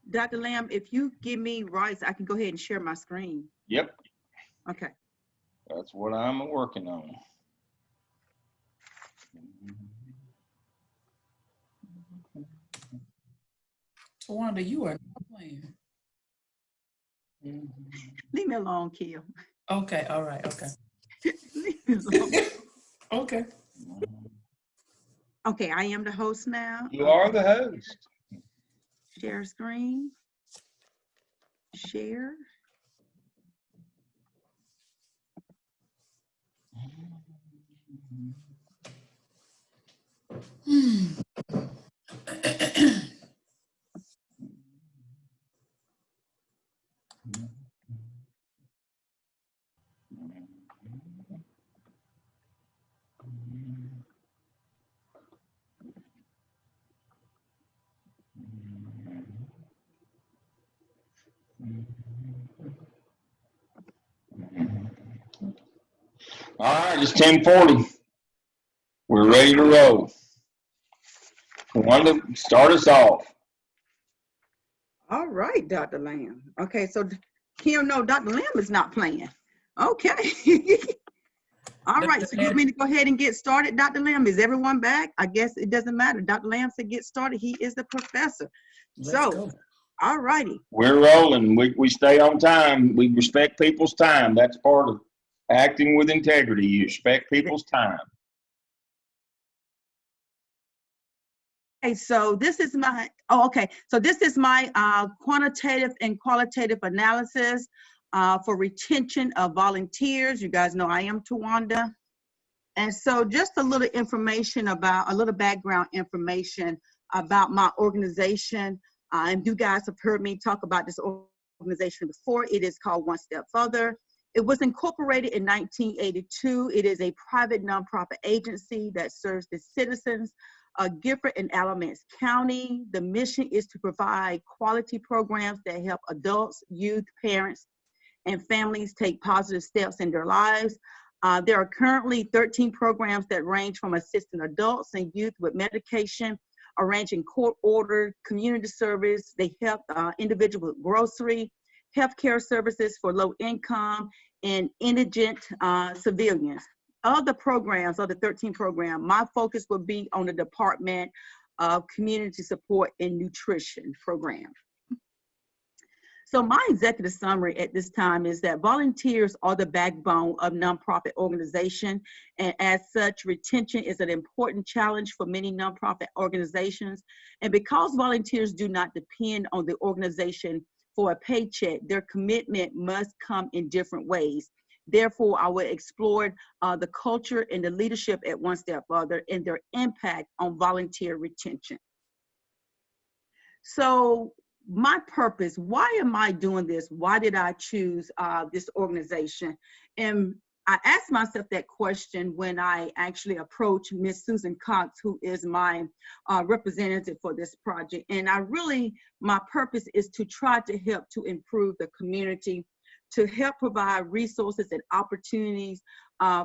Dr. Lamb, if you give me rights, I can go ahead and share my screen. Yep, Okay. that's what I'm working on. Tawanda, you are not playing. Leave me alone, Kia. Okay, all right, okay. Leave me alone. Okay. Okay, I am the host now. You are the host. Share screen. Share. All right, it's 10:40. We're ready to roll. Wanda, start us off. All right, Dr. Lamb. Okay, so Kim, no, Dr. Lamb is not playing. Okay. All right, so you want me to go ahead and get started, Dr. Lamb? Is everyone back? I guess it doesn't matter. Dr. Lamb said get started. He is the professor. Let's go. All righty. We're rolling. We stay on time. We respect people's time. That's part of acting with integrity. You respect people's time. Okay, so this is my, so this is my quantitative and qualitative analysis for retention of volunteers. You guys know I am Tawanda. And so just a little information about, a little background information about my organization. And you guys have heard me talk about this organization before. It is called One Step Further. It was incorporated in 1982. It is a private nonprofit agency that serves the citizens of Gifford and Alamance County. The mission is to provide quality programs that help adults, youth, parents, and families take positive steps in their lives. There are currently 13 programs that range from assisting adults and youth with medication, arranging court-ordered community service. They help individuals with grocery, healthcare services for low income and indigent civilians. Of the programs, of the 13 programs, my focus will be on the Department of Community Support and Nutrition program. So my executive summary at this time is that volunteers are the backbone of nonprofit organization, and as such, retention is an important challenge for many nonprofit organizations. And because volunteers do not depend on the organization for a paycheck, their commitment must come in different ways. Therefore, I will explore the culture and the leadership at One Step Further and their impact on volunteer retention. So my purpose, why am I doing this? Why did I choose this organization? And I asked myself that question when I actually approached Miss Susan Cox, who is my representative for this project. And my purpose is to try to help to improve the community, to help provide resources and opportunities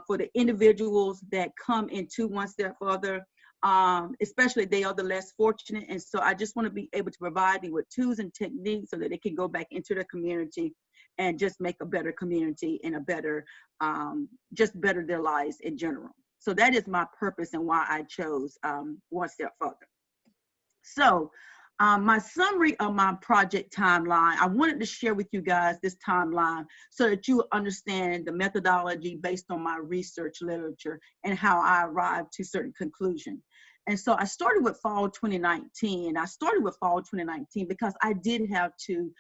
for the individuals that come into One Step Further, especially they are the less fortunate. And so I just want to be able to provide them with tools and techniques so that they can go back into the community and just make a better community and a better, just better their lives in general. So that is my purpose and why I chose One Step Further. So my summary of my project timeline, I wanted to share with you guys this timeline so that you understand the methodology based on my research literature and how I arrived to certain conclusions. And so I started with fall 2019. I started with fall 2019 because I did have to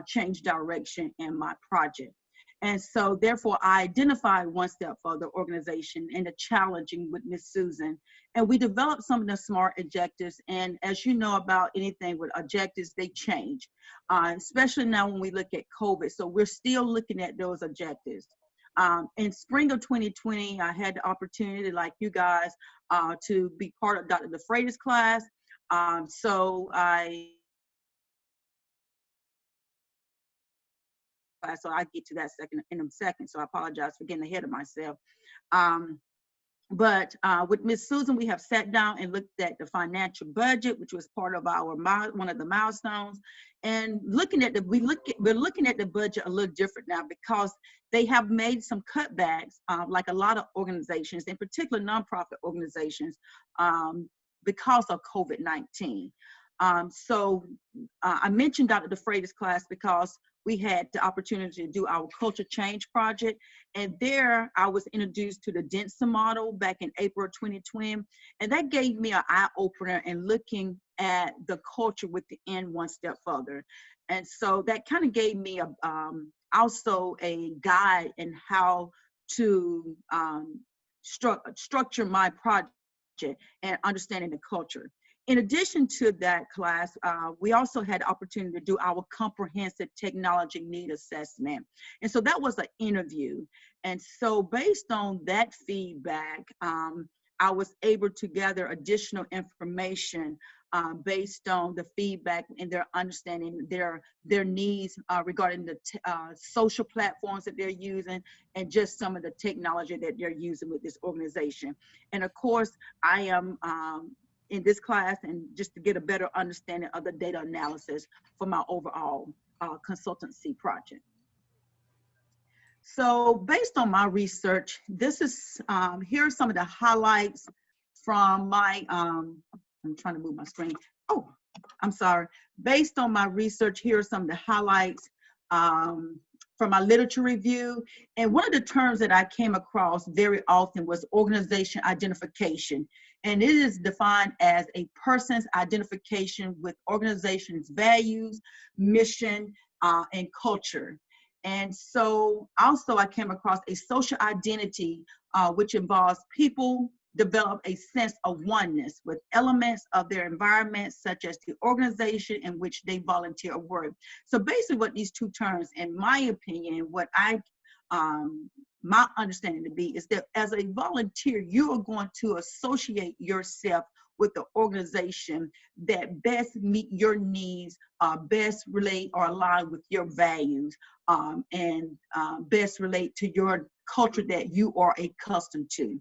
change direction in my project. And so therefore I identified One Step Further organization and the challenging with Miss Susan. And we developed some of the SMART objectives. And as you know about anything with objectives, they change, especially now when we look at COVID. So we're still looking at those objectives. In spring of 2020, I had the opportunity, like you guys, to be part of Dr. DeFreitas' class. So I'll get to that in a second. So I apologize for getting ahead of myself. But with Miss Susan, we have sat down and looked at the financial budget, which was part of our one of the milestones. And looking at we're looking at the budget a little different now because they have made some cutbacks, like a lot of organizations, in particular nonprofit organizations, because of COVID-19. So I mentioned Dr. DeFreitas' class because we had the opportunity to do our culture change project. And there I was introduced to the Denson model back in April 2020. And that gave me an eye opener in looking at the culture within One Step Further. And so that kind of gave me also a guide in how to structure my project and understanding the culture. In addition to that class, we also had the opportunity to do our comprehensive technology need assessment. And so that was an interview. And so based on that feedback, I was able to gather additional information based on the feedback and their understanding their needs regarding the social platforms that they're using and just some of the technology that they're using with this organization. And of course, I am in this class and just to get a better understanding of the data analysis for my overall consultancy project. So based on my research, this is, here are some of the highlights from my, I'm trying to move my screen. Oh, I'm sorry. Based on my research, here are some of the highlights from my literature review. And one of the terms that I came across very often was organization identification. And it is defined as a person's identification with organization's values, mission, and culture. And so also I came across a social identity, which involves people develop a sense of oneness with elements of their environment, such as the organization in which they volunteer or work. So basically what these two terms, in my opinion, what my understanding to be is that as a volunteer, you are going to associate yourself with the organization that best meet your needs, best relate or align with your values, and best relate to your culture that you are accustomed to.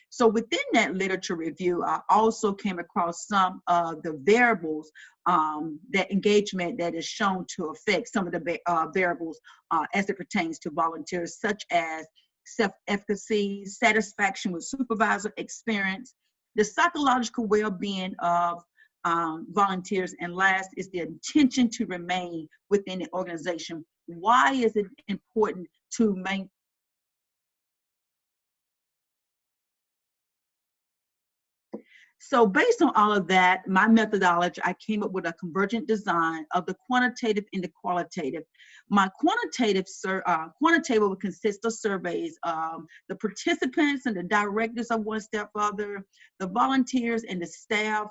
So within that literature review, I also came across some of the variables that engagement that is shown to affect some of the variables as it pertains to volunteers, such as self-efficacy, satisfaction with supervisor experience, the psychological well-being of volunteers, and last is the intention to remain within the organization. Why is it important to maintain? So based on all of that, my methodology, I came up with a convergent design of the quantitative and the qualitative. My quantitative will consist of surveys of the participants and the directors of One Step Further, the volunteers and the staff,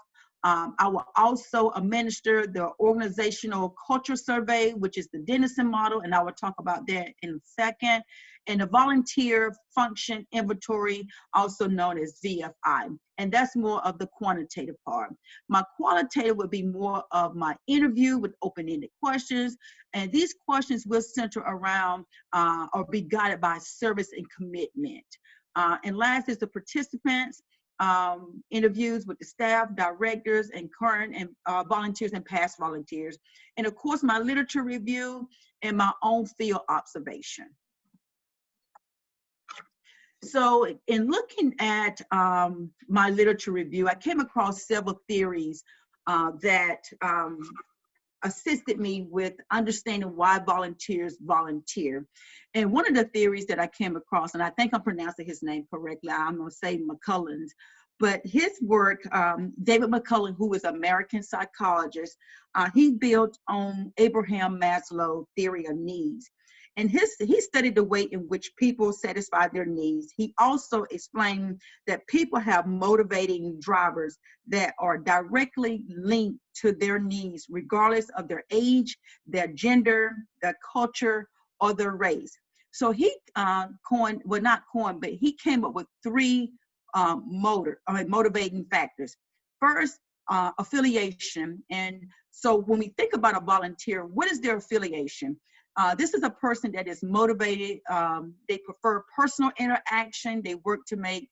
I will also administer the organizational culture survey, which is the Denison model, and I will talk about that in a second. And the volunteer function inventory, also known as VFI. And that's more of the quantitative part. My qualitative would be more of my interview with open-ended questions. And these questions will center around or be guided by service and commitment. And last is the participants. Interviews with the staff, directors, and current and volunteers and past volunteers. And of course, my literature review and my own field observation. So in looking at my literature review, I came across several theories that assisted me with understanding why volunteers volunteer. And one of the theories that I came across, and I think I'm pronouncing his name correctly, I'm gonna say McCullen's, but his work, David McCullen, who is an American psychologist, he built on Abraham Maslow theory of needs. And he studied the way in which people satisfy their needs. He also explained that people have motivating drivers that are directly linked to their needs, regardless of their age, their gender, their culture, or their race. So he he came up with three motivating factors. First, affiliation. And so when we think about a volunteer, what is their affiliation? This is a person that is motivated. They prefer personal interaction. They work to make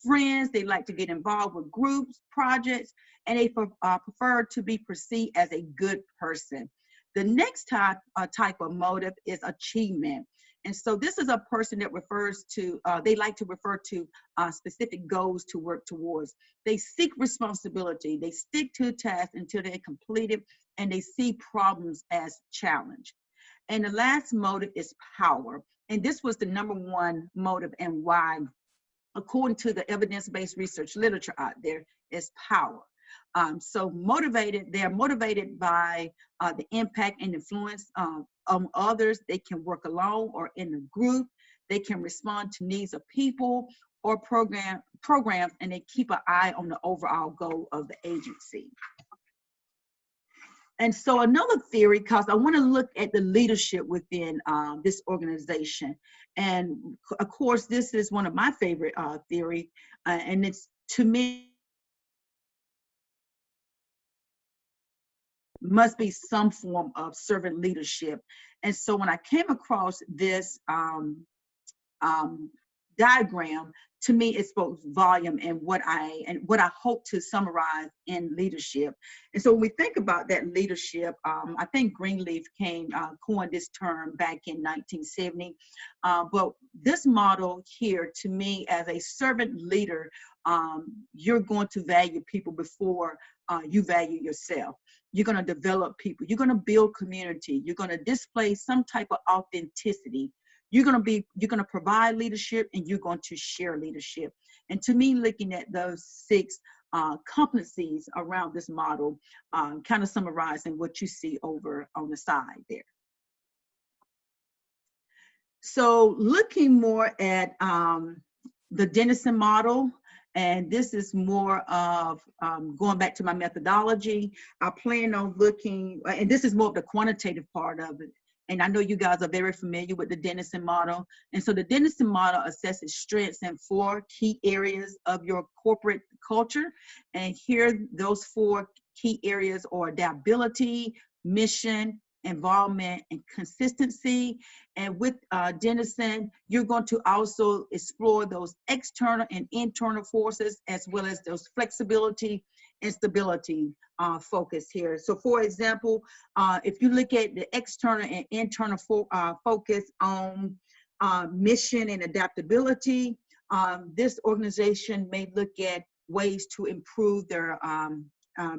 friends. They like to get involved with groups, projects, and they prefer to be perceived as a good person. The next type of motive is achievement. And so this is a person that refers to, they like to refer to specific goals to work towards. They seek responsibility. They stick to a task until they're completed, and they see problems as challenge. And the last motive is power. And this was the #1 motive, and why, according to the evidence-based research literature out there, is power. So they're motivated by the impact and influence on others. They can work alone or in a group. They can respond to needs of people or programs, and they keep an eye on the overall goal of the agency. And so another theory, because I want to look at the leadership within this organization. And of course, this is one of my favorite theory, and it's, to me, must be some form of servant leadership. And so when I came across this diagram, to me, it spoke volume and what I hope to summarize in leadership. And so when we think about that leadership, I think Greenleaf coined this term back in 1970. But this model here, to me, as a servant leader, you're going to value people before you value yourself. You're going to develop people. You're going to build community. You're going to display some type of authenticity. You're going to provide leadership, and you're going to share leadership. And to me, looking at those 6 competencies around this model, kind of summarizing what you see over on the side there. So looking more at the Denison model, and this is more of going back to my methodology. I plan on looking, and this is more of the quantitative part of it. And I know you guys are very familiar with the Denison model. And so the Denison model assesses strengths in 4 key areas of your corporate culture. And here, those 4 key areas are adaptability, mission, involvement, and consistency. And with Denison, you're going to also explore those external and internal forces, as well as those flexibility and stability focus here. So for example, if you look at the external and internal focus on mission and adaptability, this organization may look at ways to improve their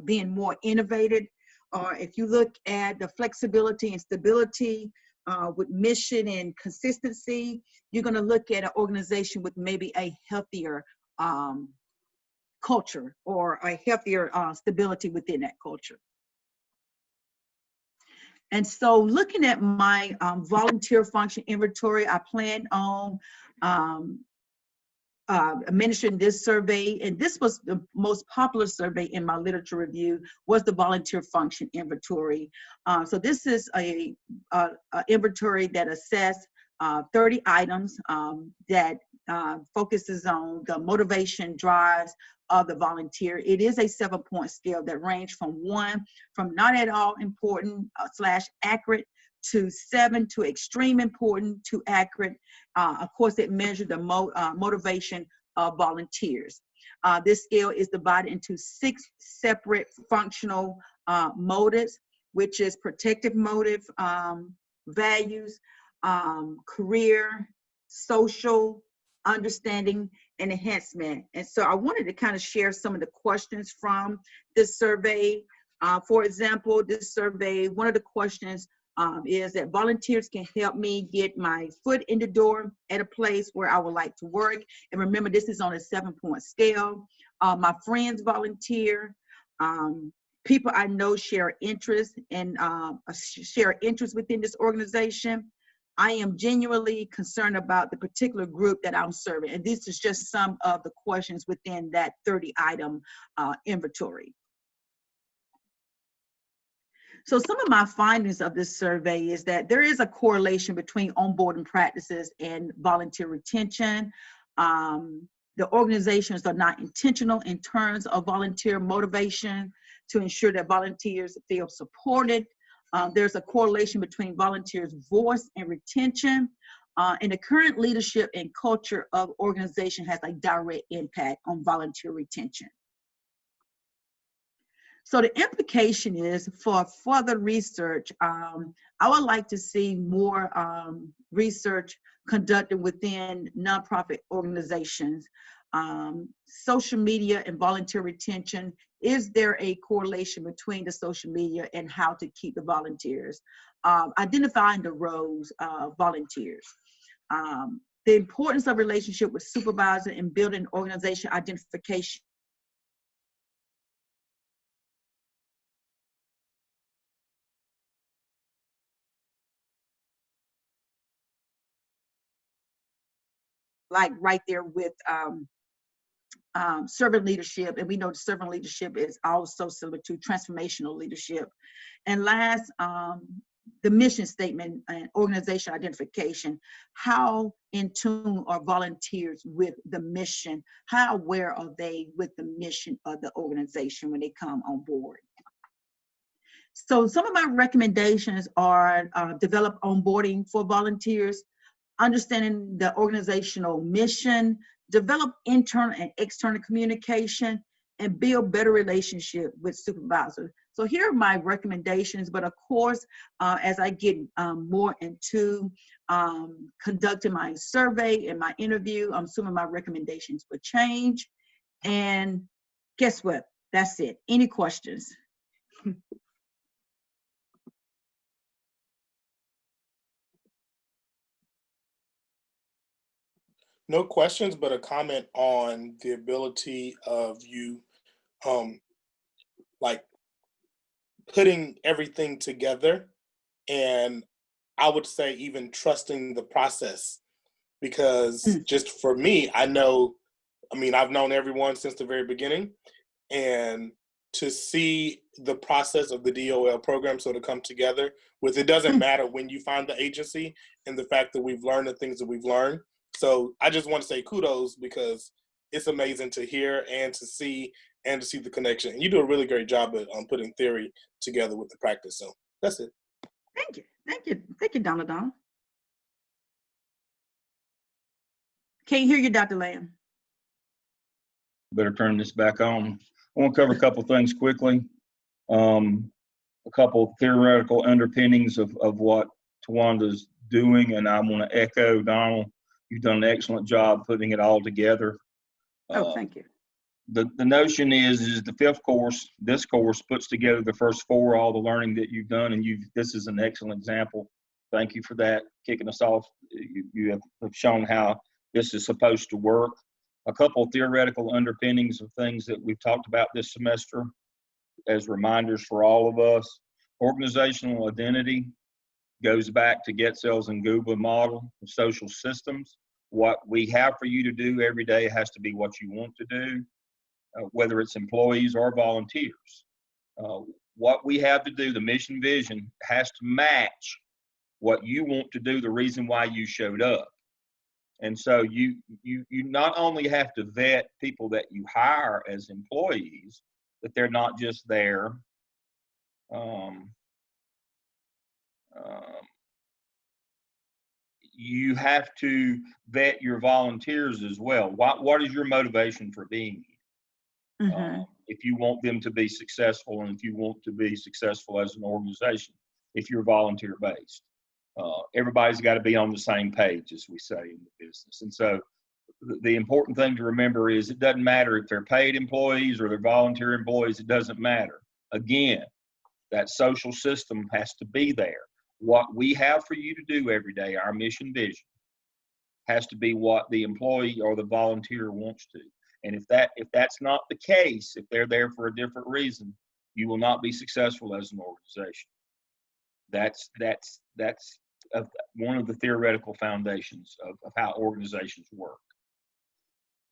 being more innovative. Or if you look at the flexibility and stability with mission and consistency, you're going to look at an organization with maybe a healthier culture, or a healthier stability within that culture. And so looking at my volunteer function inventory, I plan on administering this survey, and this was the most popular survey in my literature review, was the volunteer function inventory. So this is a inventory that assessed 30 items that focuses on the motivation drives of the volunteer. It is a 7-point scale that range from 1, from not at all important / accurate, to 7, to extreme important to accurate. Of course, it measured the motivation of volunteers. This scale is divided into 6 separate functional motives, which is protective motive, values, career, social, understanding, and enhancement. And so I wanted to kind of share some of the questions from this survey. For example, this survey, one of the questions is that volunteers can help me get my foot in the door at a place where I would like to work. And remember, this is on a 7-point scale. My friends volunteer. People I know share interest and share interest within this organization. I am genuinely concerned about the particular group that I'm serving. And this is just some of the questions within that 30-item inventory. So some of my findings of this survey is that there is a correlation between onboarding practices and volunteer retention. The organizations are not intentional in terms of volunteer motivation to ensure that volunteers feel supported. There's a correlation between volunteers' voice and retention. And the current leadership and culture of organization has a direct impact on volunteer retention. So the implication is, for further research, I would like to see more research conducted within nonprofit organizations. Social media and volunteer retention, is there a correlation between the social media and how to keep the volunteers? Identifying the roles of volunteers. The importance of relationship with supervisor and building organization identification. Like right there with servant leadership, and we know servant leadership is also similar to transformational leadership. And last, the mission statement and organization identification. How in tune are volunteers with the mission? How aware are they with the mission of the organization when they come on board? So some of my recommendations are develop onboarding for volunteers, understanding the organizational mission, develop internal and external communication, and build better relationship with supervisors. So here are my recommendations, but of course, as I get more into conducting my survey and my interview, I'm assuming my recommendations will change. And guess what? That's it. Any questions? No questions, but a comment on the ability of you, like putting everything together, and I would say even trusting the process, because just for me, I've known everyone since the very beginning, and to see the process of the DOL program sort of come together with, it doesn't matter when you find the agency, and the fact that we've learned the things that we've learned. So I just want to say kudos, because it's amazing to hear and to see the connection. And you do a really great job at putting theory together with the practice. So that's it. Thank you. Thank you. Thank you, Donna. Can't hear you, Dr. Lamb. Better turn this back on. I want to cover a couple things quickly. A couple theoretical underpinnings of what Tawanda's doing, and I want to echo Donald. You've done an excellent job putting it all together. Oh, thank you. The notion is the 5th course, this course puts together the first 4, all the learning that you've done, and this is an excellent example. Thank you for that, kicking us off. You have shown how this is supposed to work. A couple of theoretical underpinnings of things that we've talked about this semester as reminders for all of us. Organizational identity goes back to Getzell's and Gubler model of social systems. What we have for you to do every day has to be what you want to do, whether it's employees or volunteers. What we have to do, the mission vision, has to match what you want to do, the reason why you showed up. And so you not only have to vet people that you hire as employees, that they're not just there you have to vet your volunteers as well. What is your motivation for being here? Mhm. If you want them to be successful, and if you want to be successful as an organization, if you're volunteer based, everybody's got to be on the same page, as we say in the business. And so the important thing to remember is it doesn't matter if they're paid employees or they're volunteer employees, it doesn't matter. Again, that social system has to be there. What we have for you to do every day, our mission vision, has to be what the employee or the volunteer wants to. And if that's not the case, if they're there for a different reason, you will not be successful as an organization. That's one of the theoretical foundations of how organizations work.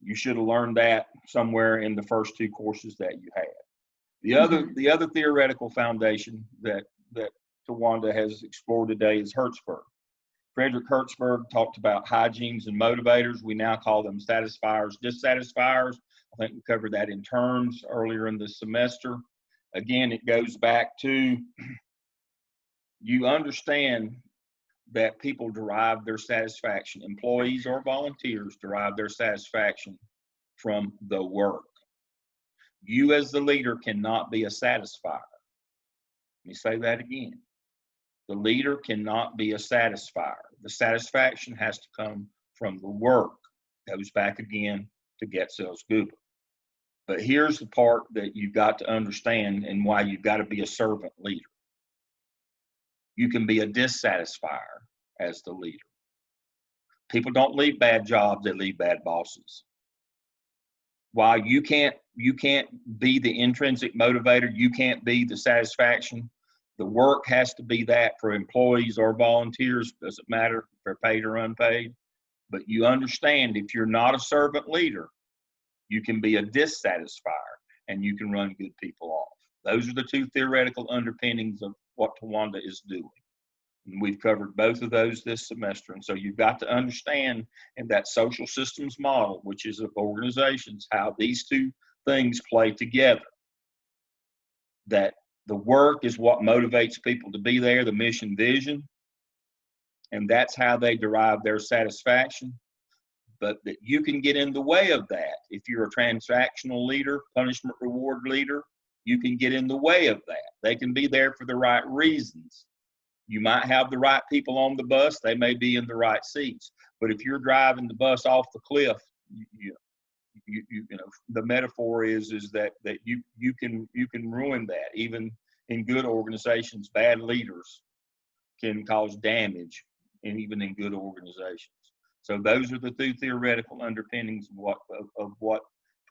You should have learned that somewhere in the first 2 courses that you had. The other theoretical foundation that Tawanda has explored today is Hertzberg. Frederick Hertzberg talked about hygienes and motivators. We now call them satisfiers, dissatisfiers. I think we covered that in terms earlier in the semester. Again, it goes back to you understand that people derive their satisfaction, employees or volunteers derive their satisfaction from the work. You as the leader cannot be a satisfier. Let me say that again. The leader cannot be a satisfier. The satisfaction has to come from the work. Goes back again to Getzell's Goober. But here's the part that you've got to understand and why you've got to be a servant leader. You can be a dissatisfier as the leader. People don't leave bad jobs, they leave bad bosses. While you can't be the intrinsic motivator, you can't be the satisfaction. The work has to be that for employees or volunteers. Doesn't matter if they're paid or unpaid. But you understand if you're not a servant leader, you can be a dissatisfier and you can run good people off. Those are the 2 theoretical underpinnings of what Tawanda is doing. And we've covered both of those this semester. And so you've got to understand in that social systems model, which is of organizations, how these 2 things play together. That the work is what motivates people to be there, the mission vision, and that's how they derive their satisfaction. But that you can get in the way of that. If you're a transactional leader, punishment reward leader, you can get in the way of that. They can be there for the right reasons. You might have the right people on the bus, they may be in the right seats. But if you're driving the bus off the cliff, you know, the metaphor is that you can ruin that. Even in good organizations, bad leaders can cause damage, and even in good organizations. So those are the 2 theoretical underpinnings of what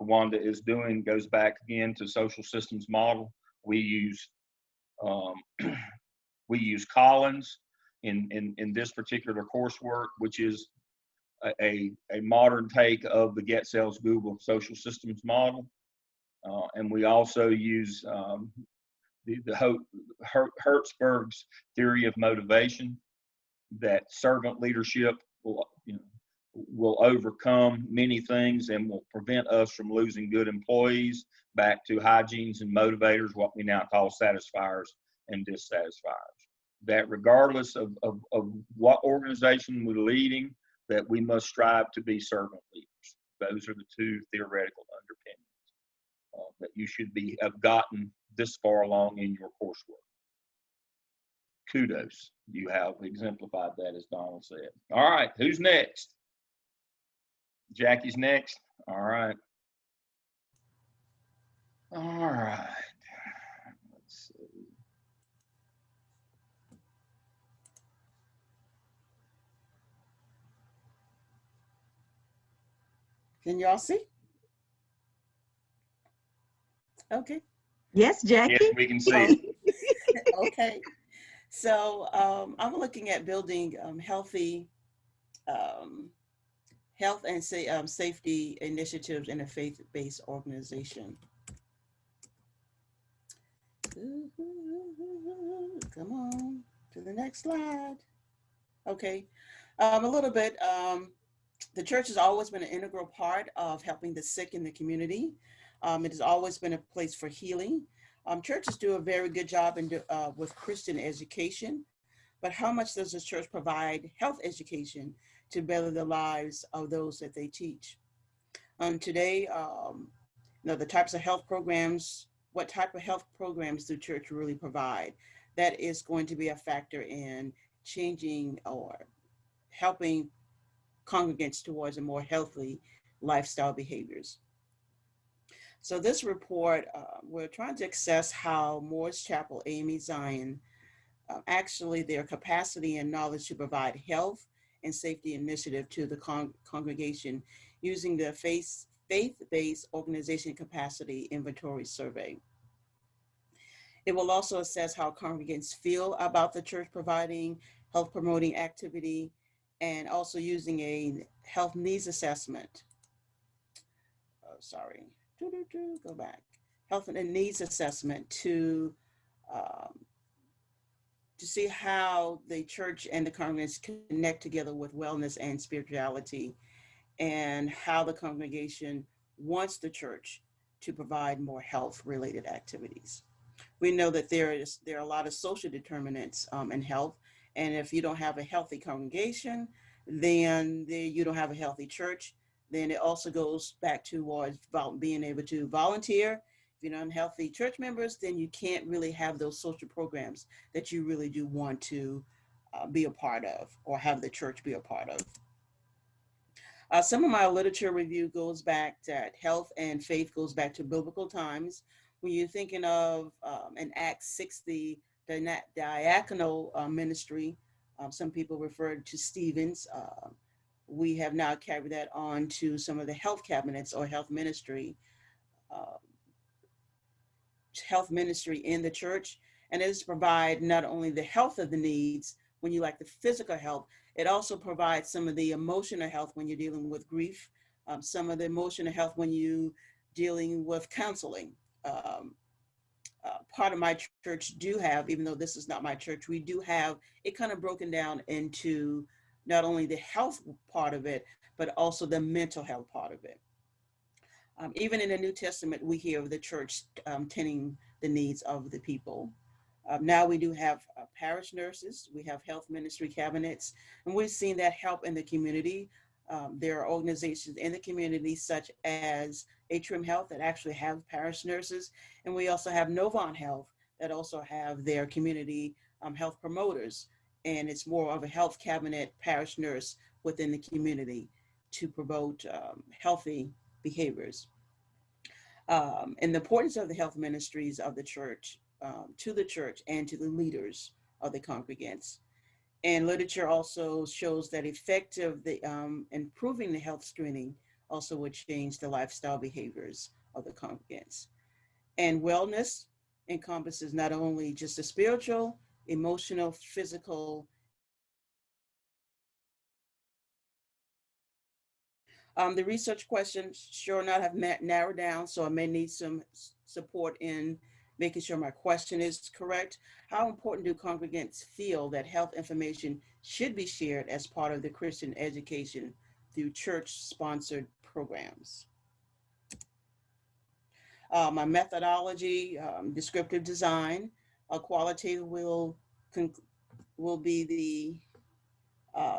Tawanda is doing. Goes back again to social systems model. We use Collins in this particular coursework, which is a modern take of the Getzell's Google social systems model. And we also use Hertzberg's theory of motivation, that servant leadership will overcome many things and will prevent us from losing good employees, back to hygienes and motivators, what we now call satisfiers and dissatisfiers. That regardless of what organization we're leading, that we must strive to be servant leaders. Those are the 2 theoretical underpinnings that you should have gotten this far along in your coursework. Kudos. You have exemplified that, as Donald said. All right, who's next? Jackie's next. All right. All right. Let's see. Can y'all see? Okay. Yes, Jackie. Yes, we can see it. Okay. So I'm looking at building healthy health and safety initiatives in a faith-based organization. Come on to the next slide. Okay, a little bit. The church has always been an integral part of helping the sick in the community. It has always been a place for healing. Churches do a very good job with Christian education, but how much does the church provide health education to better the lives of those that they teach? Today, the types of health programs, what type of health programs do church really provide? That is going to be a factor in changing or helping congregants towards a more healthy lifestyle behaviors. So this report, we're trying to assess how Moore's Chapel, AME Zion, actually their capacity and knowledge to provide health and safety initiative to the congregation using the faith-based organization capacity inventory survey. It will also assess how congregants feel about the church providing health promoting activity and also using a health needs assessment. Go back. Health and needs assessment to see how the church and the congregants connect together with wellness and spirituality, and how the congregation wants the church to provide more health-related activities. We know that there are a lot of social determinants in health, and if you don't have a healthy congregation, then you don't have a healthy church. Then it also goes back towards being able to volunteer. If you're not healthy church members, then you can't really have those social programs that you really do want to be a part of or have the church be a part of. Some of my literature review goes back to health and faith goes back to biblical times. When you're thinking of in Acts 6, the diaconal ministry, some people refer to Stephen's. We have now carried that on to some of the health cabinets or health ministry in the church. And it is provide not only the health of the needs, when you like the physical health, it also provides some of the emotional health when you're dealing with grief, some of the emotional health when you dealing with counseling. Part of my church do have, even though this is not my church, we do have it kind of broken down into not only the health part of it, but also the mental health part of it. Even in the New Testament, we hear of the church tending the needs of the people. Now we do have parish nurses, we have health ministry cabinets, and we've seen that help in the community. There are organizations in the community such as Atrium Health that actually have parish nurses, and we also have Novant Health that also have their community health promoters, and it's more of a health cabinet parish nurse within the community to promote healthy behaviors. And the importance of the health ministries of the church, to the church and to the leaders of the congregants. And literature also shows that improving the health screening also would change the lifestyle behaviors of the congregants. And wellness encompasses not only just the spiritual, emotional, physical. The research questions sure not have narrowed down, so I may need some support in making sure my question is correct. How important do congregants feel that health information should be shared as part of the Christian education through church-sponsored programs? My methodology, descriptive design, qualitative will be the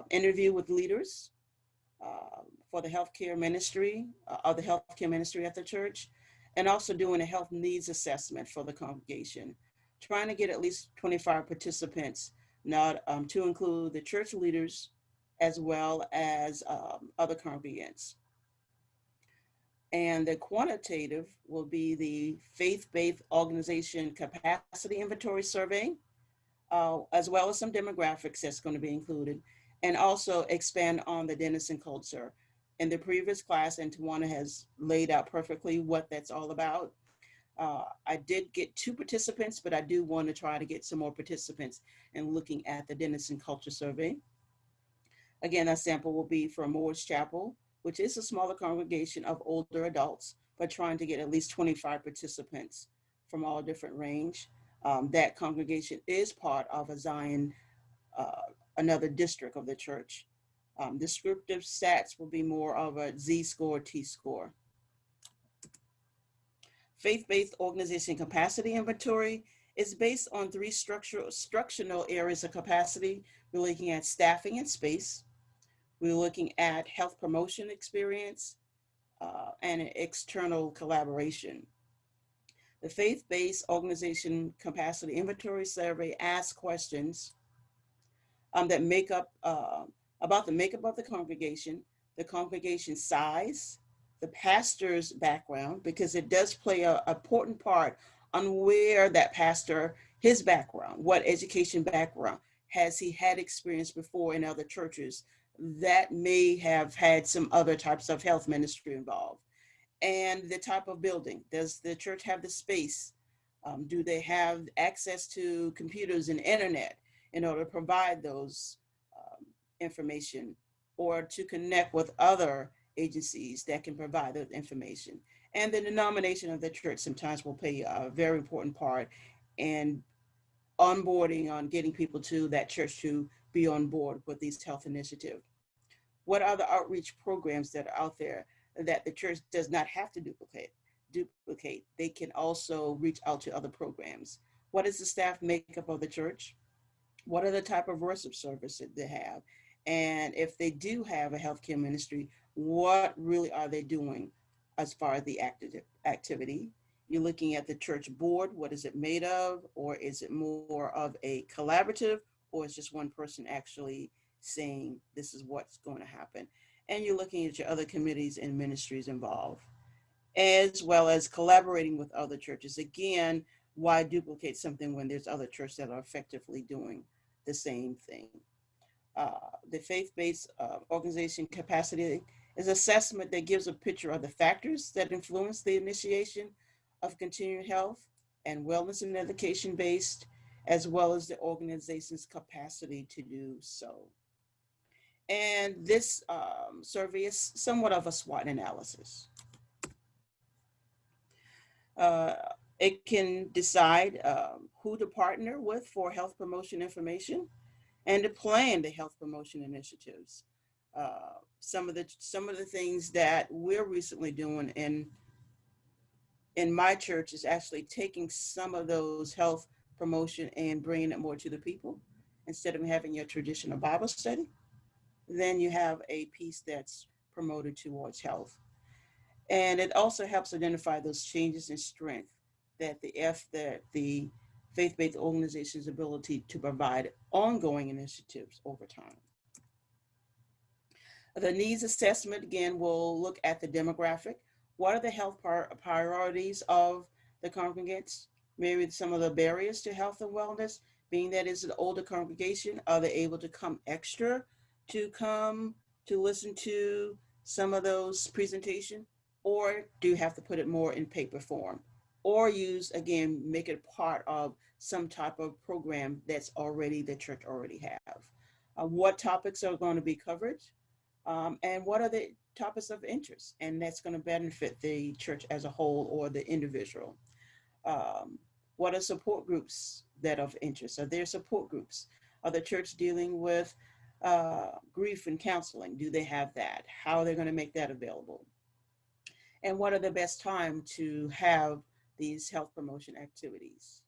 interview with leaders for the healthcare ministry, of the healthcare ministry at the church, and also doing a health needs assessment for the congregation, trying to get at least 25 participants, not to include the church leaders as well as other congregants. And the quantitative will be the faith-based organization capacity inventory survey, as well as some demographics that's going to be included, and also expand on the Denison culture. In the previous class, and Tawana has laid out perfectly what that's all about. I did get 2 participants, but I do want to try to get some more participants in looking at the Denison culture survey. Again, that sample will be from Moore's Chapel, which is a smaller congregation of older adults, but trying to get at least 25 participants from all different range. That congregation is part of a Zion, another district of the church. Descriptive stats will be more of a Z-score, T-score. Faith-based organization capacity inventory is based on three structural areas of capacity. We're looking at staffing and space. We're looking at health promotion experience and an external collaboration. The faith-based organization capacity inventory survey asks questions that make up about the makeup of the congregation size, the pastor's background, because it does play an important part on where that pastor, his background, what education background, has he had experience before in other churches that may have had some other types of health ministry involved. And the type of building, does the church have the space? Do they have access to computers and internet in order to provide those information, or to connect with other agencies that can provide that information? And the denomination of the church sometimes will play a very important part in onboarding, on getting people to that church to be on board with these health initiatives. What are the outreach programs that are out there that the church does not have to duplicate? They can also reach out to other programs. What is the staff makeup of the church? What are the type of worship service that they have? And if they do have a healthcare ministry, what really are they doing as far as the activity? You're looking at the church board. What is it made of? Or is it more of a collaborative? Or is just one person actually saying this is what's going to happen? And you're looking at your other committees and ministries involved, as well as collaborating with other churches. Again, why duplicate something when there's other churches that are effectively doing the same thing? The faith-based organization capacity is assessment that gives a picture of the factors that influence the initiation of continuing health and wellness and education-based, as well as the organization's capacity to do so. And this survey is somewhat of a SWOT analysis. It can decide who to partner with for health promotion information and to plan the health promotion initiatives. Some of the things that we're recently doing in my church is actually taking some of those health promotion and bringing it more to the people. Instead of having your traditional Bible study, then you have a piece that's promoted towards health. And it also helps identify those changes in strength that the faith-based organization's ability to provide ongoing initiatives over time. The needs assessment, again, will look at the demographic. What are the health priorities of the congregants? Maybe some of the barriers to health and wellness, being that it's an older congregation, are they able to come extra to come to listen to some of those presentations? Or do you have to put it more in paper form? Or use, again, make it part of some type of program that's already, the church already have. What topics are going to be covered? And what are the topics of interest? And that's going to benefit the church as a whole or the individual. What are support groups that are of interest? Are there support groups? Are the church dealing with grief and counseling? Do they have that? How are they going to make that available? And what are the best time to have these health promotion activities?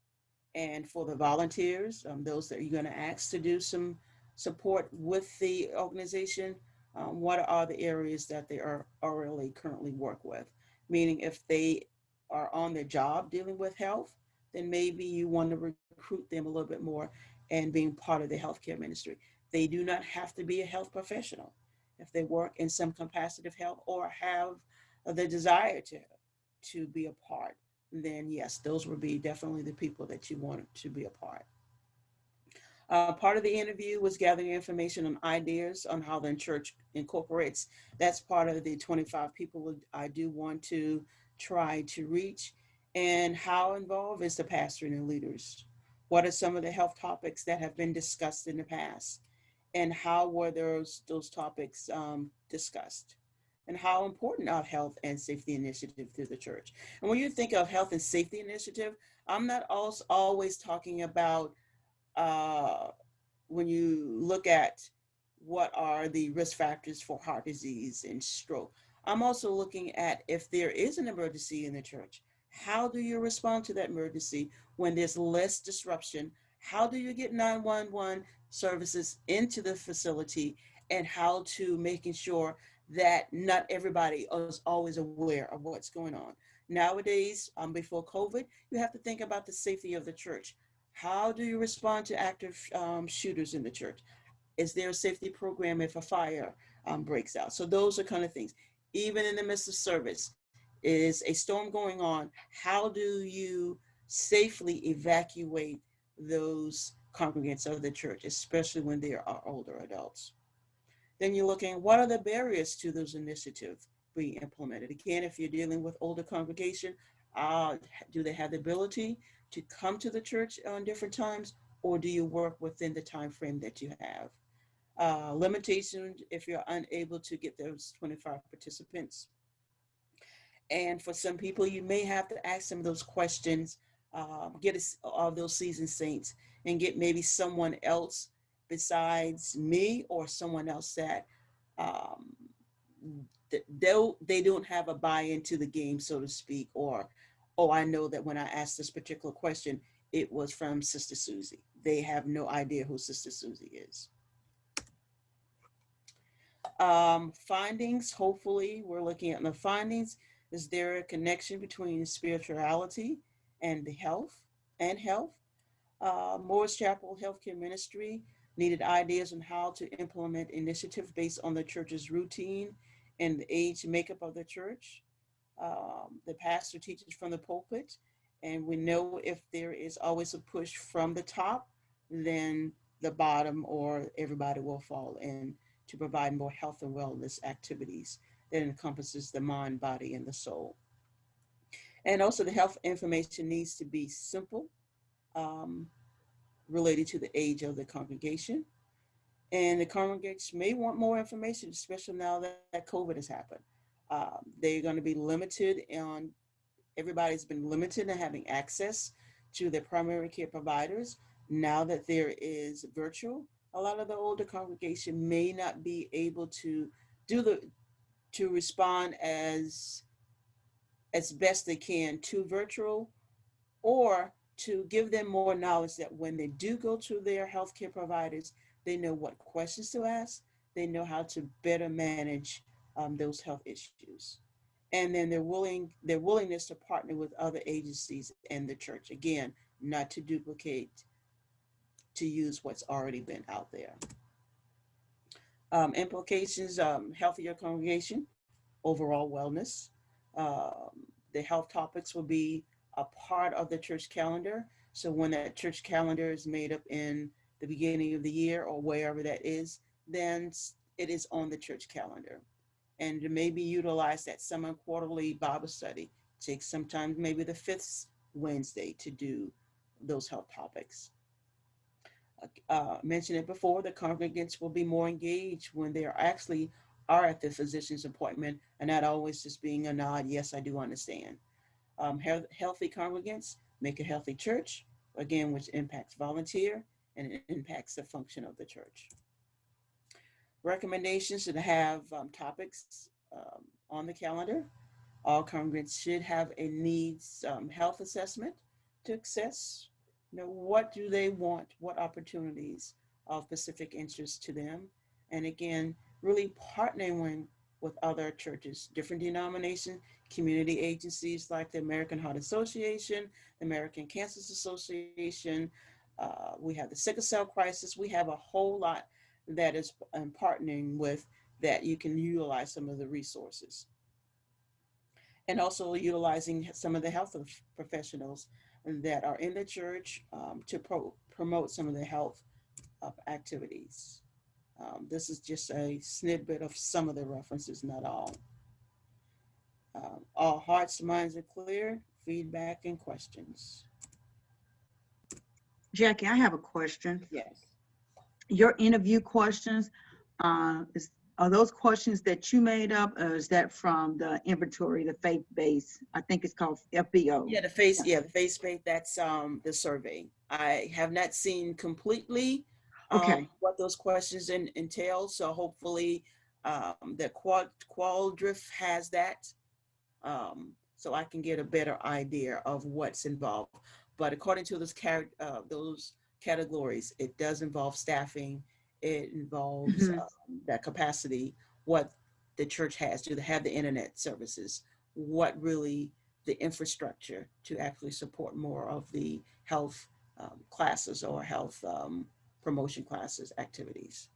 And for the volunteers, those that you're going to ask to do some support with the organization, what are the areas that they are already currently work with? Meaning if they are on the job dealing with health, then maybe you want to recruit them a little bit more and being part of the healthcare ministry. They do not have to be a health professional. If they work in some capacity of health or have the desire to be a part, then yes, those would be definitely the people that you want to be a part. Part of the interview was gathering information on ideas on how the church incorporates. That's part of the 25 people I do want to try to reach. And how involved is the pastor and the leaders? What are some of the health topics that have been discussed in the past? And how were those topics discussed? and how important are health and safety initiative through the church. And when you think of health and safety initiative, I'm not also always talking about when you look at what are the risk factors for heart disease and stroke. I'm also looking at if there is an emergency in the church, how do you respond to that emergency when there's less disruption? How do you get 911 services into the facility, and how to making sure that not everybody is always aware of what's going on. Nowadays, before COVID, you have to think about the safety of the church. How do you respond to active shooters in the church? Is there a safety program if a fire breaks out? So those are kind of things. Even in the midst of service, is a storm going on? How do you safely evacuate those congregants of the church, especially when there are older adults? Then you're looking, what are the barriers to those initiatives being implemented? Again, if you're dealing with older congregation, do they have the ability to come to the church on different times, or do you work within the time frame that you have? Limitations if you're unable to get those 25 participants. And for some people, you may have to ask some of those questions, get all those seasoned saints, and get maybe someone else besides me or someone else that they don't have a buy-in to the game, so to speak, or, oh, I know that when I asked this particular question, it was from Sister Susie. They have no idea who Sister Susie is. Findings, hopefully we're looking at the findings. Is there a connection between spirituality and the health and health? Moore's Chapel Healthcare Ministry needed ideas on how to implement initiatives based on the church's routine and the age makeup of the church. The pastor teaches from the pulpit, and we know if there is always a push from the top, then the bottom or everybody will fall in to provide more health and wellness activities that encompasses the mind, body, and the soul. And also the health information needs to be simple, related to the age of the congregation. And the congregation may want more information, especially now that COVID has happened. They're going to be limited on, everybody's been limited in having access to their primary care providers. Now that there is virtual, a lot of the older congregation may not be able to respond as best they can to virtual, or to give them more knowledge that when they do go to their healthcare providers, they know what questions to ask, they know how to better manage those health issues. And then their willingness to partner with other agencies and the church, again, not to duplicate, to use what's already been out there. Implications, healthier congregation, overall wellness. The health topics will be a part of the church calendar. So when that church calendar is made up in the beginning of the year or wherever that is, then it is on the church calendar. And to maybe utilize that semi-quarterly Bible study. Take sometimes maybe the 5th Wednesday to do those health topics. Mentioned it before, the congregants will be more engaged when they are at the physician's appointment, and not always just being a nod, yes, I do understand. Healthy congregants make a healthy church, again, which impacts volunteer and it impacts the function of the church. Recommendations to have topics on the calendar. All congregants should have a needs health assessment to assess, what do they want, what opportunities of specific interest to them. And again, really partnering with other churches, different denominations, community agencies like the American Heart Association, the American Cancer Association. We have the sickle cell crisis. We have a whole lot that is partnering with that you can utilize some of the resources. And also utilizing some of the health professionals that are in the church to promote some of the health activities. This is just a snippet of some of the references, not all. All hearts and minds are clear. Feedback and questions. Jackie, I have a question. Yes. Your interview questions, Are those questions that you made up, or is that from the inventory, the faith-based? I think it's called FBO. Yeah, the face-based, that's the survey. I have not seen completely Okay. what those questions entail. So hopefully the Qualdrift has that. So I can get a better idea of what's involved. But according to those categories, it does involve staffing. It involves that capacity, what the church has. Do they have the internet services? What really the infrastructure to actually support more of the health classes or health promotion classes activities?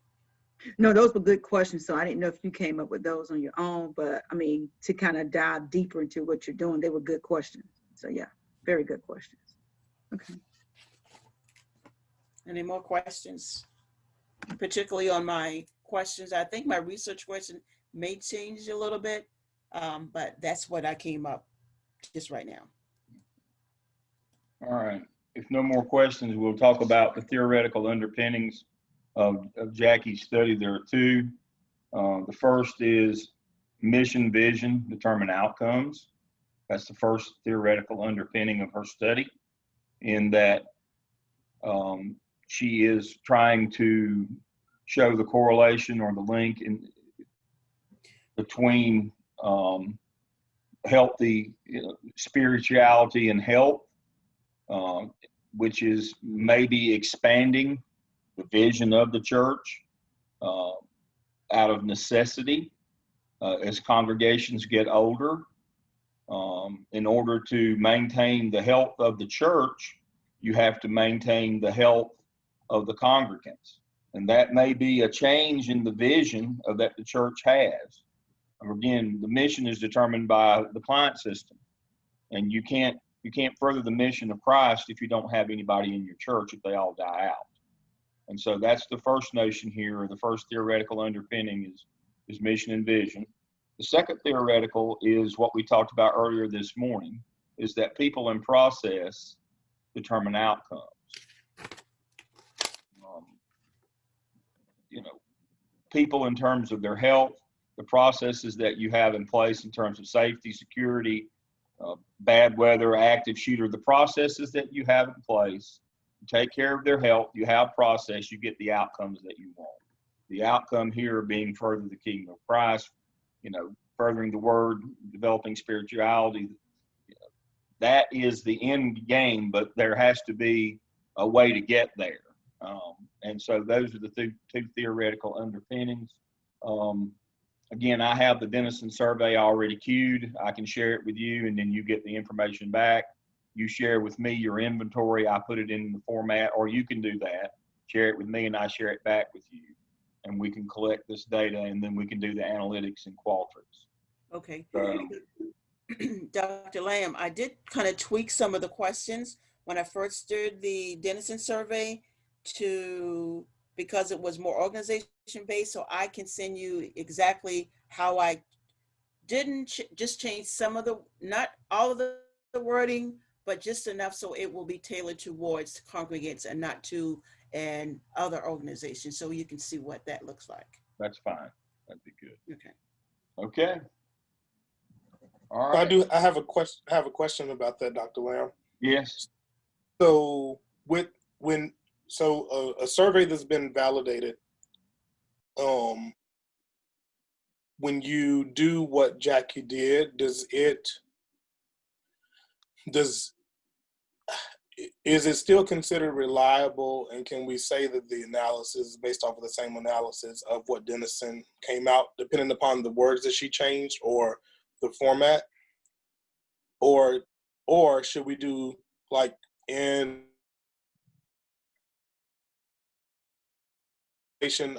No, those were good questions. So I didn't know if you came up with those on your own, but I mean, to kind of dive deeper into what you're doing, they were good questions. So yeah, very good questions. Okay. Any more questions? Particularly on my questions, I think my research question may change a little bit, but that's what I came up just right now. All right. If no more questions, we'll talk about the theoretical underpinnings of Jackie's study. There are two. The first is mission, vision, determine outcomes. That's the first theoretical underpinning of her study, in that she is trying to show the correlation or the link between healthy spirituality and health, which is maybe expanding the vision of the church out of necessity as congregations get older. In order to maintain the health of the church, you have to maintain the health of the congregants. And that may be a change in the vision that the church has. Again, the mission is determined by the client system, and you can't further the mission of Christ if you don't have anybody in your church, if they all die out. And so that's the first notion here, or the first theoretical underpinning is mission and vision. The second theoretical is what we talked about earlier this morning, is that people and process determine outcomes. People in terms of their health, the processes that you have in place in terms of safety, security, bad weather, active shooter, the processes that you have in place, you take care of their health, you have process, you get the outcomes that you want. The outcome here being further the kingdom of Christ, furthering the word, developing spirituality. That is the end game, but there has to be a way to get there. And so those are the two theoretical underpinnings. Again, I have the Denison survey already queued. I can share it with you, and then you get the information back. You share with me your inventory. I put it in the format, or you can do that. Share it with me, and I share it back with you. And we can collect this data, and then we can do the analytics in Qualtrics. Okay. Dr. Lamb, I did kind of tweak some of the questions when I first did the Denison survey because it was more organization based, so I can send you exactly how I didn't just change some of not all of the wording, but just enough so it will be tailored towards congregants and not to other organizations, so you can see what that looks like. That's fine. That'd be good. Okay. Okay. All right. I have a question about that, Dr. Lamb. Yes. So a survey that's been validated, when you do what Jackie did, is it still considered reliable, and can we say that the analysis is based off of the same analysis of what Denison came out, depending upon the words that she changed or the format? Or should we do like in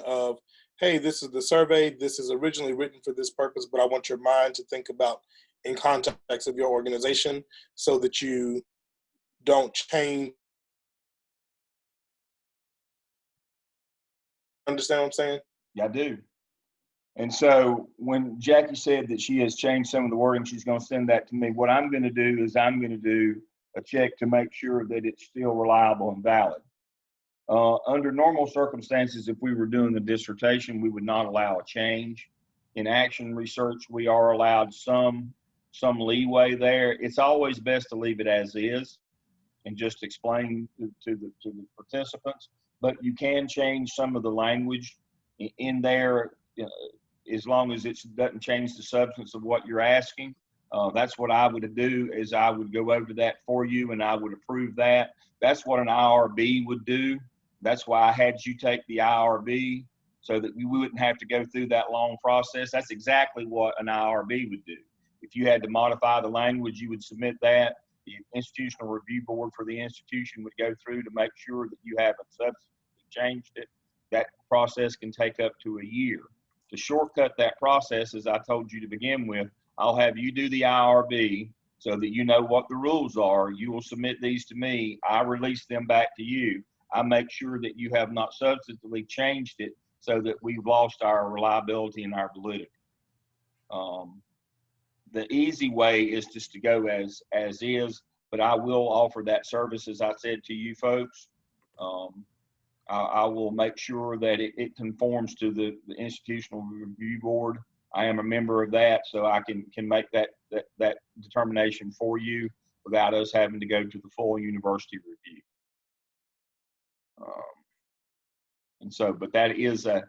of, hey, this is the survey, this is originally written for this purpose, but I want your mind to think about in context of your organization so that you don't change. Understand what I'm saying? Yeah, I do. And so when Jackie said that she has changed some of the wording, she's going to send that to me. What I'm going to do is I'm going to do a check to make sure that it's still reliable and valid. Under normal circumstances, if we were doing a dissertation, we would not allow a change. In action research, we are allowed some leeway there. It's always best to leave it as is and just explain to the participants, but you can change some of the language in there, as long as it doesn't change the substance of what you're asking. That's what I would do, is I would go over that for you and I would approve that. That's what an IRB would do. That's why I had you take the IRB, so that we wouldn't have to go through that long process. That's exactly what an IRB would do. If you had to modify the language, you would submit that. The institutional review board for the institution would go through to make sure that you haven't substantively changed it. That process can take up to a year. To shortcut that process, as I told you to begin with, I'll have you do the IRB so that you know what the rules are. You will submit these to me. I release them back to you. I make sure that you have not substantively changed it so that we've lost our reliability and our validity. The easy way is just to go as is, but I will offer that service, as I said to you folks. I will make sure that it conforms to the institutional review board. I am a member of that, so I can make that determination for you without us having to go to the full university review. And so, but that's a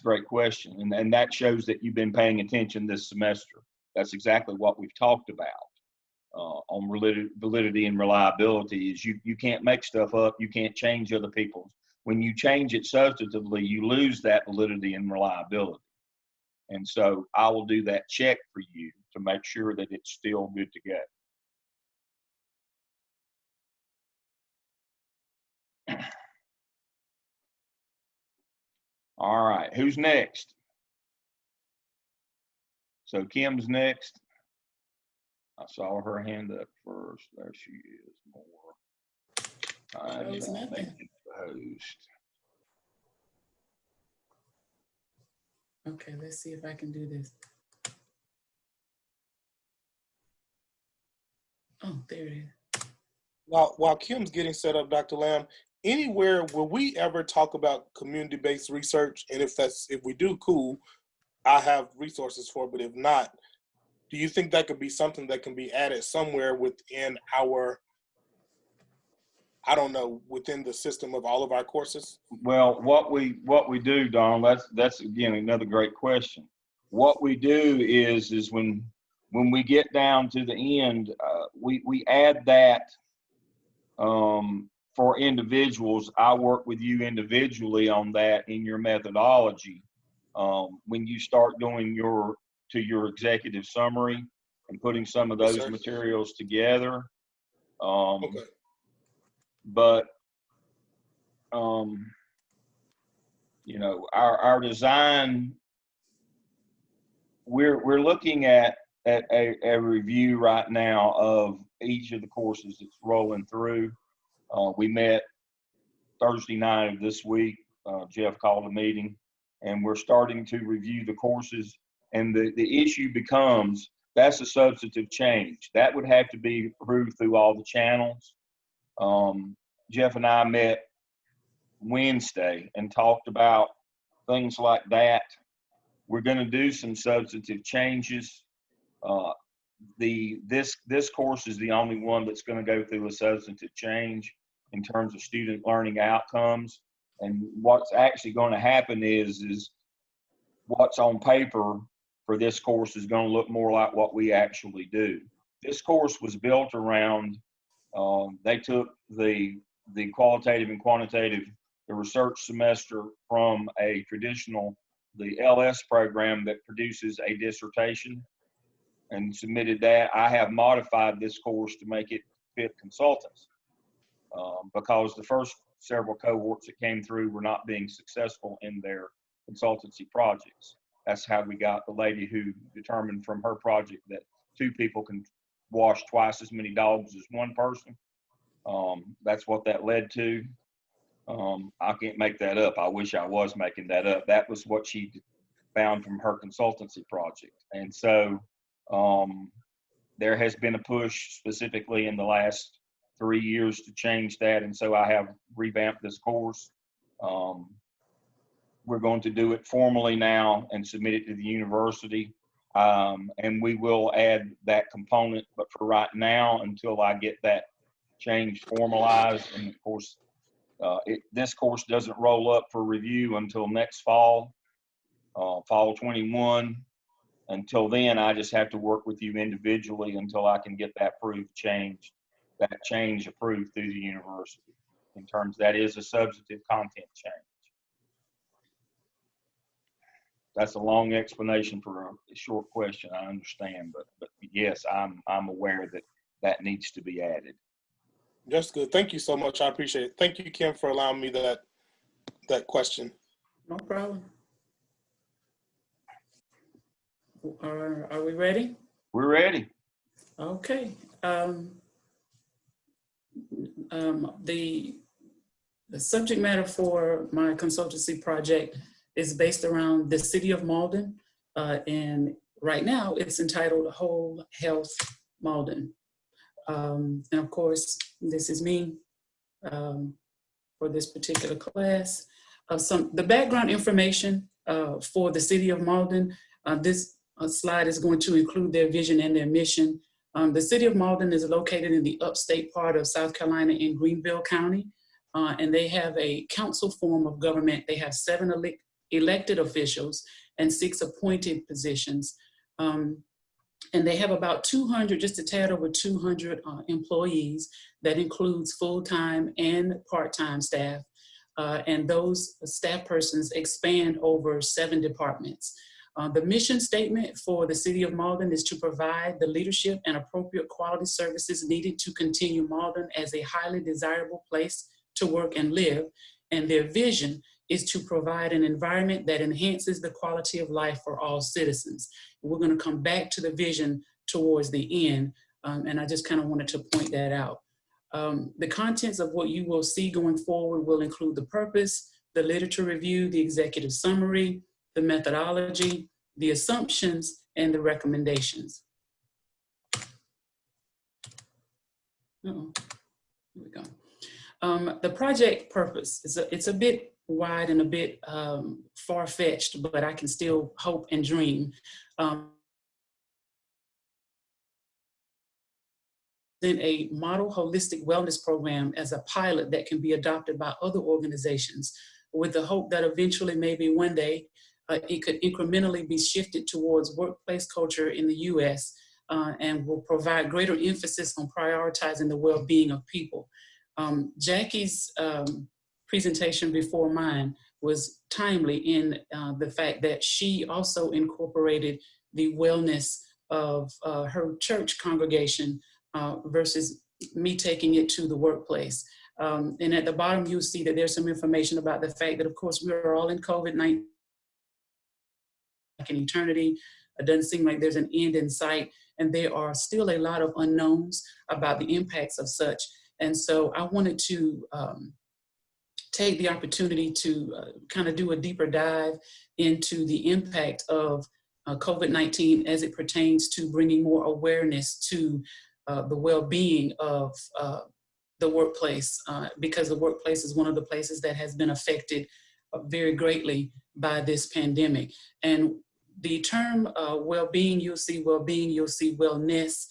great question, and that shows that you've been paying attention this semester. That's exactly what we've talked about on validity and reliability. Is you can't make stuff up, you can't change other people's. When you change it substantively, you lose that validity and reliability. And so I will do that check for you to make sure that it's still good to go. All right, who's next? So Kim's next. I saw her hand up first. There she is. More. I Shows need to make nothing. it the host. Okay, let's see if I can do this. Oh, there it is. While Kim's getting set up, Dr. Lamb, anywhere will we ever talk about community-based research? And if we do, cool, I have resources for it. But if not, do you think that could be something that can be added somewhere within our, I don't know, within the system of all of our courses? Well, what we do, Donald, that's again another great question. What we do is when we get down to the end, we add that for individuals. I work with you individually on that in your methodology. When you start doing your executive summary and putting some of those Yes, sir. materials together. Okay. But you know, our design, we're looking at a review right now of each of the courses that's rolling through. We met Thursday night of this week. Jeff called a meeting, and we're starting to review the courses. And the issue becomes, that's a substantive change. That would have to be approved through all the channels. Jeff and I met Wednesday and talked about things like that. We're going to do some substantive changes. This course is the only one that's going to go through a substantive change in terms of student learning outcomes. And what's actually going to happen is what's on paper for this course is going to look more like what we actually do. This course was built around, they took the qualitative and quantitative, the research semester from a traditional, the LS program that produces a dissertation, and submitted that. I have modified this course to make it fit consultants because the first several cohorts that came through were not being successful in their consultancy projects. That's how we got the lady who determined from her project that 2 people can wash twice as many dogs as 1 person. That's what that led to. I can't make that up. I wish I was making that up. That was what she found from her consultancy project. And so there has been a push specifically in the last 3 years to change that. And so I have revamped this course. We're going to do it formally now and submit it to the university. And we will add that component, but for right now, until I get that change formalized, and of course, this course doesn't roll up for review until next fall, fall 21. Until then, I just have to work with you individually until I can get that change approved through the university. In terms, that is a substantive content change. That's a long explanation for a short question, I understand, but yes, I'm aware that needs to be added. That's good. Thank you so much. I appreciate it. Thank you, Kim, for allowing me that question. No problem. Are we ready? We're ready. Okay. The subject matter for my consultancy project is based around the city of Malden, and right now it's entitled Whole Health Malden. And of course, this is me for this particular class. The background information for the city of Malden, this slide is going to include their vision and their mission. The city of Malden is located in the upstate part of South Carolina in Greenville County, and they have a council form of government. They have 7 elected officials and 6 appointed positions. And they have about 200, just a tad over 200 employees. That includes full-time and part-time staff. And those staff persons expand over 7 departments. The mission statement for the city of Malden is to provide the leadership and appropriate quality services needed to continue Malden as a highly desirable place to work and live. And their vision is to provide an environment that enhances the quality of life for all citizens. We're going to come back to the vision towards the end, and I just kind of wanted to point that out. The contents of what you will see going forward will include the purpose, the literature review, the executive summary, the methodology, the assumptions, and the recommendations. Here we go. The project purpose it's a bit wide and a bit far-fetched, but I can still hope and dream. In a model holistic wellness program as a pilot that can be adopted by other organizations, with the hope that eventually, maybe one day, it could incrementally be shifted towards workplace culture in the US and will provide greater emphasis on prioritizing the well-being of people. Jackie's presentation before mine was timely in the fact that she also incorporated the wellness of her church congregation versus me taking it to the workplace. And at the bottom, you'll see that there's some information about the fact that, of course, we are all in COVID-19 like an eternity. It doesn't seem like there's an end in sight, and there are still a lot of unknowns about the impacts of such. And so I wanted to take the opportunity to kind of do a deeper dive into the impact of COVID-19 as it pertains to bringing more awareness to the well-being of the workplace, because the workplace is one of the places that has been affected very greatly by this pandemic. And the term well-being, you'll see well-being, you'll see wellness.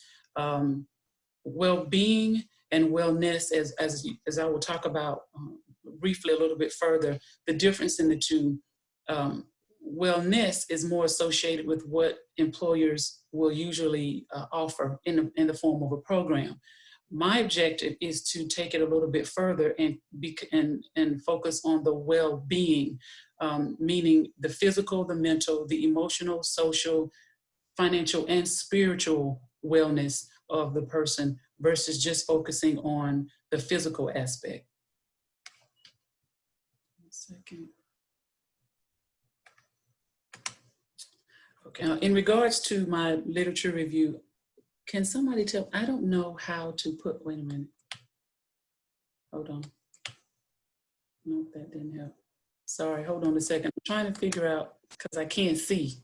Well-being and wellness, as I will talk about briefly a little bit further, the difference in the two. Wellness is more associated with what employers will usually offer in the form of a program. My objective is to take it a little bit further and focus on the well-being, meaning the physical, the mental, the emotional, social, financial, and spiritual wellness of the person versus just focusing on the physical aspect. 1 second. Okay. In regards to my literature review, can somebody tell, I don't know how to put, wait a minute. Hold on. No, that didn't help. Sorry, hold on a second. I'm trying to figure out, because I can't see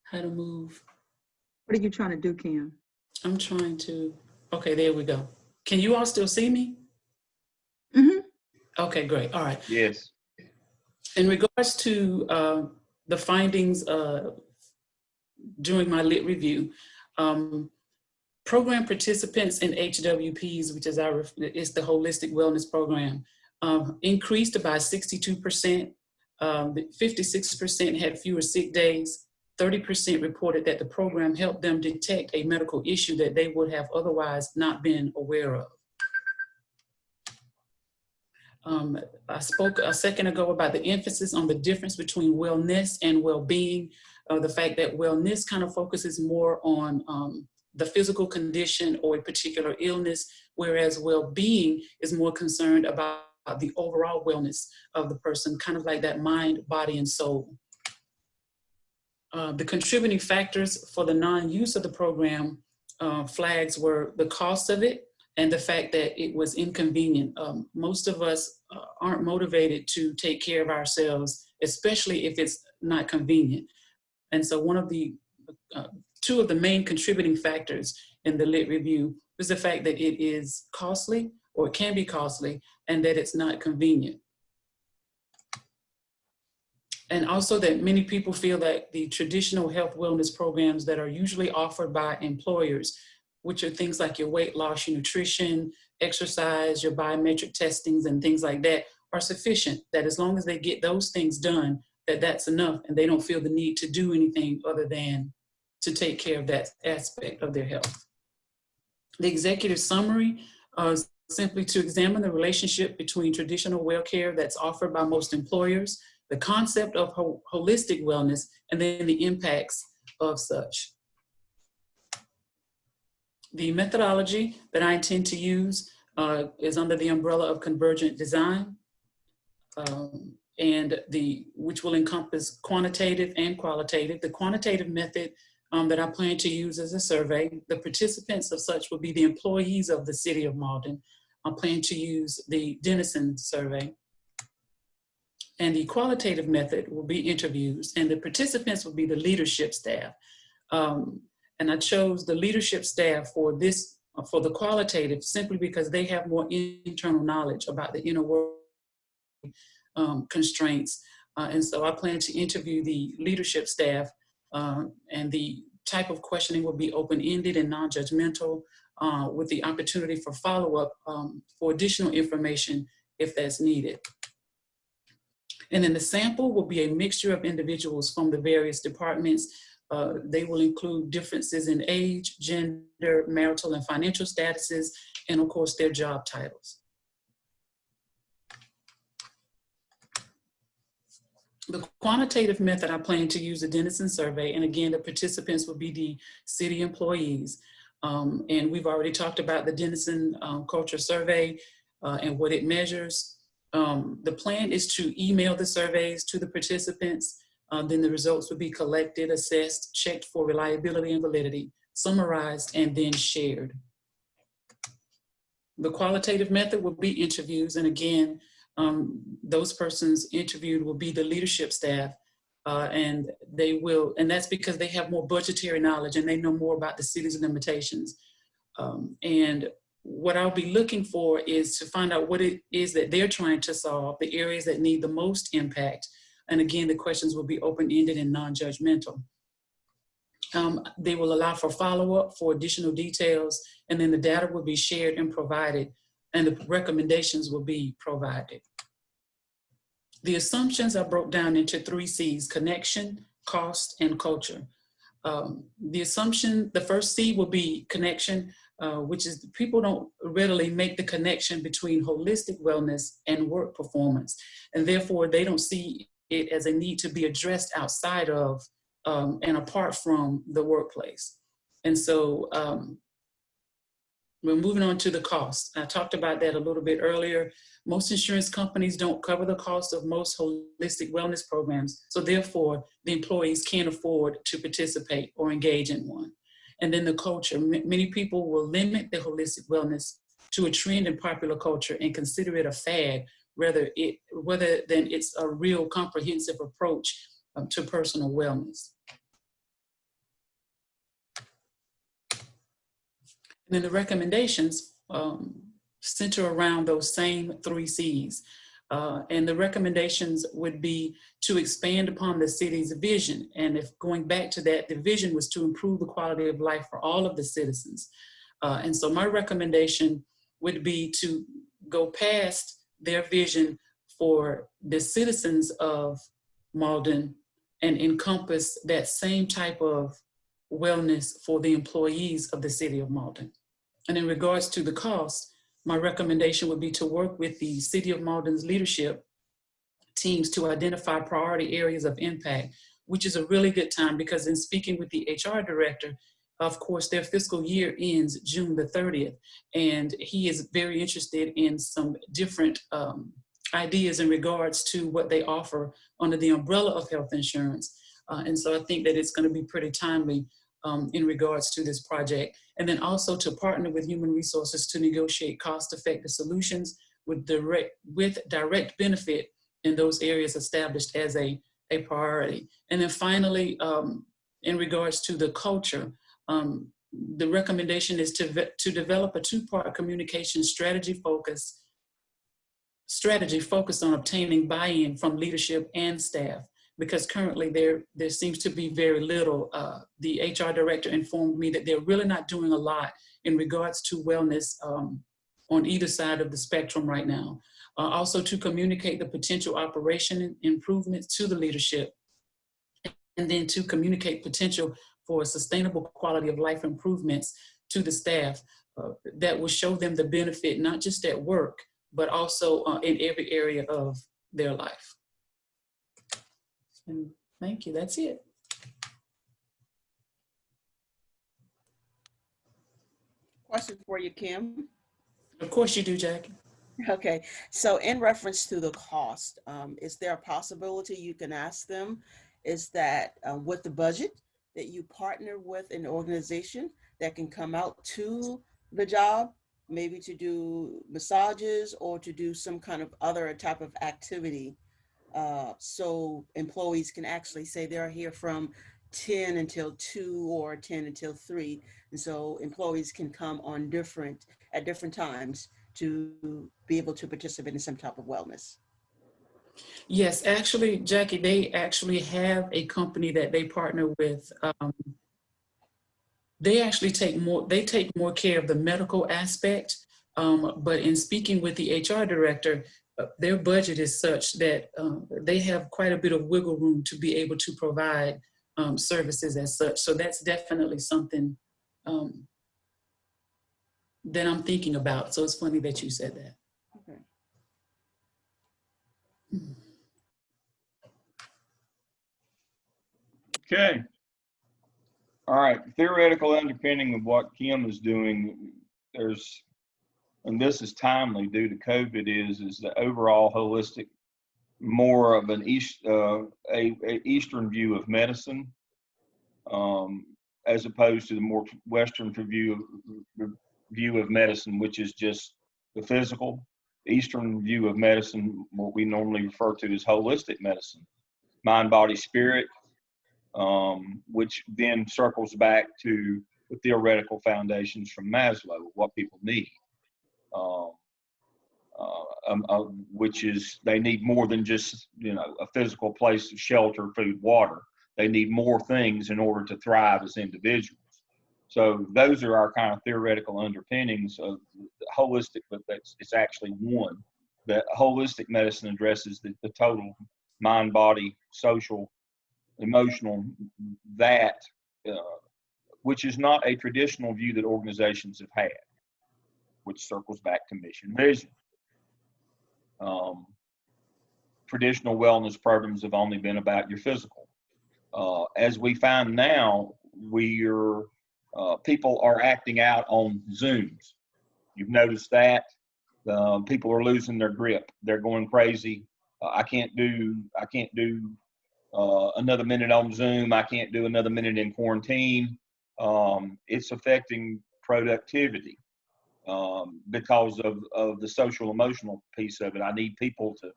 how to move. What are you trying to do, Kim? I'm trying to, okay, there we go. Can you all still see me? Mm-hmm. Okay, great. All right. Yes. In regards to the findings during my lit review, program participants in HWPs, which is the Holistic Wellness Program, increased by 62%. 56% had fewer sick days. 30% reported that the program helped them detect a medical issue that they would have otherwise not been aware of. I spoke a second ago about the emphasis on the difference between wellness and well-being. The fact that wellness kind of focuses more on the physical condition or a particular illness, whereas well-being is more concerned about the overall wellness of the person, kind of like that mind, body, and soul. The contributing factors for the non-use of the program flags were the cost of it and the fact that it was inconvenient. Most of us aren't motivated to take care of ourselves, especially if it's not convenient. And so one of the two of the main contributing factors in the lit review was the fact that it is costly, or it can be costly, and that it's not convenient. And also that many people feel that the traditional health wellness programs that are usually offered by employers, which are things like your weight loss, your nutrition, exercise, your biometric testings, and things like that, are sufficient, that as long as they get those things done, that's enough, and they don't feel the need to do anything other than to take care of that aspect of their health. The executive summary is simply to examine the relationship between traditional well care that's offered by most employers, the concept of holistic wellness, and then the impacts of such. The methodology that I intend to use is under the umbrella of convergent design, which will encompass quantitative and qualitative. The quantitative method that I plan to use as a survey, the participants of such will be the employees of the City of Malden. I plan to use the Denison survey. And the qualitative method will be interviews, and the participants will be the leadership staff. And I chose the leadership staff for the qualitative simply because they have more internal knowledge about the inner world constraints. And so I plan to interview the leadership staff, and the type of questioning will be open-ended and non-judgmental, with the opportunity for follow-up for additional information if that's needed. And then the sample will be a mixture of individuals from the various departments. They will include differences in age, gender, marital and financial statuses, and of course their job titles. The quantitative method, I plan to use the Denison survey, and again, the participants will be the city employees. And we've already talked about the Denison culture survey and what it measures. The plan is to email the surveys to the participants. Then the results will be collected, assessed, checked for reliability and validity, summarized, and then shared. The qualitative method will be interviews, and again, those persons interviewed will be the leadership staff, and that's because they have more budgetary knowledge and they know more about the city's limitations. And what I'll be looking for is to find out what it is that they're trying to solve, the areas that need the most impact. And again, the questions will be open-ended and non-judgmental. They will allow for follow-up for additional details, and then the data will be shared and provided, and the recommendations will be provided. The assumptions are broke down into 3 C's: connection, cost, and culture. The first C will be connection, which is people don't readily make the connection between holistic wellness and work performance. And therefore, they don't see it as a need to be addressed outside of and apart from the workplace. And so we're moving on to the cost. I talked about that a little bit earlier. Most insurance companies don't cover the cost of most holistic wellness programs. So therefore, the employees can't afford to participate or engage in one. And then the culture. Many people will limit the holistic wellness to a trend in popular culture and consider it a fad, rather than it's a real comprehensive approach to personal wellness. And then the recommendations center around those same 3 C's. And the recommendations would be to expand upon the city's vision. And if going back to that, the vision was to improve the quality of life for all of the citizens. And so my recommendation would be to go past their vision for the citizens of Malden and encompass that same type of wellness for the employees of the city of Malden. And in regards to the cost, my recommendation would be to work with the City of Malden's leadership teams to identify priority areas of impact, which is a really good time because in speaking with the HR director, of course, their fiscal year ends June the 30th, and he is very interested in some different ideas in regards to what they offer under the umbrella of health insurance. And so I think that it's going to be pretty timely in regards to this project. And then also to partner with human resources to negotiate cost-effective solutions with direct benefit in those areas established as a priority. And then finally, in regards to the culture, the recommendation is to develop a two-part communication strategy focused on obtaining buy-in from leadership and staff, because currently there seems to be very little. The HR director informed me that they're really not doing a lot in regards to wellness on either side of the spectrum right now. Also to communicate the potential operation improvements to the leadership, and then to communicate potential for sustainable quality of life improvements to the staff that will show them the benefit, not just at work, but also in every area of their life. And thank you, that's it. Question for you, Kim. Of course you do, Jackie. Okay, so in reference to the cost, is there a possibility you can ask them, is that with the budget that you partner with an organization that can come out to the job, maybe to do massages or to do some kind of other type of activity, so employees can actually say they're here from 10 until 2 or 10 until 3, and so employees can come on at different times to be able to participate in some type of wellness. Yes, actually, Jackie, they actually have a company that they partner with. They actually take more care of the medical aspect, but in speaking with the HR director, their budget is such that they have quite a bit of wiggle room to be able to provide services as such. So that's definitely something that I'm thinking about. So it's funny that you said that. Okay. Okay. All right. Theoretical underpinning of what Kim is doing, and this is timely due to COVID, is the overall holistic, more of an Eastern view of medicine, as opposed to the more Western view of medicine, which is just the physical. Eastern view of medicine, what we normally refer to as holistic medicine, mind, body, spirit, which then circles back to the theoretical foundations from Maslow, what people need, which is they need more than just, a physical place of shelter, food, water. They need more things in order to thrive as individuals. So those are our kind of theoretical underpinnings of holistic, but it's actually one. That holistic medicine addresses the total mind, body, social, emotional, which is not a traditional view that organizations have had, which circles back to mission vision. Traditional wellness programs have only been about your physical. As we find now, people are acting out on Zooms. You've noticed that. People are losing their grip. They're going crazy. I can't do another minute on Zoom. I can't do another minute in quarantine. It's affecting productivity because of the social emotional piece of it. I need people to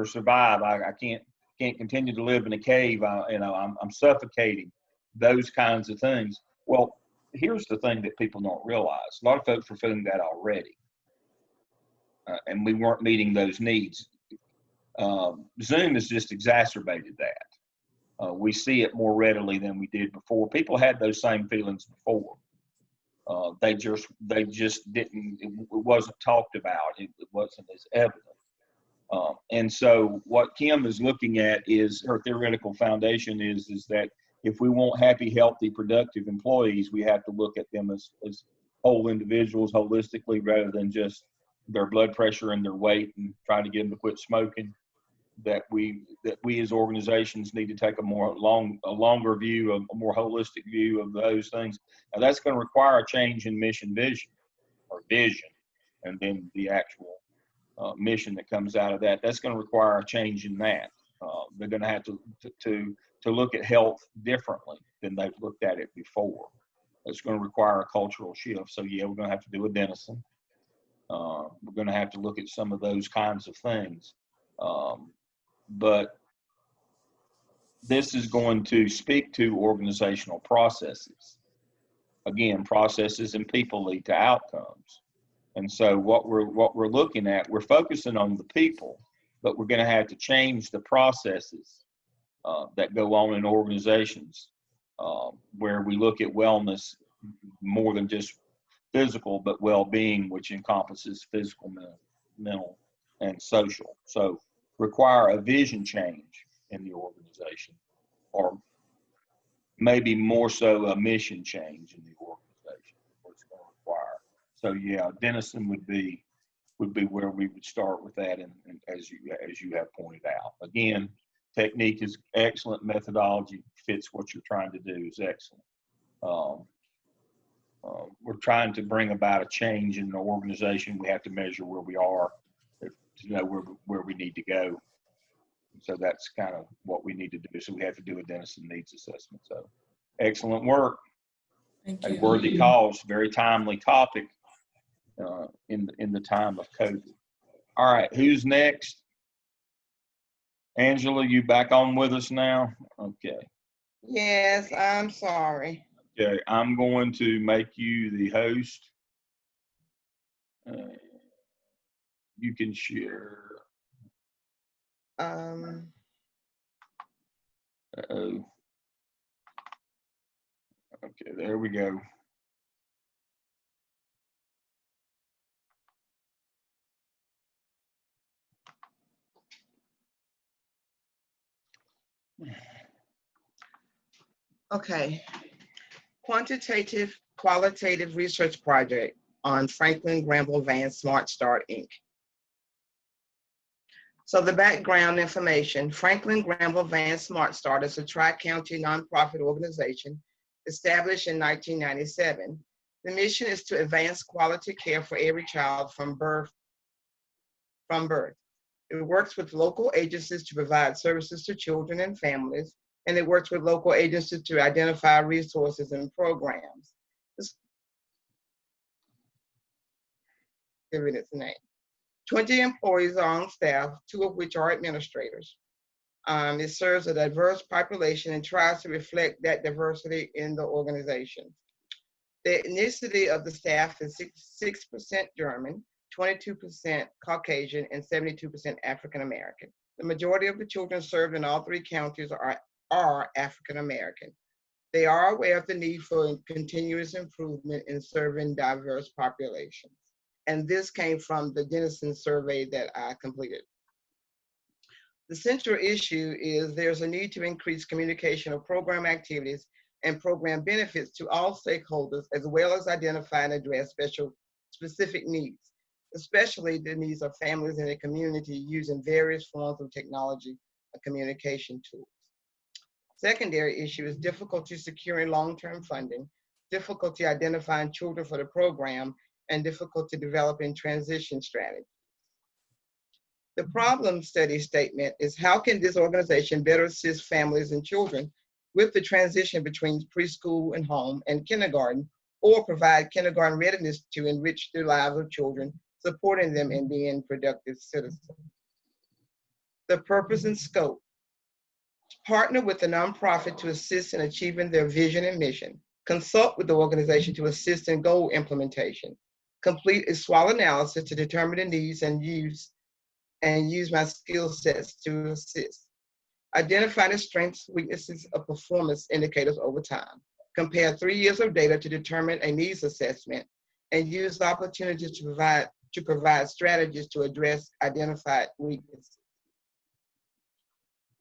survive. I can't continue to live in a cave. I'm suffocating. Those kinds of things. Well, here's the thing that people don't realize. A lot of folks are feeling that already. And we weren't meeting those needs. Zoom has just exacerbated that. We see it more readily than we did before. People had those same feelings before. They just didn't, it wasn't talked about. It wasn't as evident. And so what Kim is looking at is her theoretical foundation is that if we want happy, healthy, productive employees, we have to look at them as whole individuals holistically rather than just their blood pressure and their weight and trying to get them to quit smoking. That we as organizations need to take a longer view, a more holistic view of those things. Now that's going to require a change in mission vision, and then the actual mission that comes out of that. That's going to require a change in that. They're going to have to look at health differently than they've looked at it before. It's going to require a cultural shift. So yeah, we're going to have to do a Denison. We're going to have to look at some of those kinds of things. But this is going to speak to organizational processes. Again, processes and people lead to outcomes. And so what we're looking at, we're focusing on the people, but we're going to have to change the processes that go on in organizations where we look at wellness more than just physical, but well-being, which encompasses physical, mental, and social. So require a vision change in the organization, or maybe more so a mission change in the organization, what it's going to require. So yeah, Denison would be where we would start with that, and as you have pointed out. Again, technique is excellent, methodology fits what you're trying to do is excellent. We're trying to bring about a change in the organization. We have to measure where we are to know where we need to go. So that's kind of what we need to do. So we have to do a Denison needs assessment. So excellent work. Thank A you. worthy cause, very timely topic in the time of COVID. All right, who's next? Angela, you back on with us now? Okay. Yes, I'm sorry. Okay, I'm going to make you the host. You can share. Um, Uh-oh. Okay, there we go. okay. Quantitative qualitative research project on Franklin Granville Van Smart Start, Inc. So the background information, Franklin Granville Van Smart Start is a tri-county nonprofit organization established in 1997. The mission is to advance quality care for every child from birth. It works with local agencies to provide services to children and families, and it works with local agencies to identify resources and programs. Give it its name. 20 employees are on staff, 2 of which are administrators. It serves a diverse population and tries to reflect that diversity in the organization. The ethnicity of the staff is 6% German, 22% Caucasian, and 72% African American. The majority of the children served in all 3 counties are African American. They are aware of the need for continuous improvement in serving diverse populations. And this came from the Denison survey that I completed. The central issue is there's a need to increase communication of program activities and program benefits to all stakeholders, as well as identify and address specific needs, especially the needs of families in the community using various forms of technology and communication tools. Secondary issue is difficulty securing long-term funding, difficulty identifying children for the program, and difficulty developing transition strategies. The problem study statement is how can this organization better assist families and children with the transition between preschool and home and kindergarten, or provide kindergarten readiness to enrich the lives of children, supporting them in being productive citizens. The purpose and scope. Partner with the nonprofit to assist in achieving their vision and mission. Consult with the organization to assist in goal implementation. Complete a SWOT analysis to determine the needs and use and use my skill sets to assist. Identify the strengths, weaknesses of performance indicators over time. Compare 3 years of data to determine a needs assessment, and use opportunities to provide strategies to address identified weaknesses.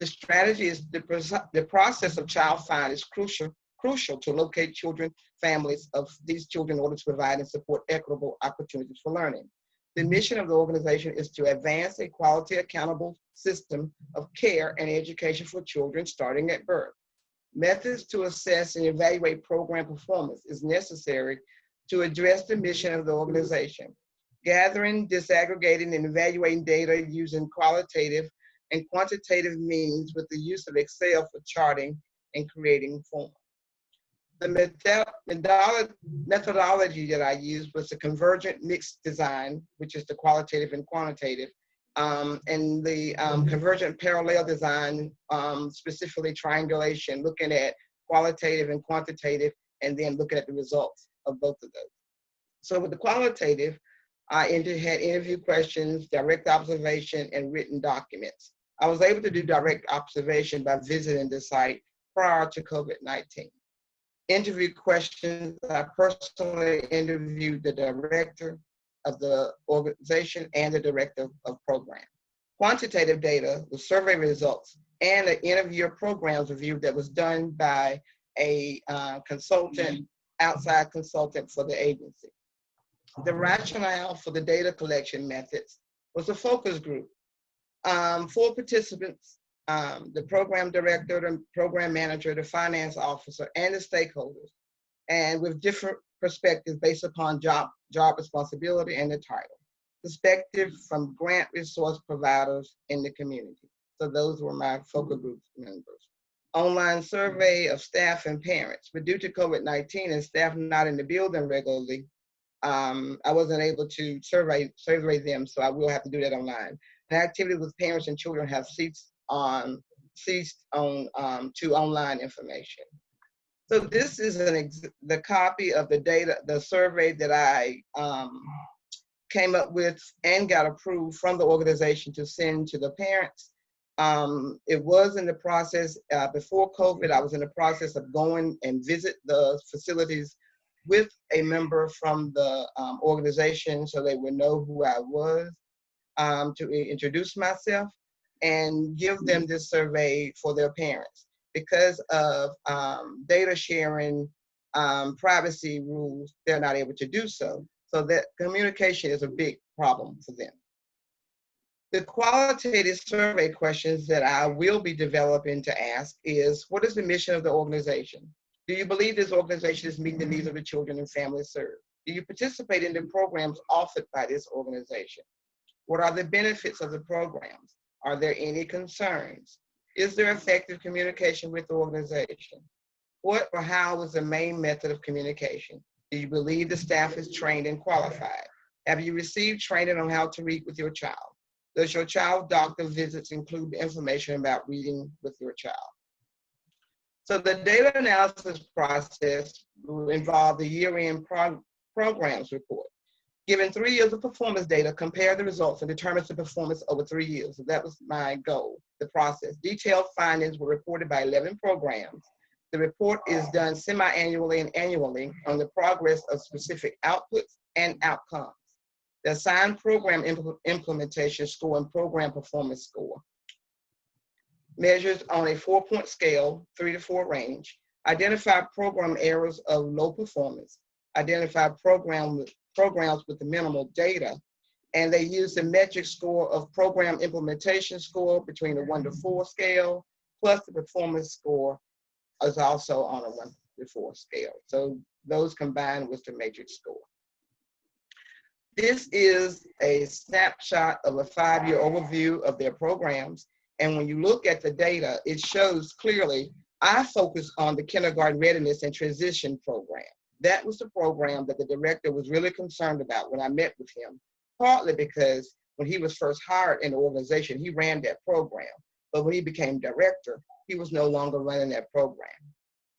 The strategy is the process of child find is crucial to locate children, families of these children in order to provide and support equitable opportunities for learning. The mission of the organization is to advance a quality, accountable system of care and education for children starting at birth. Methods to assess and evaluate program performance is necessary to address the mission of the organization. Gathering, disaggregating, and evaluating data using qualitative and quantitative means with the use of Excel for charting and creating forms. The methodology that I used was the convergent mixed design, which is the qualitative and quantitative, and the convergent parallel design, specifically triangulation, looking at qualitative and quantitative, and then looking at the results of both of those. So with the qualitative, I had interview questions, direct observation, and written documents. I was able to do direct observation by visiting the site prior to COVID-19. Interview questions, I personally interviewed the director of the organization and the director of program. Quantitative data, the survey results, and the interviewer programs review that was done by a consultant, outside consultant for the agency. The rationale for the data collection methods was a focus group. 4 participants, the program director, the program manager, the finance officer, and the stakeholders, and with different perspectives based upon job responsibility and the title. Perspective from grant resource providers in the community. So those were my focal group members. Online survey of staff and parents, but due to COVID-19 and staff not in the building regularly, I wasn't able to survey them, so I will have to do that online. The activity with parents and children have ceased on to online information. So this is the copy of the data, the survey that I came up with and got approved from the organization to send to the parents. It was in the process, before COVID, I was in the process of going and visit the facilities with a member from the organization so they would know who I was, to introduce myself and give them this survey for their parents. Because of data sharing, privacy rules, they're not able to do so. So that communication is a big problem for them. The qualitative survey questions that I will be developing to ask is, what is the mission of the organization? Do you believe this organization is meeting the needs of the children and families served? Do you participate in the programs offered by this organization? What are the benefits of the programs? Are there any concerns? Is there effective communication with the organization? What or how is the main method of communication? Do you believe the staff is trained and qualified? Have you received training on how to read with your child? Does your child doctor visits include information about reading with your child? So the data analysis process will involve the year-end programs report. Given 3 years of performance data, compare the results and determine the performance over 3 years. So that was my goal, the process. Detailed findings were reported by 11 programs. The report is done semi-annually and annually on the progress of specific outputs and outcomes. The assigned program implementation score and program performance score measures on a 4-point scale, 3 to 4 range. Identify program errors of low performance. Identify programs with the minimal data, and they use the metric score of program implementation score between a 1 to 4 scale, plus the performance score is also on a 1 to 4 scale. So those combined with the matrix score. This is a snapshot of a 5-year overview of their programs. And when you look at the data, it shows clearly, I focus on the kindergarten readiness and transition program. That was the program that the director was really concerned about when I met with him, partly because when he was first hired in the organization, he ran that program. But when he became director, he was no longer running that program.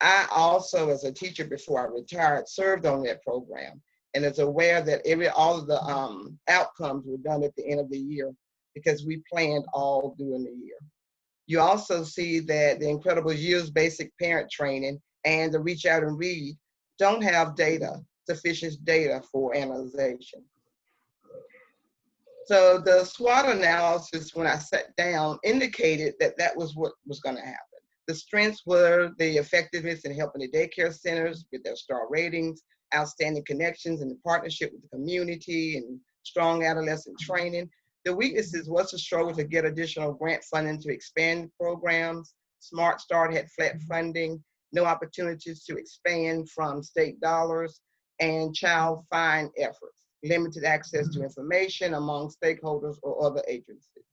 I also, as a teacher before I retired, served on that program and is aware that all of the outcomes were done at the end of the year because we planned all during the year. You also see that the Incredible Years basic parent training and the Reach Out and Read don't have sufficient data for analyzation. So the SWOT analysis, when I sat down, indicated that that was what was going to happen. The strengths were the effectiveness in helping the daycare centers with their star ratings, outstanding connections and the partnership with the community, and strong adolescent training. The weaknesses was the struggle to get additional grant funding to expand programs. Smart Start had flat funding, no opportunities to expand from state dollars, and child find efforts, limited access to information among stakeholders or other agencies.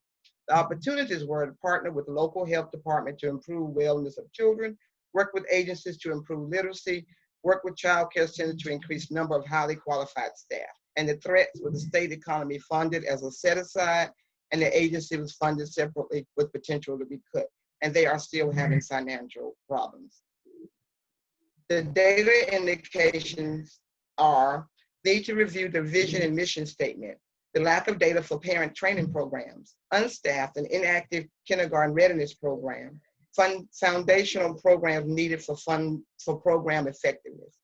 The opportunities were to partner with the local health department to improve wellness of children, work with agencies to improve literacy, work with child care centers to increase number of highly qualified staff. And the threats were the state economy funded as a set aside, and the agency was funded separately with potential to be cut. And they are still having financial problems. The data indications are need to review the vision and mission statement, the lack of data for parent training programs, unstaffed and inactive kindergarten readiness program, foundational programs needed for program effectiveness.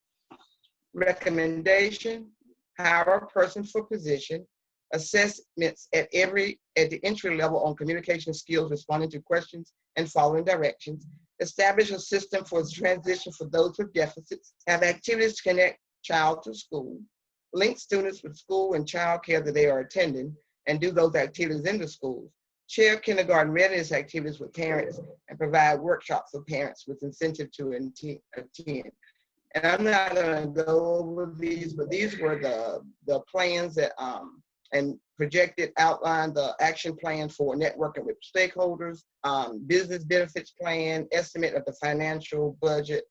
Recommendation, hire a person for position, assessments at the entry level on communication skills, responding to questions and following directions, establish a system for transition for those with deficits, have activities to connect child to school, link students with school and child care that they are attending, and do those activities in the schools, share kindergarten readiness activities with parents, and provide workshops for parents with incentive to attend. And I'm not going to go over these, but these were the plans that and projected outline the action plan for networking with stakeholders, business benefits plan, estimate of the financial budget.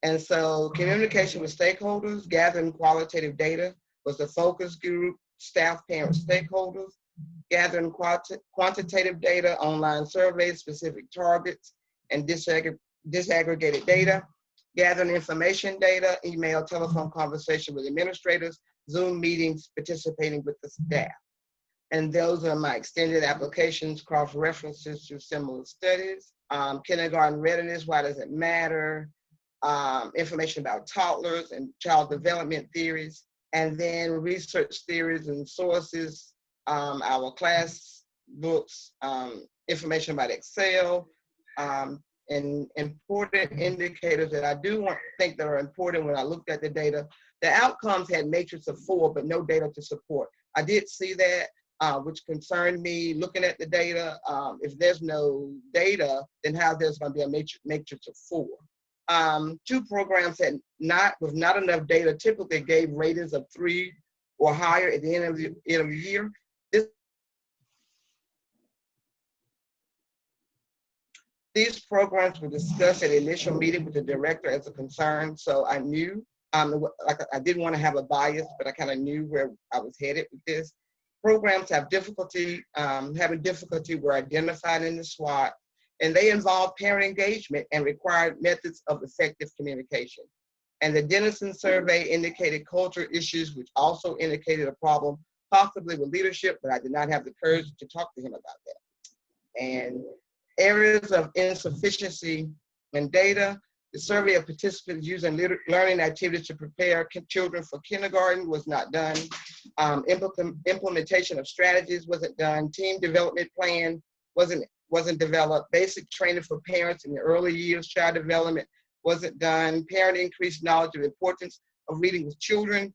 And so communication with stakeholders, gathering qualitative data was the focus group, staff, parents, stakeholders, gathering quantitative data, online surveys, specific targets, and disaggregated data, gathering information data, email, telephone conversation with administrators, Zoom meetings, participating with the staff. And those are my extended applications, cross references to similar studies. Kindergarten readiness, why does it matter? Information about toddlers and child development theories, and then research theories and sources, our class books, information about Excel, and important indicators that I do think that are important when I looked at the data. The outcomes had matrix of 4, but no data to support. I did see that, which concerned me looking at the data. If there's no data, then how there's going to be a matrix of 4. 2 programs with not enough data typically gave ratings of 3 or higher at the end of the year. These programs were discussed at the initial meeting with the director as a concern, so I knew, like I didn't want to have a bias, but I kind of knew where I was headed with this. Programs have difficulty, having difficulty were identified in the SWOT, and they involve parent engagement and required methods of effective communication. And the Dennison survey indicated cultural issues, which also indicated a problem, possibly with leadership, but I did not have the courage to talk to him about that. And areas of insufficiency in data, the survey of participants using learning activities to prepare children for kindergarten was not done. Implementation of strategies wasn't done. Team development plan wasn't developed. Basic training for parents in the early years, child development wasn't done. Parent increased knowledge of the importance of reading with children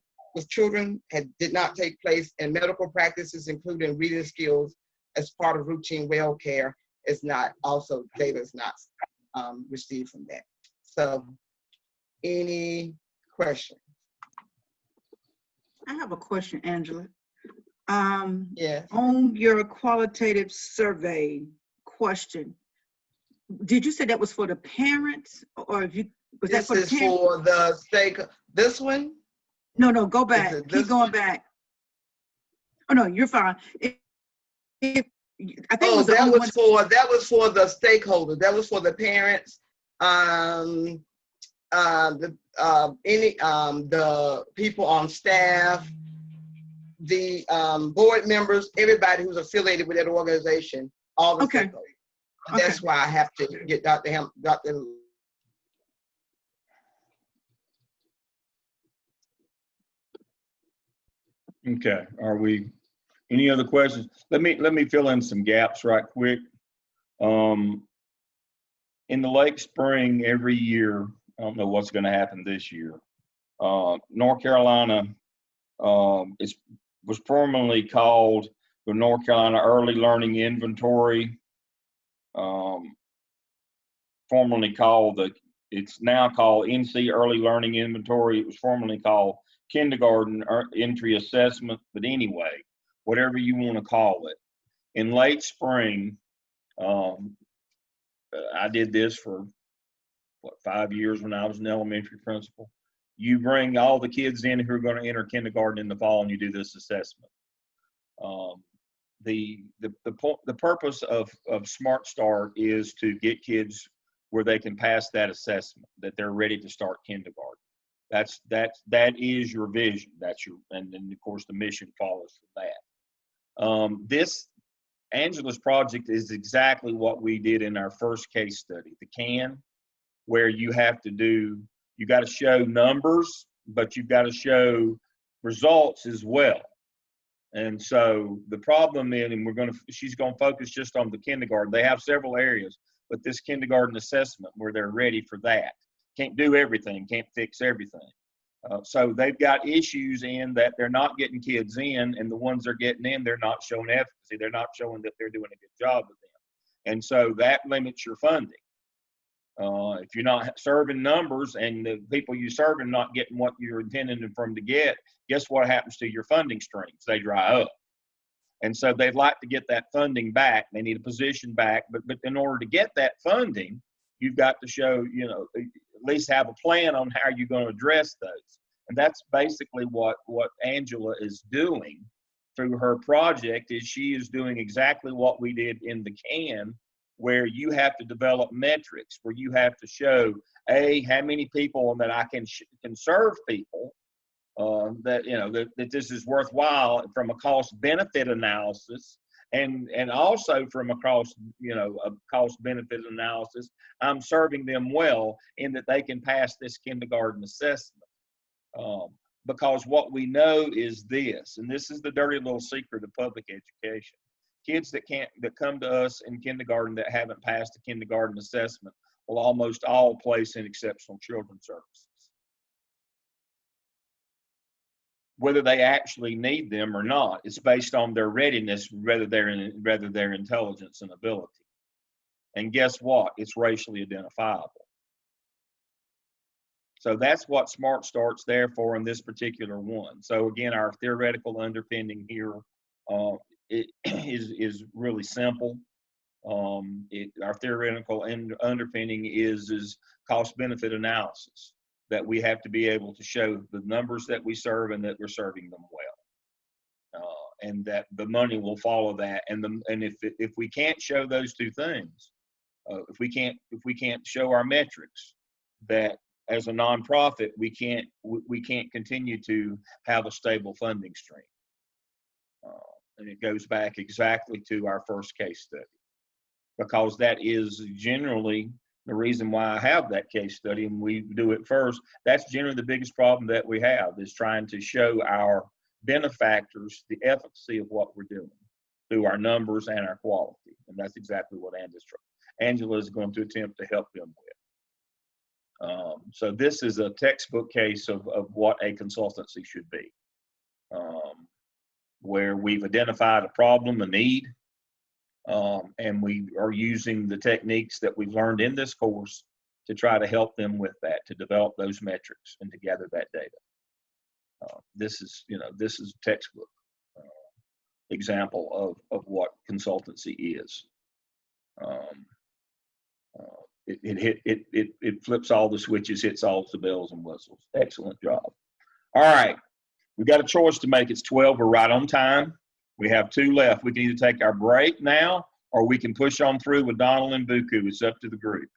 did not take place, and medical practices, including reading skills as part of routine well care, data is not received from that. So, any questions? I have a question, Angela. Yes. On your qualitative survey question, did you say that was for the parents, or was that for the parents? This is for the stake. This one? No, go back. Keep going back. Oh no, you're fine. I think that was for the stakeholders. That was for the parents. The people on staff, the board members, everybody who's affiliated with that organization, all the Okay. stakeholders. That's why I have to get Dr. Okay, are we, any other questions? Let me fill in some gaps right quick. In the Lake Spring every year, I don't know what's gonna happen this year. North Carolina, was formerly called the North Carolina Early Learning Inventory. Formerly called it's now called NC Early Learning Inventory. It was formerly called Kindergarten Entry Assessment, but anyway, whatever you want to call it. In late spring, I did this for, 5 years when I was an elementary principal. You bring all the kids in who are going to enter kindergarten in the fall, and you do this assessment. The purpose of Smart Start is to get kids where they can pass that assessment, that they're ready to start kindergarten. That is your vision. That's your, and then of course the mission follows from that. This Angela's project is exactly what we did in our first case study, the CAN, where you got to show numbers, but you've got to show results as well. And so the problem is, and she's going to focus just on the kindergarten. They have several areas, but this kindergarten assessment where they're ready for that. Can't do everything, can't fix everything. So they've got issues in that they're not getting kids in, and the ones they're getting in, they're not showing efficacy. They're not showing that they're doing a good job with them. And so that limits your funding. If you're not serving numbers and the people you serve are not getting what you're intending for them to get, guess what happens to your funding streams? They dry up. And so they'd like to get that funding back. They need a position back. But in order to get that funding, you've got to show, at least have a plan on how you're going to address those. And that's basically what Angela is doing through her project. Is she is doing exactly what we did in the CAN, where you have to develop metrics, where you have to show, how many people that I can serve people, that this is worthwhile from a cost benefit analysis, and also from a cost benefit analysis, I'm serving them well in that they can pass this kindergarten assessment. Because what we know is this, and this is the dirty little secret of public education. Kids that come to us in kindergarten that haven't passed the kindergarten assessment will almost all place in exceptional children's services. Whether they actually need them or not, it's based on their readiness rather their intelligence and ability. And guess what? It's racially identifiable. So that's what Smart Start's there for in this particular one. So again, our theoretical underpinning here it is really simple. Our theoretical underpinning is cost benefit analysis, that we have to be able to show the numbers that we serve and that we're serving them well, and that the money will follow that. And if we can't show those two things, if we can't show our metrics, that as a nonprofit we can't continue to have a stable funding stream. And it goes back exactly to our first case study, because that is generally the reason why I have that case study and we do it first. That's generally the biggest problem that we have, is trying to show our benefactors the efficacy of what we're doing through our numbers and our quality. And that's exactly what Angela is going to attempt to help them with. So this is a textbook case of what a consultancy should be, where we've identified a problem, a need, and we are using the techniques that we've learned in this course to try to help them with that, to develop those metrics and to gather that data. This is a textbook example of what consultancy is. It flips all the switches, hits all the bells and whistles. Excellent job. All right, we got a choice to make. It's 12. We're right on time. We have 2 left. We can either take our break now, or we can push on through with Donald and Buku. It's up to the group.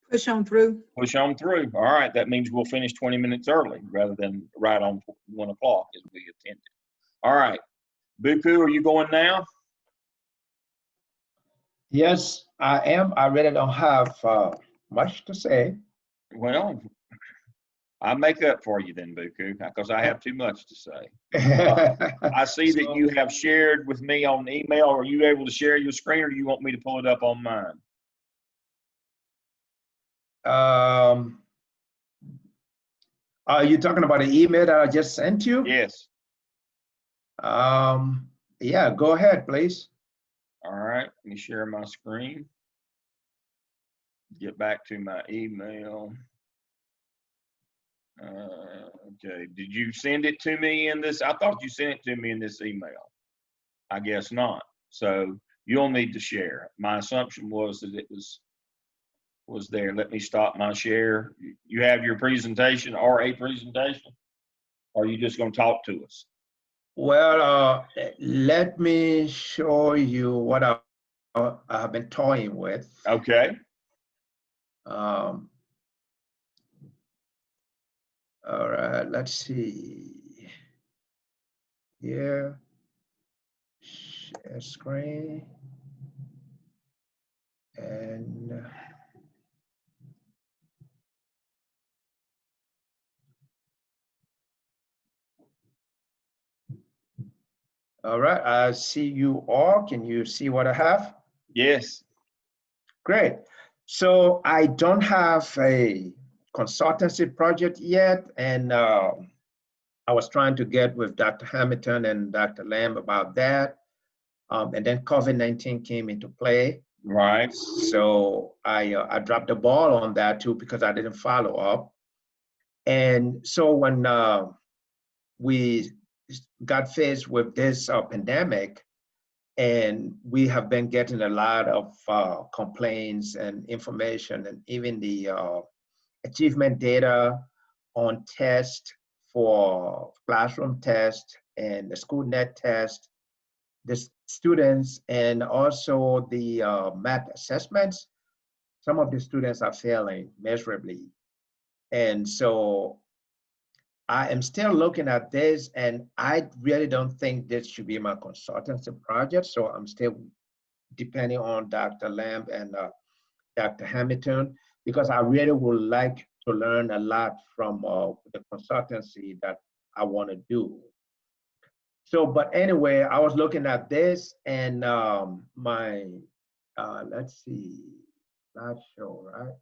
Push on through. Push on through. All right, that means we'll finish 20 minutes early rather than right on 1 o'clock as we attempt. intended. All right, Buku, are you going now? Yes, I am. I really don't have much to say. Well, I'll make up for you then, Buku, because I have too much to say. I see that you have shared with me on email. Are you able to share your screen, or do you want me to pull it up on mine? Are you talking about an email that I just sent you? Yes. Yeah, go ahead, please. All right, let me share my screen. Get back to my email. Okay, did you send it to me in this? I thought you sent it to me in this email. I guess not. So you'll need to share. My assumption was that it was there. Let me stop my share. You have your presentation or a presentation? Or are you just going to talk to us? Well, let me show you what I have been toying with. Okay. All right, let's see. Here, share screen. And all right, I see you all. Can you see what I have? Yes. Great. So I don't have a consultancy project yet, and I was trying to get with Dr. Hamilton and Dr. Lamb about that. And then COVID-19 came into play. Right. So I dropped the ball on that too because I didn't follow up. And so when we got faced with this pandemic, and we have been getting a lot of complaints and information, and even the achievement data on test for classroom test and the school net test, the students, and also the math assessments. Some of the students are failing miserably. And so I am still looking at this, and I really don't think this should be my consultancy project. So I'm still depending on Dr. Lamb and Dr. Hamilton, because I really would like to learn a lot from the consultancy that I want to do. So, but anyway, I was looking at this, and let's see, slideshow, right?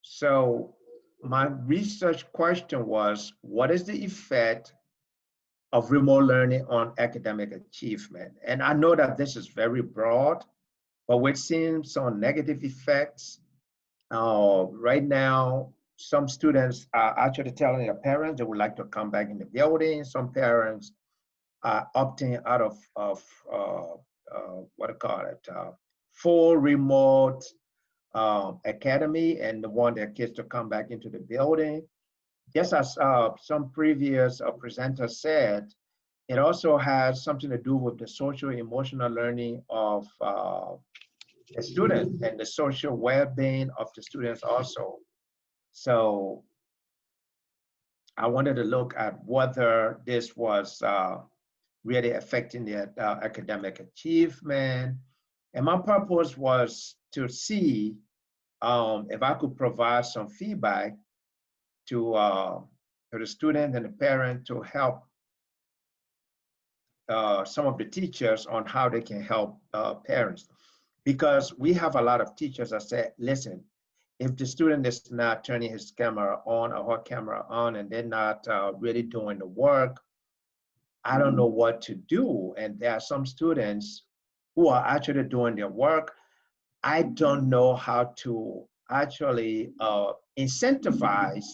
So my research question was, what is the effect of remote learning on academic achievement? And I know that this is very broad, but we're seeing some negative effects. Right now, some students are actually telling their parents they would like to come back in the building. Some parents are opting out of what do you call it, full remote academy, and they want their kids to come back into the building. Just as some previous presenters said, it also has something to do with the social emotional learning of the student and the social well-being of the students also. So I wanted to look at whether this was really affecting their academic achievement. And my purpose was to see if I could provide some feedback to the student and the parent to help some of the teachers on how they can help parents. Because we have a lot of teachers that say, listen, if the student is not turning his camera on or her camera on and they're not really doing the work, I don't know what to do. And there are some students who are actually doing their work. I don't know how to actually incentivize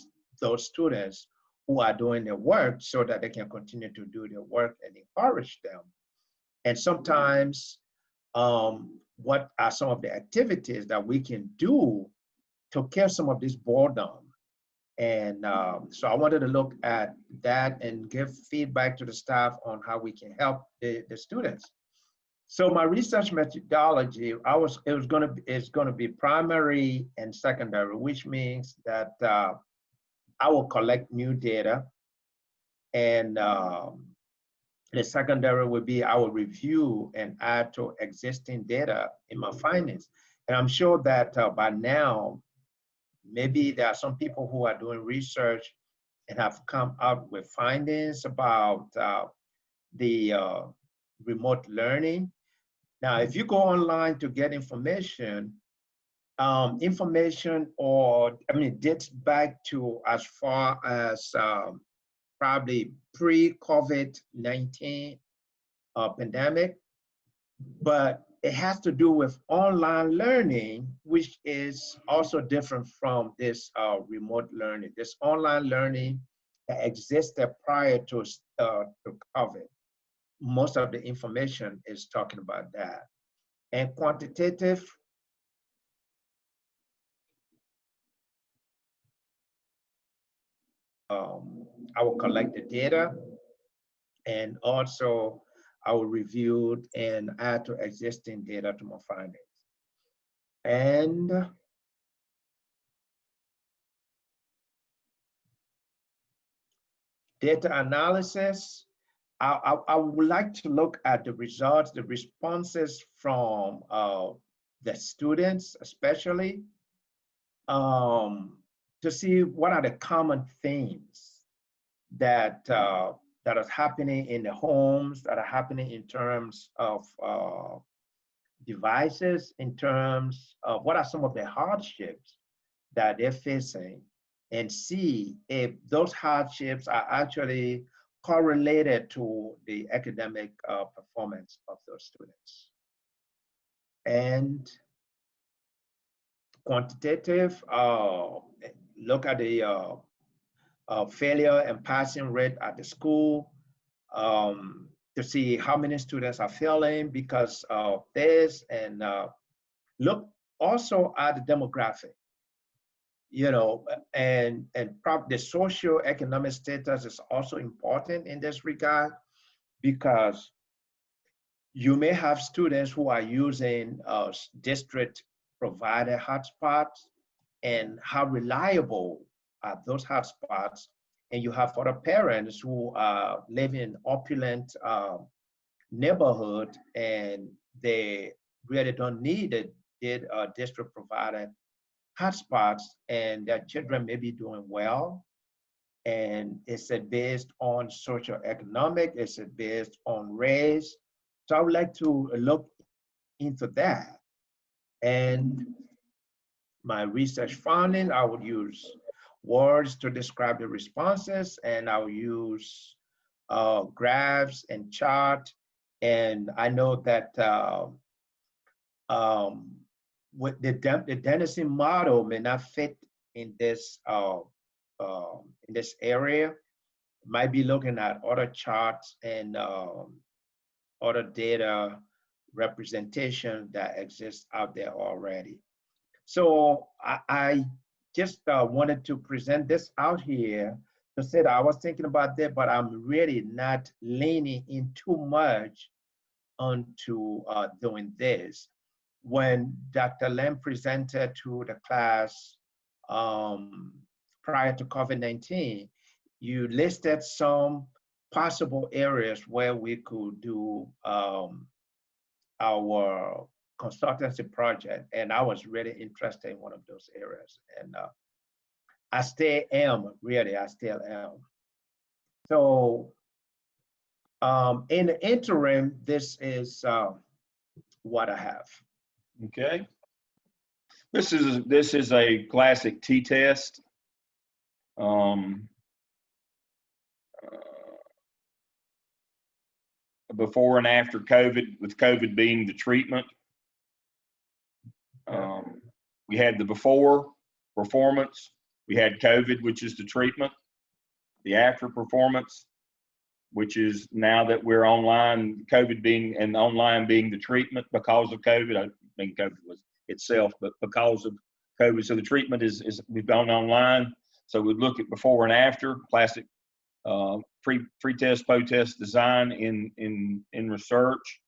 those students who are doing their work so that they can continue to do their work and encourage them. And sometimes, what are some of the activities that we can do to kill some of this boredom? And so I wanted to look at that and give feedback to the staff on how we can help the students. So my research methodology, it's gonna be primary and secondary, which means that I will collect new data, and the secondary will be I will review and add to existing data in my findings. And I'm sure that by now, maybe there are some people who are doing research and have come up with findings about the remote learning. Now, if you go online to get information, dates back to as far as probably pre-COVID-19 pandemic, but it has to do with online learning, which is also different from this remote learning. This online learning that existed prior to COVID. Most of the information is talking about that. And quantitative, I will collect the data, and also I will review it and add to existing data to my findings. And data analysis, I would like to look at the results, the responses from the students, especially, to see what are the common themes that that is happening in the homes, that are happening in terms of devices, in terms of what are some of the hardships that they're facing, and see if those hardships are actually correlated to the academic performance of those students. And quantitative, look at the failure and passing rate at the school, to see how many students are failing because of this, and look also at the demographic, and the socioeconomic status is also important in this regard, because you may have students who are using district provided hotspots, and how reliable are those hotspots. And you have other parents who are living in opulent neighborhood, and they really don't need district provided hotspots, and their children may be doing well. And it's based on socioeconomic, it's based on race. So I would like to look into that. And my research finding, I would use words to describe the responses, and I'll use graphs and chart. And I know that with the Dennison model may not fit in this area. Might be looking at other charts and other data representation that exists out there already. So I just wanted to present this out here to say that I was thinking about that, but I'm really not leaning in too much onto doing this. When Dr. Lam presented to the class prior to COVID-19, you listed some possible areas where we could do our consultancy project, and I was really interested in one of those areas, and I still am. So in the interim, this is what I have. Okay. This is a classic t-test. Before and after COVID, with COVID being the treatment. We had the before performance, we had COVID, which is the treatment, the after performance, which is now that we're online, COVID being, and online being the treatment because of COVID. I mean, COVID was itself, but because of COVID. So the treatment is we've gone online. So we look at before and after, classic pre-test, post-test design in research.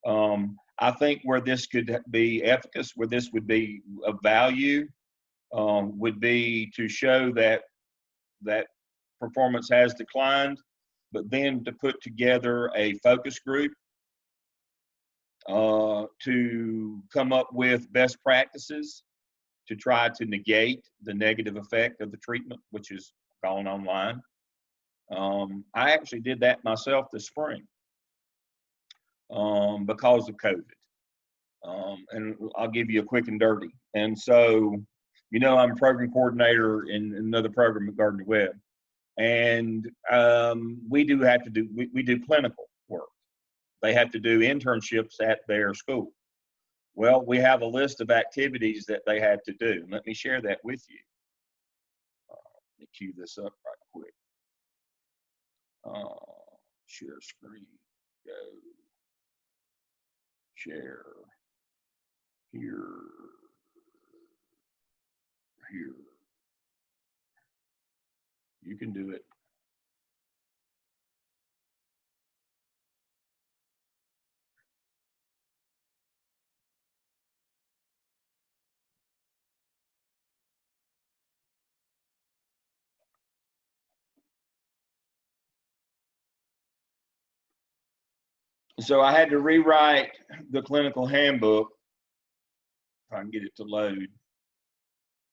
I think where this could be efficacious, where this would be of value, would be to show that performance has declined, but then to put together a focus group to come up with best practices to try to negate the negative effect of the treatment, which is gone online. I actually did that myself this spring because of COVID. And I'll give you a quick and dirty. And so, you know, I'm a program coordinator in another program at Gardner Webb. And we do have to do, we do clinical work. They have to do internships at their school. Well, we have a list of activities that they have to do. Let me share that with you. Let me cue this up right quick. Share screen, go, share, here. You can do it. So I had to rewrite the clinical handbook, if I can get it to load,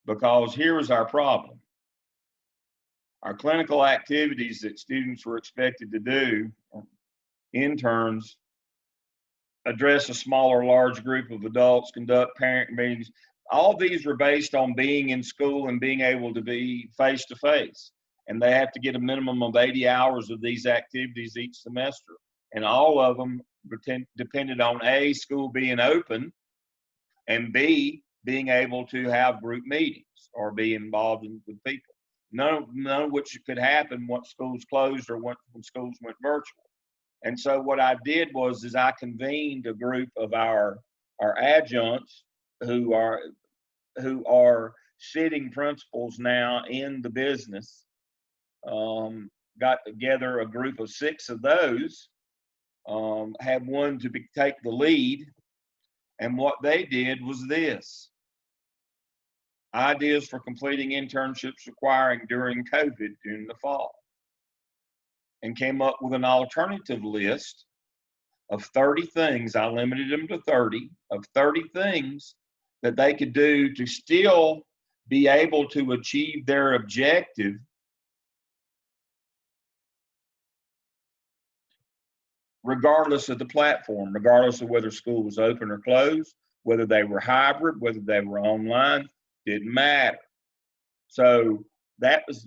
because here was our problem. Our clinical activities that students were expected to do, interns, address a small or large group of adults, conduct parent meetings. All these were based on being in school and being able to be face-to-face. And they have to get a minimum of 80 hours of these activities each semester. And all of them depended on A, school being open, and B, being able to have group meetings or be involved with people. None of which could happen once schools closed or when schools went virtual. And so what I did was I convened a group of our adjuncts who are sitting principals now in the business. Got together a group of 6 of those, had one to take the lead, and what they did was this: ideas for completing internships requiring during COVID during the fall, and came up with an alternative list of 30 things. I limited them to 30 of 30 things that they could do to still be able to achieve their objective regardless of the platform, regardless of whether school was open or closed, whether they were hybrid, whether they were online, didn't matter. So that's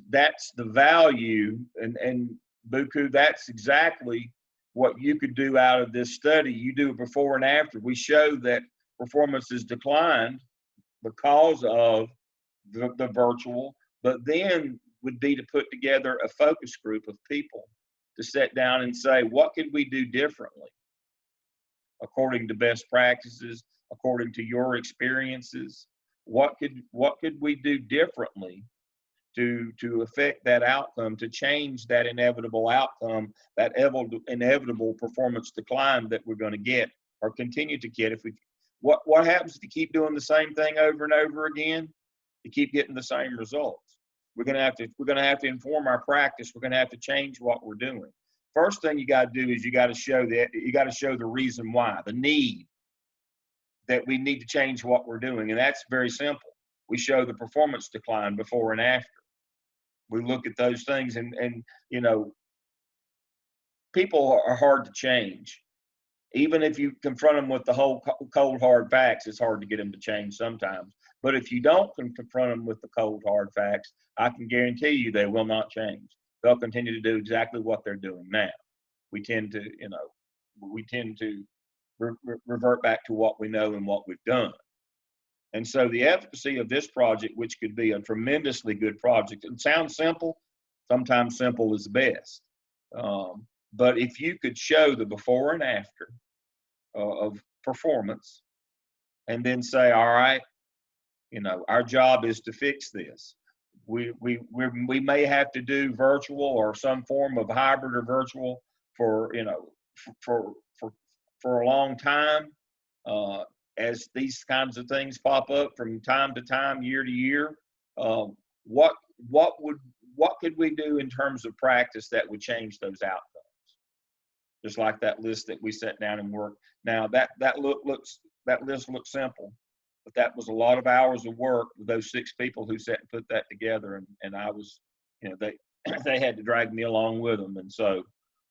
the value, and Buku, that's exactly what you could do out of this study. You do a before and after. We show that performance has declined because of the virtual, but then would be to put together a focus group of people to sit down and say, what could we do differently according to best practices, according to your experiences? What could we do differently to affect that outcome, to change that inevitable outcome, that inevitable performance decline that we're going to get or continue to get? If we, what happens if you keep doing the same thing over and over again? You keep getting the same results. We're going to have to inform our practice. We're going to have to change what we're doing. First thing you got to do is you got to show the reason why, the need that we need to change what we're doing, and that's very simple. We show the performance decline before and after. We look at those things, and you know, people are hard to change. Even if you confront them with the whole cold hard facts, it's hard to get them to change sometimes. But if you don't confront them with the cold hard facts, I can guarantee you they will not change. They'll continue to do exactly what they're doing now. We tend to, revert back to what we know and what we've done. And so the efficacy of this project, which could be a tremendously good project, it sounds simple. Sometimes simple is best. But if you could show the before and after of performance, and then say, all right, our job is to fix this. We may have to do virtual or some form of hybrid or virtual for for a long time. As these kinds of things pop up from time to time, year to year, what could we do in terms of practice that would change those outcomes? Just like that list that we sat down and worked. Now that list looks simple, but that was a lot of hours of work with those 6 people who sat and put that together, and I was, they had to drag me along with them, and so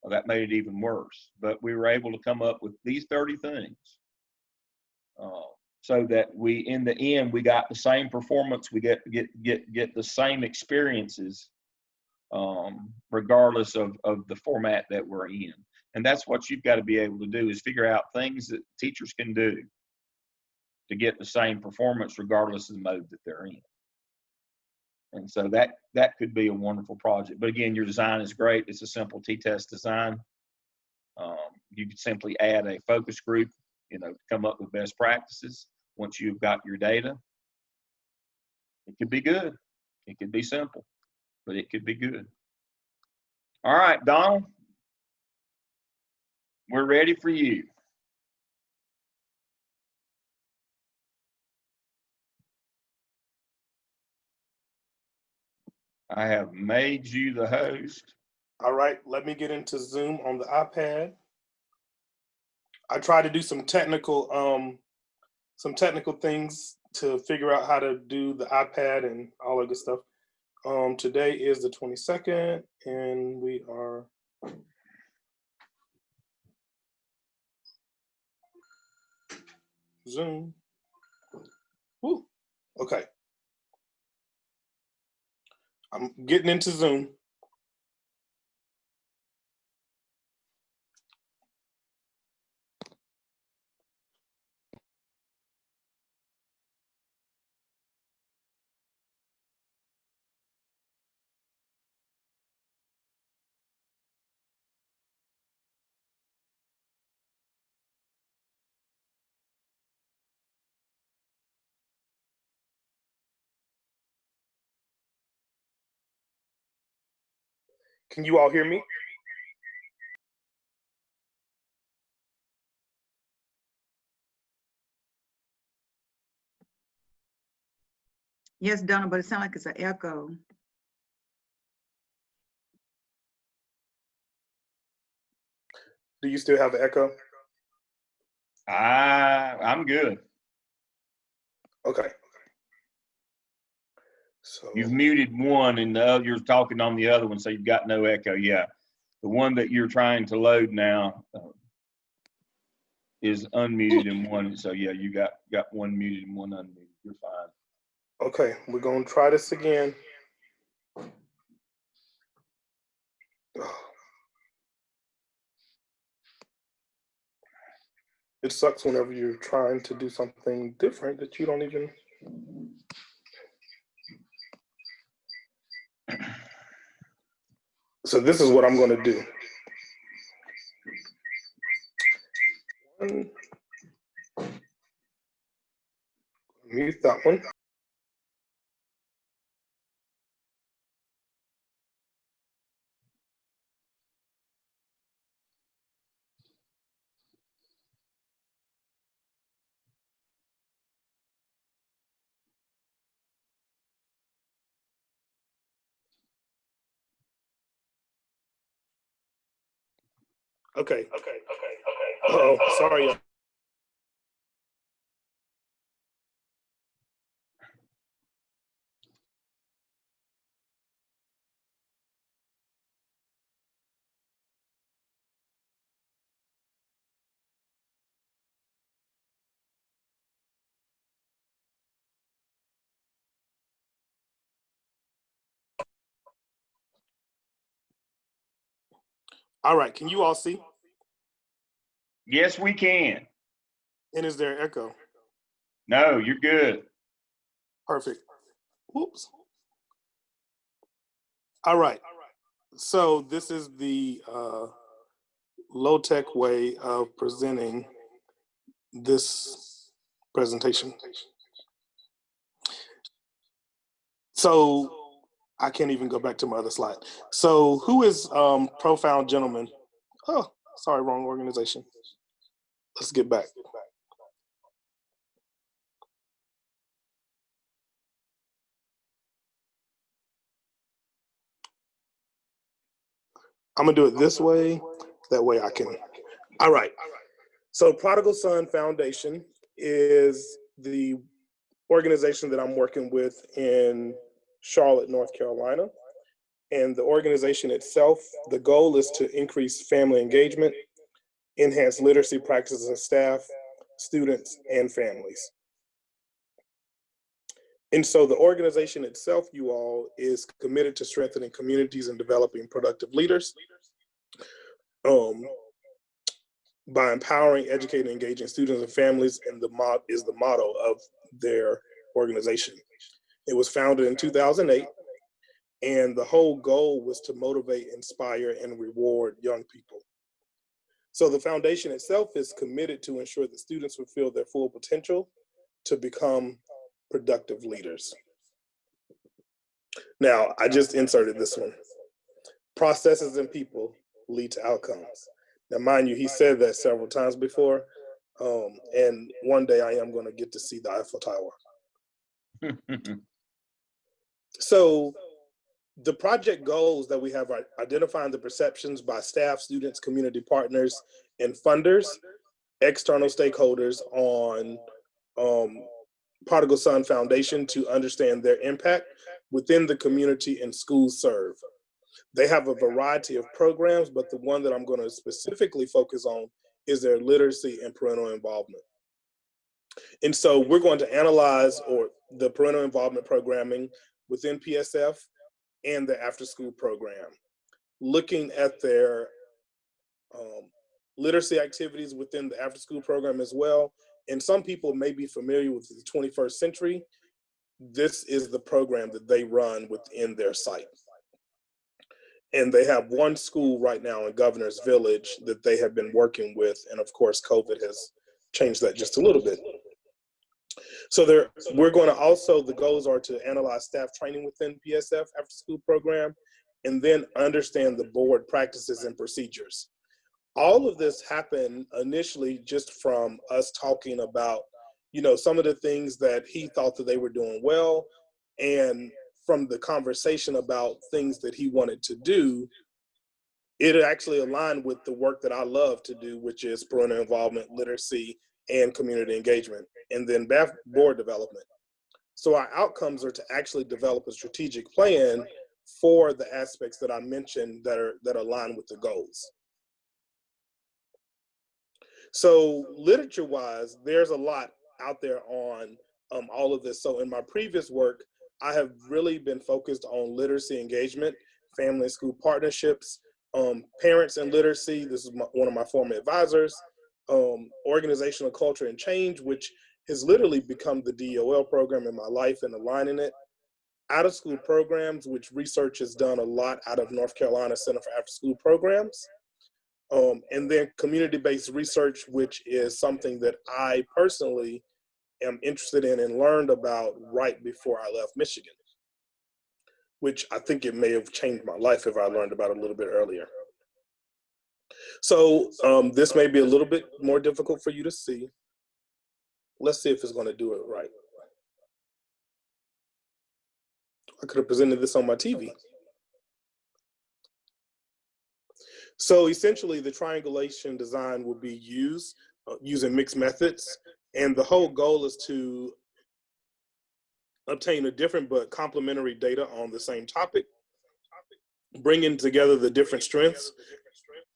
that made it even worse. But we were able to come up with these 30 things, so that we, in the end, we got the same performance, we get the same experiences, regardless of the format that we're in. And that's what you've got to be able to do, is figure out things that teachers can do to get the same performance regardless of the mode that they're in. And so that could be a wonderful project. But again, your design is great. It's a simple t-test design. You could simply add a focus group, to come up with best practices. Once you've got your data, it could be good. It could be simple, but it could be good. All right, Donald, we're ready for you. I have made you the host. All right, let me get into Zoom on the iPad. I tried to do some technical things to figure out how to do the iPad and all that good stuff. Today is the 22nd, and we are Zoom. Woo. Okay. I'm getting into Zoom. Can you all hear me? Yes, Donna, but it sounds like it's an echo. Do you still have an echo? I'm good. Okay. So You've muted one, and you're talking on the other one, so you've got no echo. Yeah, the one that you're trying to load now is unmuted in one. So yeah, you got one muted and one unmuted. You're fine. okay, we're gonna try this again. It sucks whenever you're trying to do something different that you don't even. So this is what I'm going to do. Mute that one. Okay. Oh, sorry. All right, can you all see? Yes, we can. And is there echo? No, you're good. Perfect. Whoops. All right. So this is the low-tech way of presenting this presentation. So I can't even go back to my other slide. So who is Profound Gentleman? Oh, sorry, wrong organization. let's get back. I'm gonna do it this way. That way I can. All right. So Prodigal Son Foundation is the organization that I'm working with in Charlotte, North Carolina. And the organization itself, the goal is to increase family engagement, enhance literacy practices in staff, students, and families. And so the organization itself, you all, is committed to strengthening communities and developing productive leaders by empowering, educating, and engaging students and families, and the motto of their organization. It was founded in 2008, and the whole goal was to motivate, inspire, and reward young people. So the foundation itself is committed to ensure that students fulfill their full potential to become productive leaders. Now, I just inserted this one. Processes and people lead to outcomes. Now, mind you, he said that several times before, and one day I am going to get to see the Eiffel Tower. So the project goals that we have are identifying the perceptions by staff, students, community partners, and funders, external stakeholders on Prodigal Son Foundation to understand their impact within the community and schools served. They have a variety of programs, but the one that I'm going to specifically focus on is their literacy and parental involvement. And so we're going to analyze the parental involvement programming within PSF and the after-school program, looking at their literacy activities within the after-school program as well. And some people may be familiar with the 21st Century. This is the program that they run within their site. And they have one school right now in Governor's Village that they have been working with. And of course, COVID has changed that just a little bit. So we're going to also, the goals are to analyze staff training within PSF after school program, and then understand the board practices and procedures. All of this happened initially just from us talking about, some of the things that he thought that they were doing well, and from the conversation about things that he wanted to do, it actually aligned with the work that I love to do, which is parental involvement, literacy, and community engagement, and then board development. So our outcomes are to actually develop a strategic plan for the aspects that I mentioned that align with the goals. So literature-wise, there's a lot out there on all of this. So in my previous work, I have really been focused on literacy engagement, family and school partnerships, parents and literacy. This is one of my former advisors. Organizational culture and change, which has literally become the DOL program in my life and aligning it. Out of school programs, which research has done a lot out of North Carolina Center for After School Programs. And then community-based research, which is something that I personally am interested in and learned about right before I left Michigan, which I think it may have changed my life if I learned about it a little bit earlier. So this may be a little bit more difficult for you to see. Let's see if it's going to do it right. I could have presented this on my TV. So essentially, the triangulation design will be used using mixed methods. And the whole goal is to obtain a different but complementary data on the same topic, bringing together the different strengths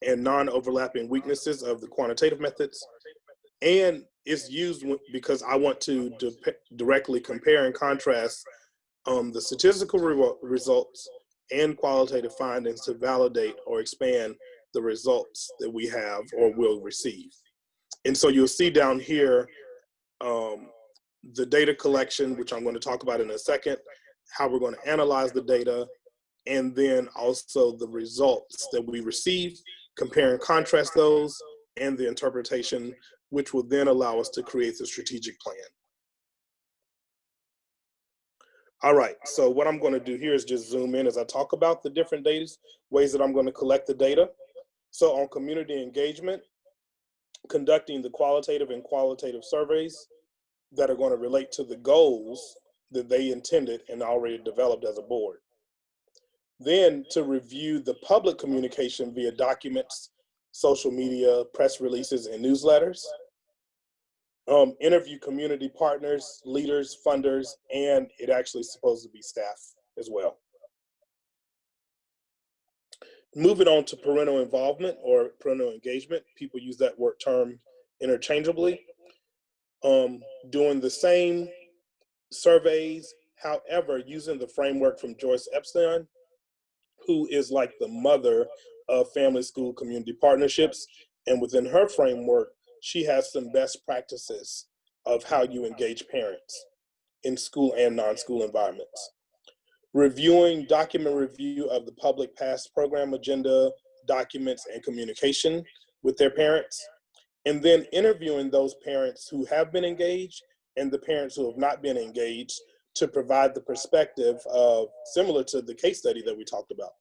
and non-overlapping weaknesses of the quantitative methods. And it's used because I want to directly compare and contrast the statistical results and qualitative findings to validate or expand the results that we have or will receive. And so you'll see down here the data collection, which I'm going to talk about in a second, how we're going to analyze the data, and then also the results that we receive, compare and contrast those, and the interpretation, which will then allow us to create the strategic plan. All right, so what I'm going to do here is just zoom in as I talk about the different ways that I'm going to collect the data. So on community engagement, conducting the qualitative and qualitative surveys that are going to relate to the goals that they intended and already developed as a board. Then to review the public communication via documents, social media, press releases, and newsletters. Interview community partners, leaders, funders, and it actually is supposed to be staff as well. Moving on to parental involvement or parental engagement. People use that word term interchangeably. Doing the same surveys, however, using the framework from Joyce Epstein, who is like the mother of family school community partnerships. And within her framework, she has some best practices of how you engage parents in school and non-school environments. Reviewing document review of the public past program agenda, documents, and communication with their parents. And then interviewing those parents who have been engaged and the parents who have not been engaged to provide the perspective of, similar to the case study that we talked about.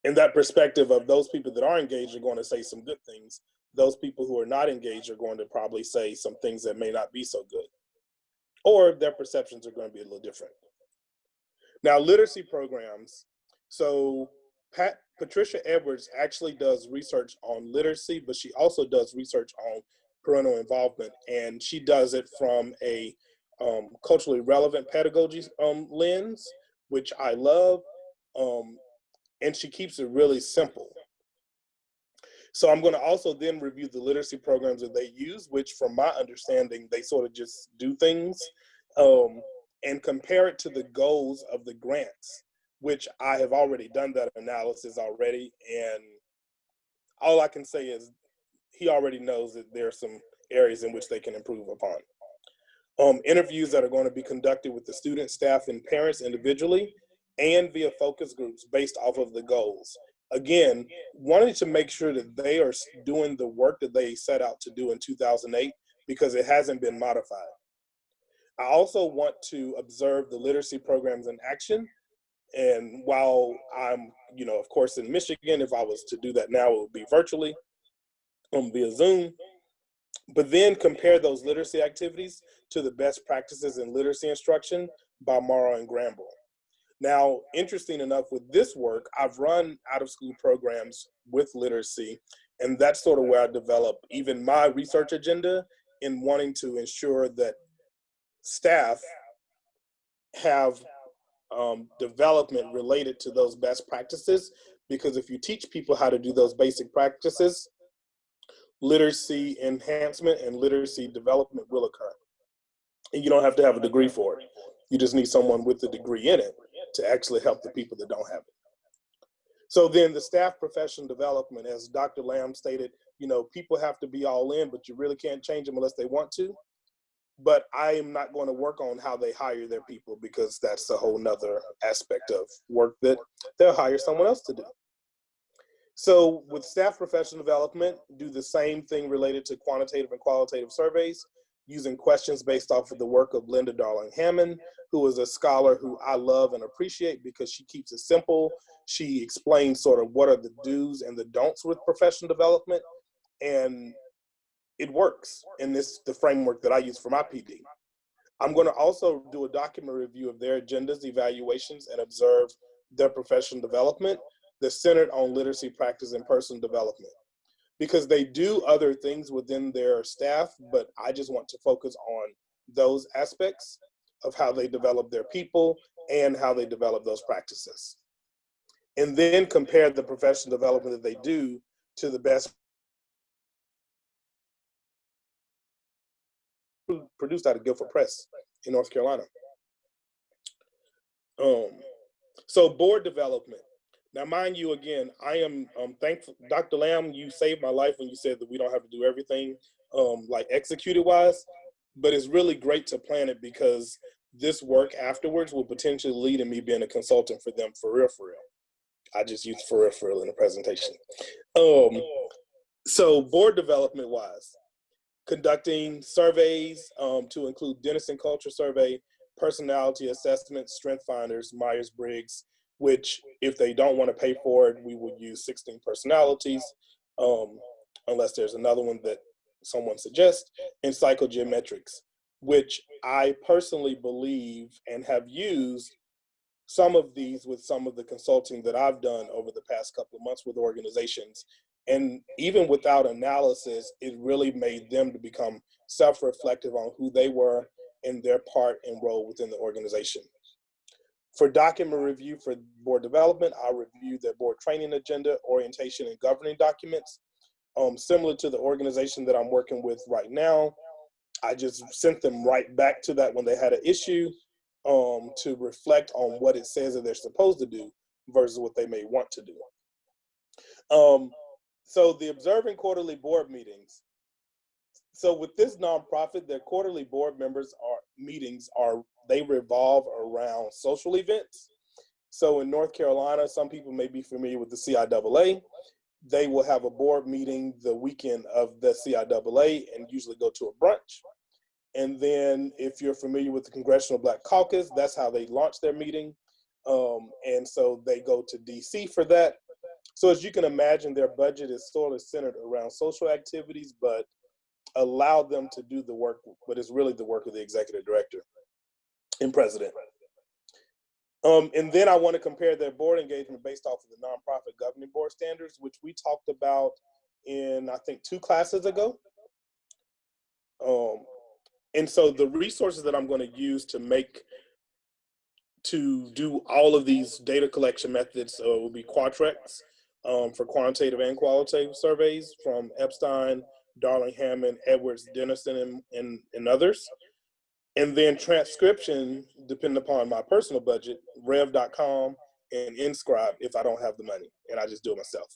And that perspective of those people that are engaged are going to say some good things. Those people who are not engaged are going to probably say some things that may not be so good, or their perceptions are going to be a little different. Now, literacy programs. So Patricia Edwards actually does research on literacy, but she also does research on parental involvement, and she does it from a culturally relevant pedagogy lens, which I love, and she keeps it really simple. So I'm going to also then review the literacy programs that they use, which from my understanding, they sort of just do things, and compare it to the goals of the grants, which I have already done that analysis already. And all I can say is he already knows that there are some areas in which they can improve upon. Interviews that are going to be conducted with the students, staff, and parents individually and via focus groups based off of the goals. Again, wanting to make sure that they are doing the work that they set out to do in 2008 because it hasn't been modified. I also want to observe the literacy programs in action. And while I'm, of course, in Michigan, if I was to do that now, it would be virtually via Zoom. But then compare those literacy activities to the best practices in literacy instruction by Morrow and Granville. Now, interesting enough with this work, I've run out-of-school programs with literacy, and that's sort of where I develop even my research agenda in wanting to ensure that staff have development related to those best practices, because if you teach people how to do those basic practices, literacy enhancement and literacy development will occur. And you don't have to have a degree for it. You just need someone with a degree in it to actually help the people that don't have it. So then the staff professional development, as Dr. Lamb stated, people have to be all in, but you really can't change them unless they want to. But I am not going to work on how they hire their people, because that's a whole nother aspect of work that they'll hire someone else to do. So with staff professional development, do the same thing related to quantitative and qualitative surveys, using questions based off of the work of Linda Darling Hammond, who is a scholar who I love and appreciate because she keeps it simple. She explains sort of what are the do's and the don'ts with professional development, and it works in the framework that I use for my PD. I'm going to also do a document review of their agendas, evaluations, and observe their professional development that's centered on literacy practice and personal development. Because they do other things within their staff, but I just want to focus on those aspects of how they develop their people and how they develop those practices. And then compare the professional development that they do to the best produced out of Guilford Press in North Carolina. So board development. Now, mind you, again, I am thankful. Dr. Lamb, you saved my life when you said that we don't have to do everything like executed wise, but it's really great to plan it, because this work afterwards will potentially lead in me being a consultant for them for real, for real. I just used for real in the presentation. So board development wise, conducting surveys to include Denison Culture Survey, personality assessment, strength finders, Myers-Briggs, which if they don't want to pay for it, we would use 16 personalities. unless there's another one that someone suggests, and psychogeometrics, which I personally believe and have used some of these with some of the consulting that I've done over the past couple of months with organizations. And even without analysis, it really made them to become self-reflective on who they were and their part and role within the organization. For document review for board development, I'll review their board training agenda, orientation, and governing documents. Similar to the organization that I'm working with right now, I just sent them right back to that when they had an issue to reflect on what it says that they're supposed to do versus what they may want to do. So the observing quarterly board meetings. So with this nonprofit, their quarterly board meetings they revolve around social events. So in North Carolina, some people may be familiar with the CIAA. They will have a board meeting the weekend of the CIAA and usually go to a brunch. And then if you're familiar with the Congressional Black Caucus, that's how they launch their meeting. And so they go to DC for that. So as you can imagine, their budget is sort of centered around social activities, but allow them to do the work, but it's really the work of the executive director and president. And then I want to compare their board engagement based off of the nonprofit governing board standards, which we talked about in, I think, 2 classes ago. And so the resources that I'm going to use to do all of these data collection methods will be Qualtrics for quantitative and qualitative surveys from Epstein, Darling Hammond, Edwards, Dennison, and others. And then transcription, depending upon my personal budget, rev.com and Inscribe if I don't have the money and I just do it myself.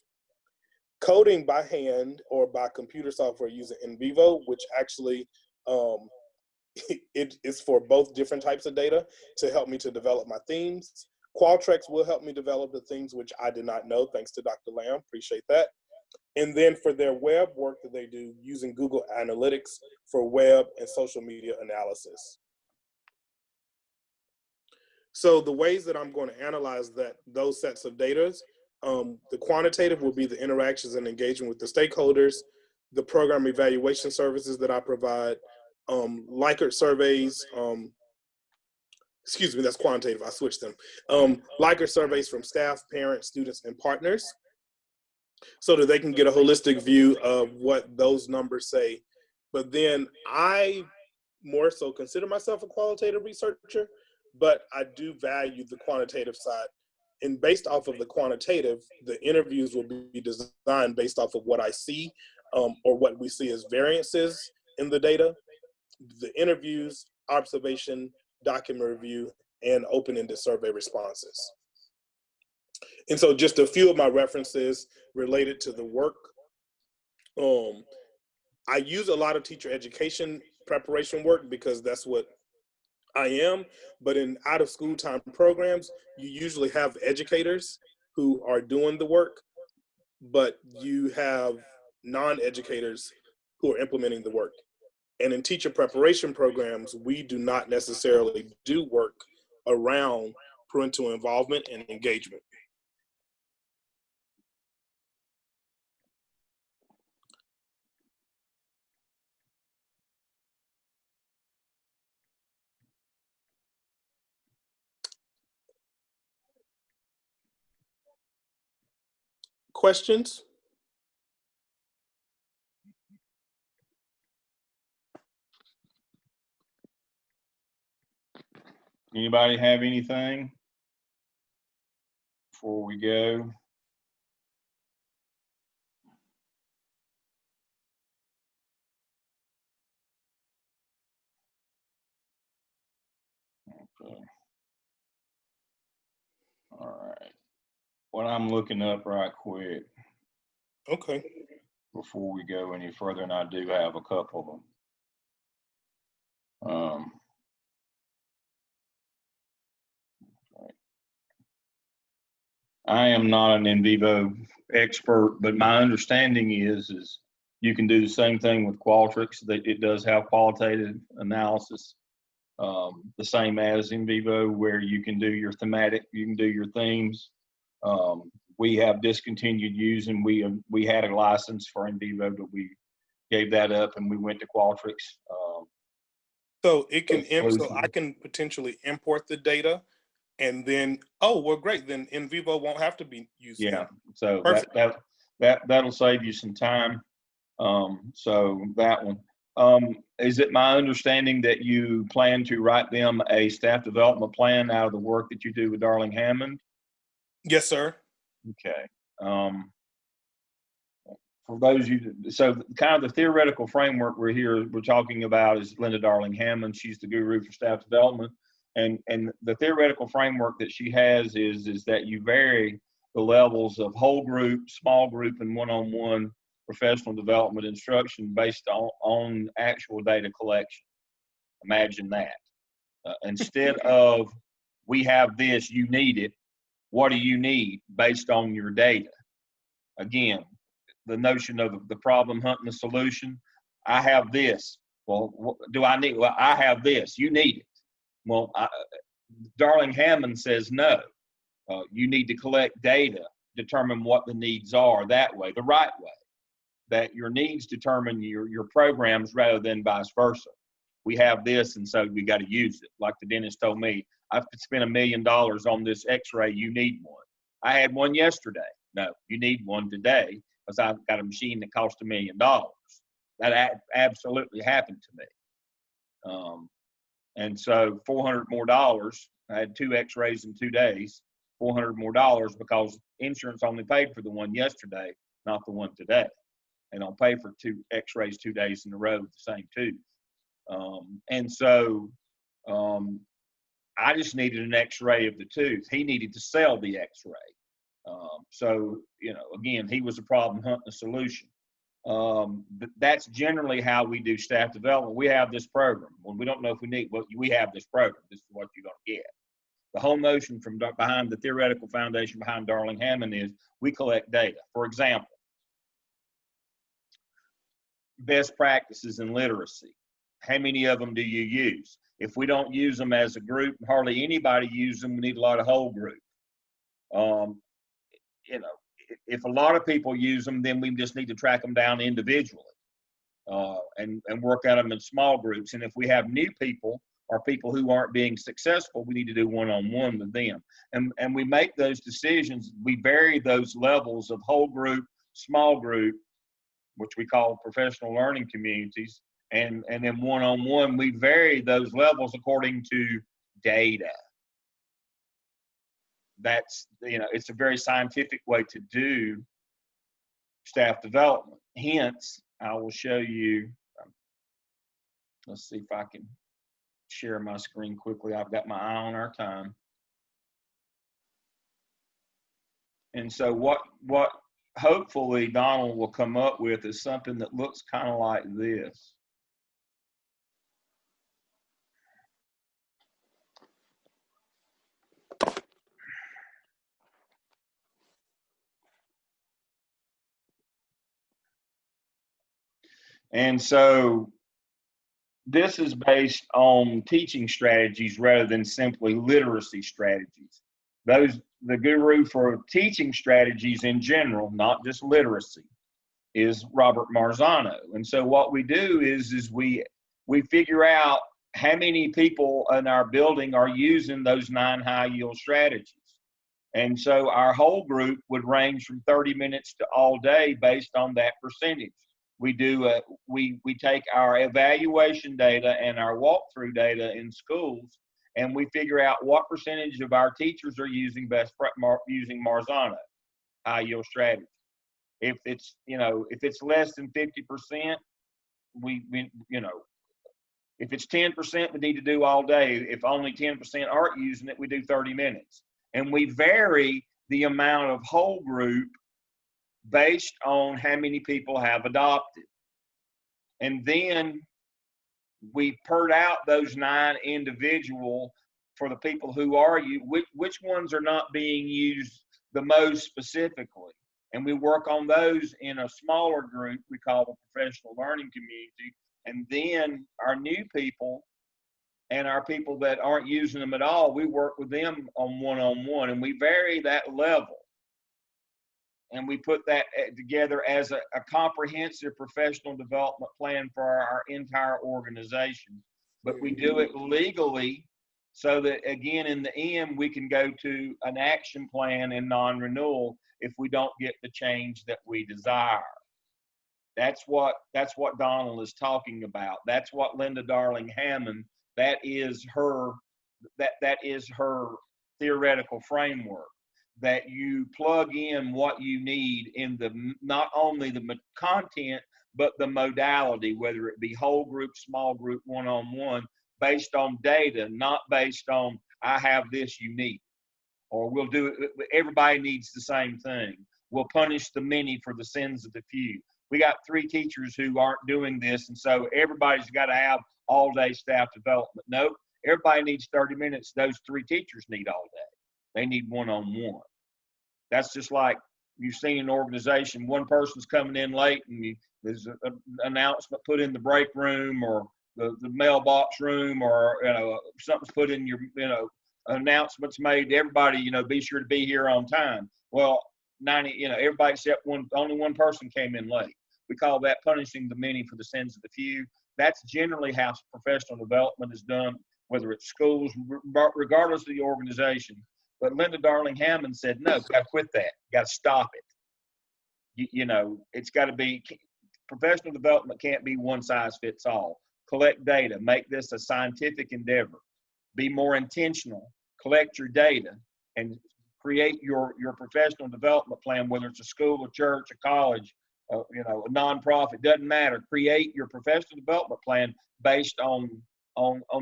Coding by hand or by computer software using NVivo, which actually it is for both different types of data to help me to develop my themes. Qualtrics will help me develop the things which I did not know, thanks to Dr. Lamb, appreciate that. And then for their web work that they do using Google Analytics for web and social media analysis. So the ways that I'm going to analyze those sets of data, the quantitative will be the interactions and engagement with the stakeholders, the program evaluation services that I provide, Likert surveys, excuse me, that's quantitative, I switched them. Likert surveys from staff, parents, students, and partners, so that they can get a holistic view of what those numbers say. But then I more so consider myself a qualitative researcher, but I do value the quantitative side. And based off of the quantitative, the interviews will be designed based off of what I see or what we see as variances in the data. The interviews, observation, document review, and open-ended survey responses. And so just a few of my references related to the work. I use a lot of teacher education preparation work because that's what I am, but in out of school time programs, you usually have educators who are doing the work, but you have non-educators who are implementing the work. And in teacher preparation programs, we do not necessarily do work around parental involvement and engagement. Questions? Anybody have anything before we go? Okay. All right. What I'm looking up right quick. Okay. Before we go any further, and I do have a couple of them. I am not an NVivo expert, but my understanding is you can do the same thing with Qualtrics. That it does have qualitative analysis, the same as NVivo, where you can do your thematic, you can do your themes. we have discontinued using. We had a license for in vivo, but we gave that up and we went to Qualtrics. So it can, so solution. I can potentially import the data and then, oh, well, great. Then in vivo won't have to be used. Yeah, then. so Perfect. that'll save you some time. So that one. Is it my understanding that you plan to write them a staff development plan out of the work that you do with Darling Hammond? Yes, sir. Okay. For those you, so kind of the theoretical framework we're talking about is Linda Darling Hammond. She's the guru for staff development. And the theoretical framework that she has is that you vary the levels of whole group, small group, and one-on-one professional development instruction based on actual data collection. Imagine that. Instead of, we have this, you need it, what do you need based on your data? Again, the notion of the problem hunting the solution. I have this. Well, what do I need? Well, I have this. You need it. Well, Darling Hammond says no. You need to collect data, determine what the needs are that way, the right way. That your needs determine your programs rather than vice versa. We have this, and so we got to use it. Like the dentist told me, I've spent $1 million on this X-ray. You need one. I had one yesterday. No, you need one today because I've got a machine that cost $1 million. That absolutely happened to me. And so $400 more. I had 2 X-rays in 2 days. $400 more because insurance only paid for the one yesterday, not the one today. And I'll pay for 2 X-rays 2 days in a row with the same tooth. And so I just needed an X-ray of the tooth. He needed to sell the X-ray. So, you know, again, he was a problem hunting a solution. That's generally how we do staff development. We have this program. When we don't know if we need, well, we have this program. This is what you're going to get. The whole notion from behind the theoretical foundation behind Darling Hammond is we collect data. For example, best practices in literacy. How many of them do you use? If we don't use them as a group, hardly anybody uses them. We need a lot of whole group. You know, if a lot of people use them, then we just need to track them down individually and work at them in small groups. And if we have new people or people who aren't being successful, we need to do one-on-one with them. And we make those decisions. We vary those levels of whole group, small group, which we call professional learning communities, and then one-on-one, we vary those levels according to data. That's, you know, it's a very scientific way to do staff development. Hence, I will show you, let's see if I can share my screen quickly. I've got my eye on our time. And so what hopefully Donald will come up with is something that looks kind of like this. And so this is based on teaching strategies rather than simply literacy strategies. The guru for teaching strategies in general, not just literacy, is Robert Marzano. And so what we do is we figure out how many people in our building are using those 9 high yield strategies. And so our whole group would range from 30 minutes to all day based on that percentage. We take our evaluation data and our walkthrough data in schools, and we figure out what percentage of our teachers are using using Marzano high yield strategy. If it's, you know, if it's less than 50%, we you know, if it's 10%, we need to do all day. If only 10% aren't using it, we do 30 minutes. And we vary the amount of whole group based on how many people have adopted. And then we purge out those 9 individual for the people who are which ones are not being used the most specifically. And we work on those in a smaller group we call the professional learning community. And then our new people and our people that aren't using them at all, we work with them on one-on-one, and we vary that level. and we put that together as a comprehensive professional development plan for our entire organization. But we do it legally so that, again, in the end, we can go to an action plan and non-renewal if we don't get the change that we desire. That's what Donald is talking about. That's what Linda Darling Hammond, that is her theoretical framework, that you plug in what you need in the, not only the content, but the modality, whether it be whole group, small group, one-on-one, based on data, not based on, I have this, you need, or we'll do it, everybody needs the same thing. We'll punish the many for the sins of the few. We got 3 teachers who aren't doing this, and so everybody's got to have all-day staff development. Nope, everybody needs 30 minutes. Those 3 teachers need all day. They need one-on-one. That's just like you've seen an organization, one person's coming in late and there's an announcement put in the break room or the mailbox room, or, something's put in your, announcements made to everybody, be sure to be here on time. Well, everybody except only one person came in late. We call that punishing the many for the sins of the few. That's generally how professional development is done, whether it's schools, regardless of the organization. But Linda Darling Hammond said, no, got to quit that. Got to stop it. It's got to be, professional development can't be one size fits all. Collect data, make this a scientific endeavor. Be more intentional, collect your data, and create your professional development plan, whether it's a school, a church, a college, a nonprofit, doesn't matter. Create your professional development plan based on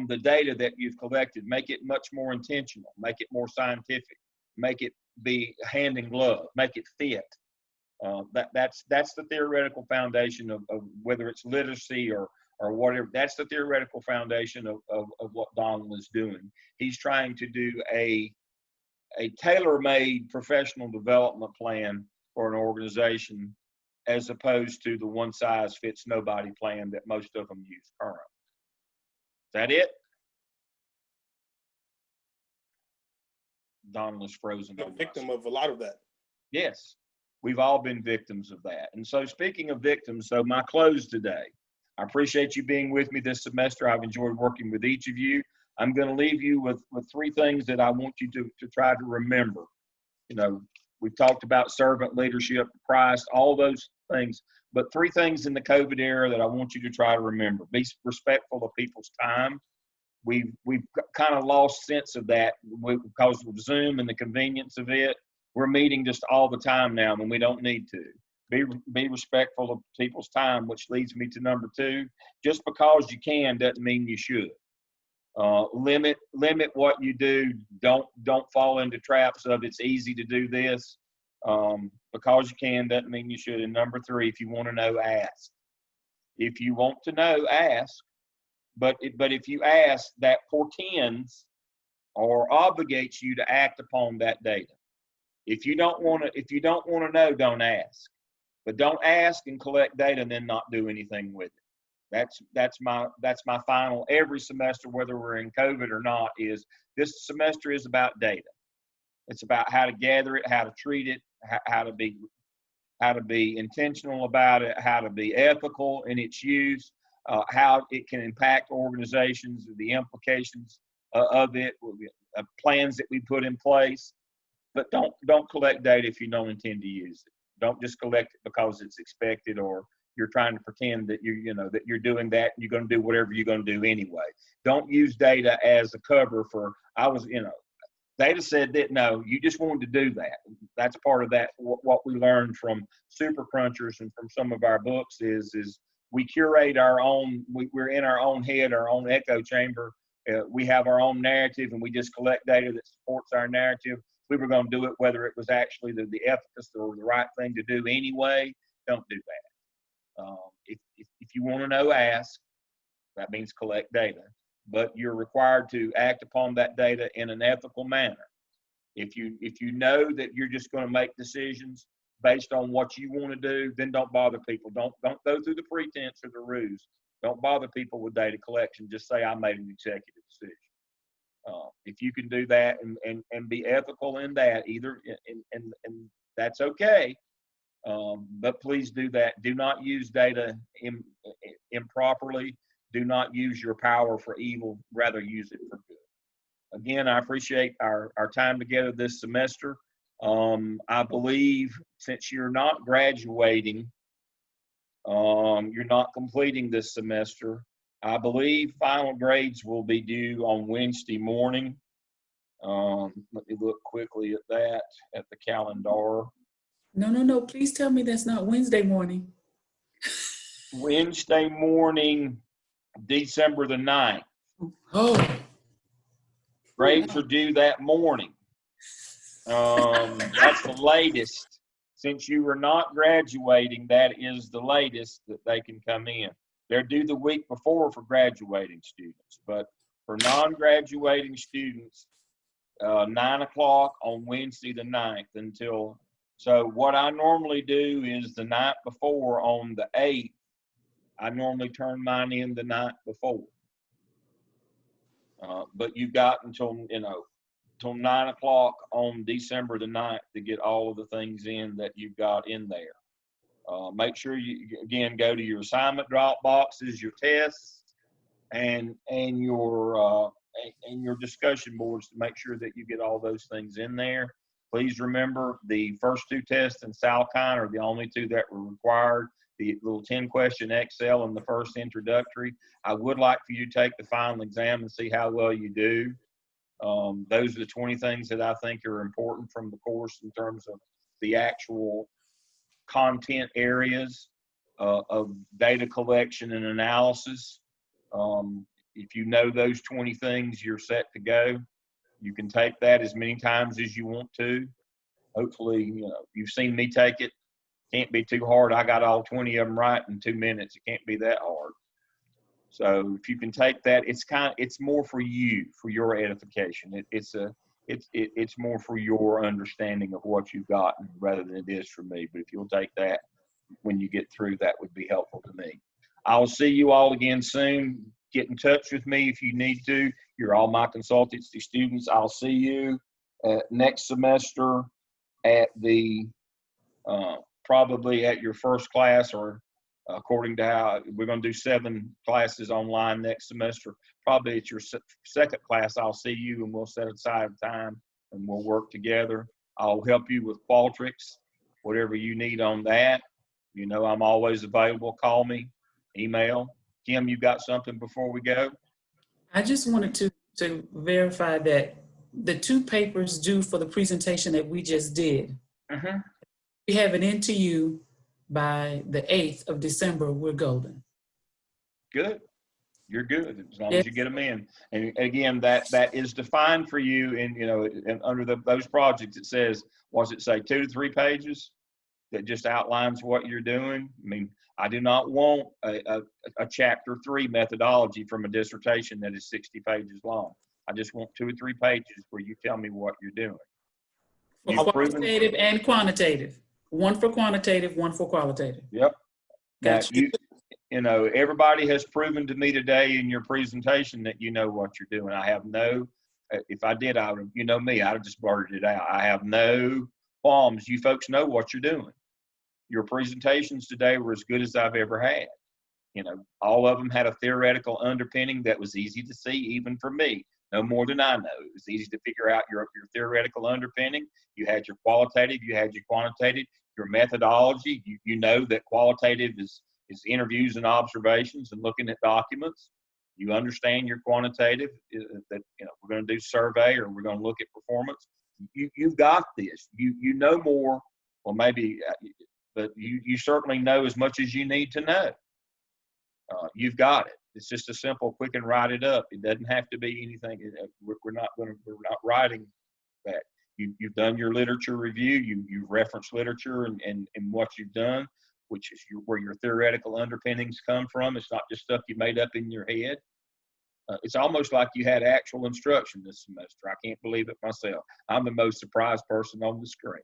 the data that you've collected. Make it much more intentional, make it more scientific, make it be hand in glove, make it fit. That's the theoretical foundation of whether it's literacy or whatever. That's the theoretical foundation of what Donald is doing. He's trying to do a tailor-made professional development plan for an organization, as opposed to the one-size-fits-nobody plan that most of them use currently. Is that it? Donald is frozen. I'm a victim of a lot of that. Yes, we've all been victims of that. And so, speaking of victims, so my close today. I appreciate you being with me this semester. I've enjoyed working with each of you. I'm going to leave you with 3 things that I want you to try to remember. We've talked about servant leadership, Christ, all those things, but 3 things in the COVID era that I want you to try to remember. Be respectful of people's time. We've kind of lost sense of that because of Zoom and the convenience of it. We're meeting just all the time now when we don't need to. Be respectful of people's time, which leads me to number 2. Just because you can doesn't mean you should. Limit what you do. Don't fall into traps of it's easy to do this. Because you can doesn't mean you should. And number 3, if you want to know, ask. If you want to know, ask. But if you ask, that portends or obligates you to act upon that data. If you don't want to know, don't ask. But don't ask and collect data and then not do anything with it. That's my final every semester, whether we're in COVID or not, is this semester is about data. It's about how to gather it, how to treat it, how to be intentional about it, how to be ethical in its use, how it can impact organizations, the implications of it, plans that we put in place. But don't collect data if you don't intend to use it. Don't just collect it because it's expected, or you're trying to pretend that that you're doing that and you're going to do whatever you're going to do anyway. Don't use data as a cover for data said that. No, you just wanted to do that. That's part of that. What we learned from super crunchers and from some of our books is we curate our own. We're in our own head, our own echo chamber. We have our own narrative, and we just collect data that supports our narrative. We were going to do it whether it was actually the efficacy or the right thing to do anyway. Don't do that. If you want to know, ask. That means collect data. But you're required to act upon that data in an ethical manner. If you know that you're just going to make decisions based on what you want to do, then don't bother people. Don't go through the pretense or the ruse. Don't bother people with data collection. Just say, I made an executive decision. If you can do that and be ethical in that, and that's okay. But please do that. Do not use data improperly. Do not use your power for evil. Rather use it for good. Again, I appreciate our time together this semester. I believe since you're not graduating, you're not completing this semester, I believe final grades will be due on Wednesday morning. Let me look quickly at that, at the calendar. No. Please tell me that's not Wednesday morning. Wednesday morning, December the 9th. Oh. Grades are due that morning. That's the latest. Since you are not graduating, that is the latest that they can come in. They're due the week before for graduating students, but for non-graduating students, 9 o'clock on Wednesday the 9th until, so what I normally do is the night before on the 8th, I normally turn mine in the night before. But you've got until, till 9 o'clock on December the 9th to get all of the things in that you've got in there. Make sure you, again, go to your assignment drop boxes, your tests, and your discussion boards to make sure that you get all those things in there. Please remember the first 2 tests in Salkine are the only 2 that were required. The little 10-question Excel and the first introductory. I would like for you to take the final exam and see how well you do. Those are the 20 things that I think are important from the course in terms of the actual content areas of data collection and analysis. If you know those 20 things, you're set to go. You can take that as many times as you want to. Hopefully, you've seen me take it. Can't be too hard. I got all 20 of them right in 2 minutes. It can't be that hard. So if you can take that, it's more for you, for your edification. It's more for your understanding of what you've gotten rather than it is for me. But if you'll take that when you get through, that would be helpful to me. I'll see you all again soon. Get in touch with me if you need to. You're all my consultancy students. I'll see you next semester at the probably at your first class, or according to how we're going to do 7 classes online next semester. Probably at your second class, I'll see you and we'll set aside time and we'll work together. I'll help you with Qualtrics, whatever you need on that. I'm always available. Call me, email. Kim, you got something before we go? I just wanted to verify that the 2 papers due for the presentation that we just did, we have it into you by the 8th of December. We're golden. Good. You're good as long as you get them in. And again, that is defined for you in, and under those projects, it says, what's it say, 2 to 3 pages that just outlines what you're doing. I mean, I do not want a chapter 3 methodology from a dissertation that is 60 pages long. I just want 2 or 3 pages where you tell me what you're doing. For qualitative and quantitative. 1 for quantitative, 1 for qualitative. Yep. Gotcha. That everybody has proven to me today in your presentation that you know what you're doing. I have no, if I did, I would, me, I'd have just blurted it out. I have no qualms. You folks know what you're doing. Your presentations today were as good as I've ever had. All of them had a theoretical underpinning that was easy to see, even for me. No more than I know. It was easy to figure out your theoretical underpinning. You had your qualitative, you had your quantitative, your methodology. You know that qualitative is interviews and observations and looking at documents. You understand your quantitative, that we're going to do survey or we're going to look at performance. You've got this. You know more, well maybe, but you certainly know as much as you need to know. You've got it. It's just a simple, quick and write it up. It doesn't have to be anything. We're not writing that. You've done your literature review. You've referenced literature and what you've done, which is where your theoretical underpinnings come from. It's not just stuff you made up in your head. It's almost like you had actual instruction this semester. I can't believe it myself. I'm the most surprised person on the screen.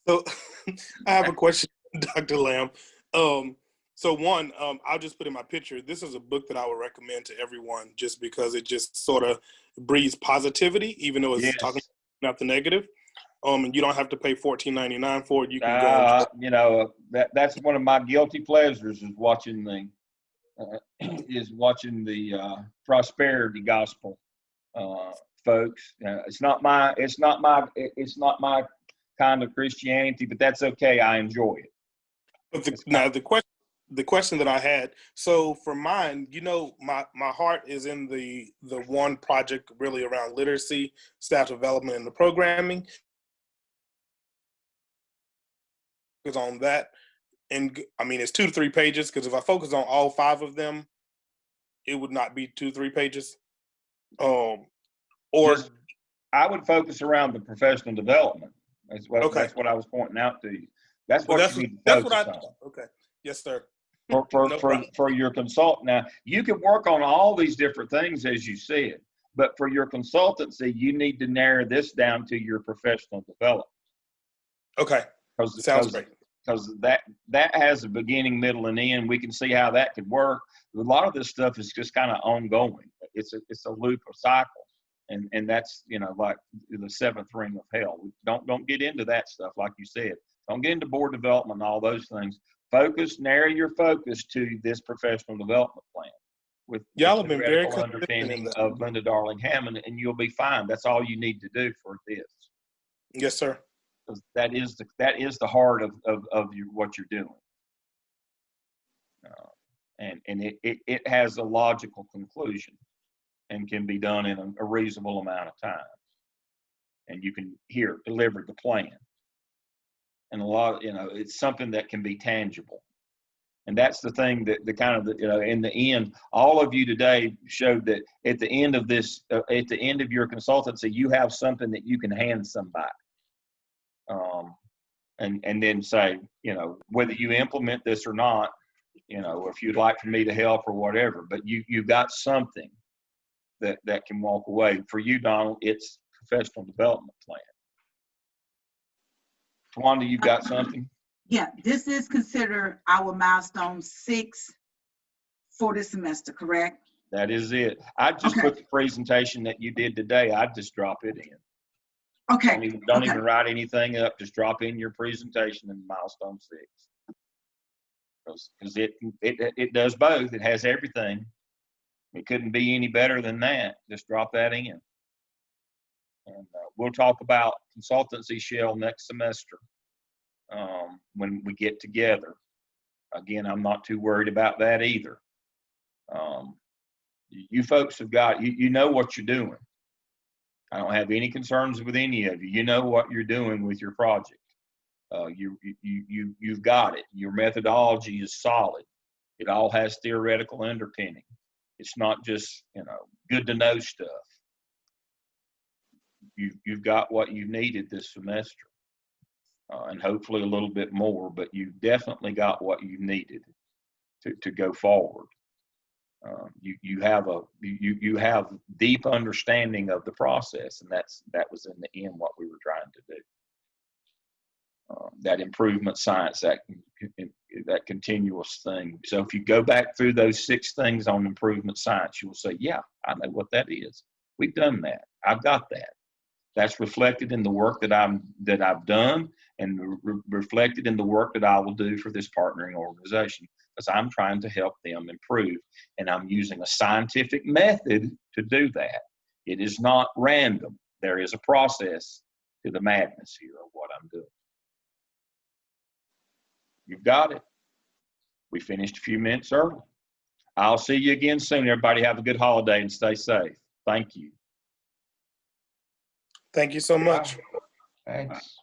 So I have a question, Dr. Lamb. So one, I'll just put in my picture. This is a book that I would recommend to everyone just because it just sort of breeds positivity, even though it's talking about the negative. And you don't have to pay $14.99 for it. You can go. You know, that's one of my guilty pleasures is watching the prosperity gospel folks. It's not my kind of Christianity, but that's okay. I enjoy it. But the question that I had, so for mine, you know, my heart is in the one project really around literacy, staff development, and the programming. Is on that, and I mean it's 2 to 3 pages, because if I focus on all 5 of them, it would not be 2 to 3 pages. Or I would focus around the professional development. That's what I was pointing out to you. That's what you need to focus on. Okay. Yes, sir. For your consultant. Now, you can work on all these different things, as you said, but for your consultancy, you need to narrow this down to your professional development. Okay. Sounds great. Because that has a beginning, middle, and end. We can see how that could work. A lot of this stuff is just kind of ongoing. It's a loop or cycle. And that's, you know, like the 7th ring of hell. Don't get into that stuff, like you said. Don't get into board development and all those things. Narrow your focus to this professional development plan with y'all have been very understanding of Linda Darling Hammond, and you'll be fine. That's all you need to do for this. Yes, sir. That is the heart of what you're doing. And it has a logical conclusion and can be done in a reasonable amount of time. And you can deliver the plan. And a lot, you know, it's something that can be tangible. And that's the thing that in the end, all of you today showed that at the end of this, at the end of your consultancy, you have something that you can hand somebody. And then say, you know, whether you implement this or not, you know, if you'd like for me to help or whatever, but you've got something that can walk away. For you, Donald, it's professional development plan. Tawanda, you got something? Yeah, this is considered our milestone 6 for this semester, correct? That is it. I just put the presentation that you did today. I'd just drop it in. Okay. Don't even write anything up. Just drop in your presentation in milestone 6. Because it does both. It has everything. It couldn't be any better than that. Just drop that in. And we'll talk about consultancy shell next semester when we get together. Again, I'm not too worried about that either. You folks have got, you know what you're doing. I don't have any concerns with any of you. You know what you're doing with your project. You've got it. Your methodology is solid. It all has theoretical underpinning. It's not just, you know, good to know stuff. You've got what you needed this semester, and hopefully a little bit more, but you've definitely got what you needed to go forward. You have deep understanding of the process, and that was in the end what we were trying to do. That improvement science, that continuous thing. So if you go back through those 6 things on improvement science, you'll say, yeah, I know what that is. We've done that. I've got that. That's reflected in the work that I've done, and reflected in the work that I will do for this partnering organization, because I'm trying to help them improve, and I'm using a scientific method to do that. It is not random. There is a process to the madness here of what I'm doing. You've got it. We finished a few minutes early. I'll see you again soon. Everybody have a good holiday and stay safe. Thank you. Thank you so much. Thanks.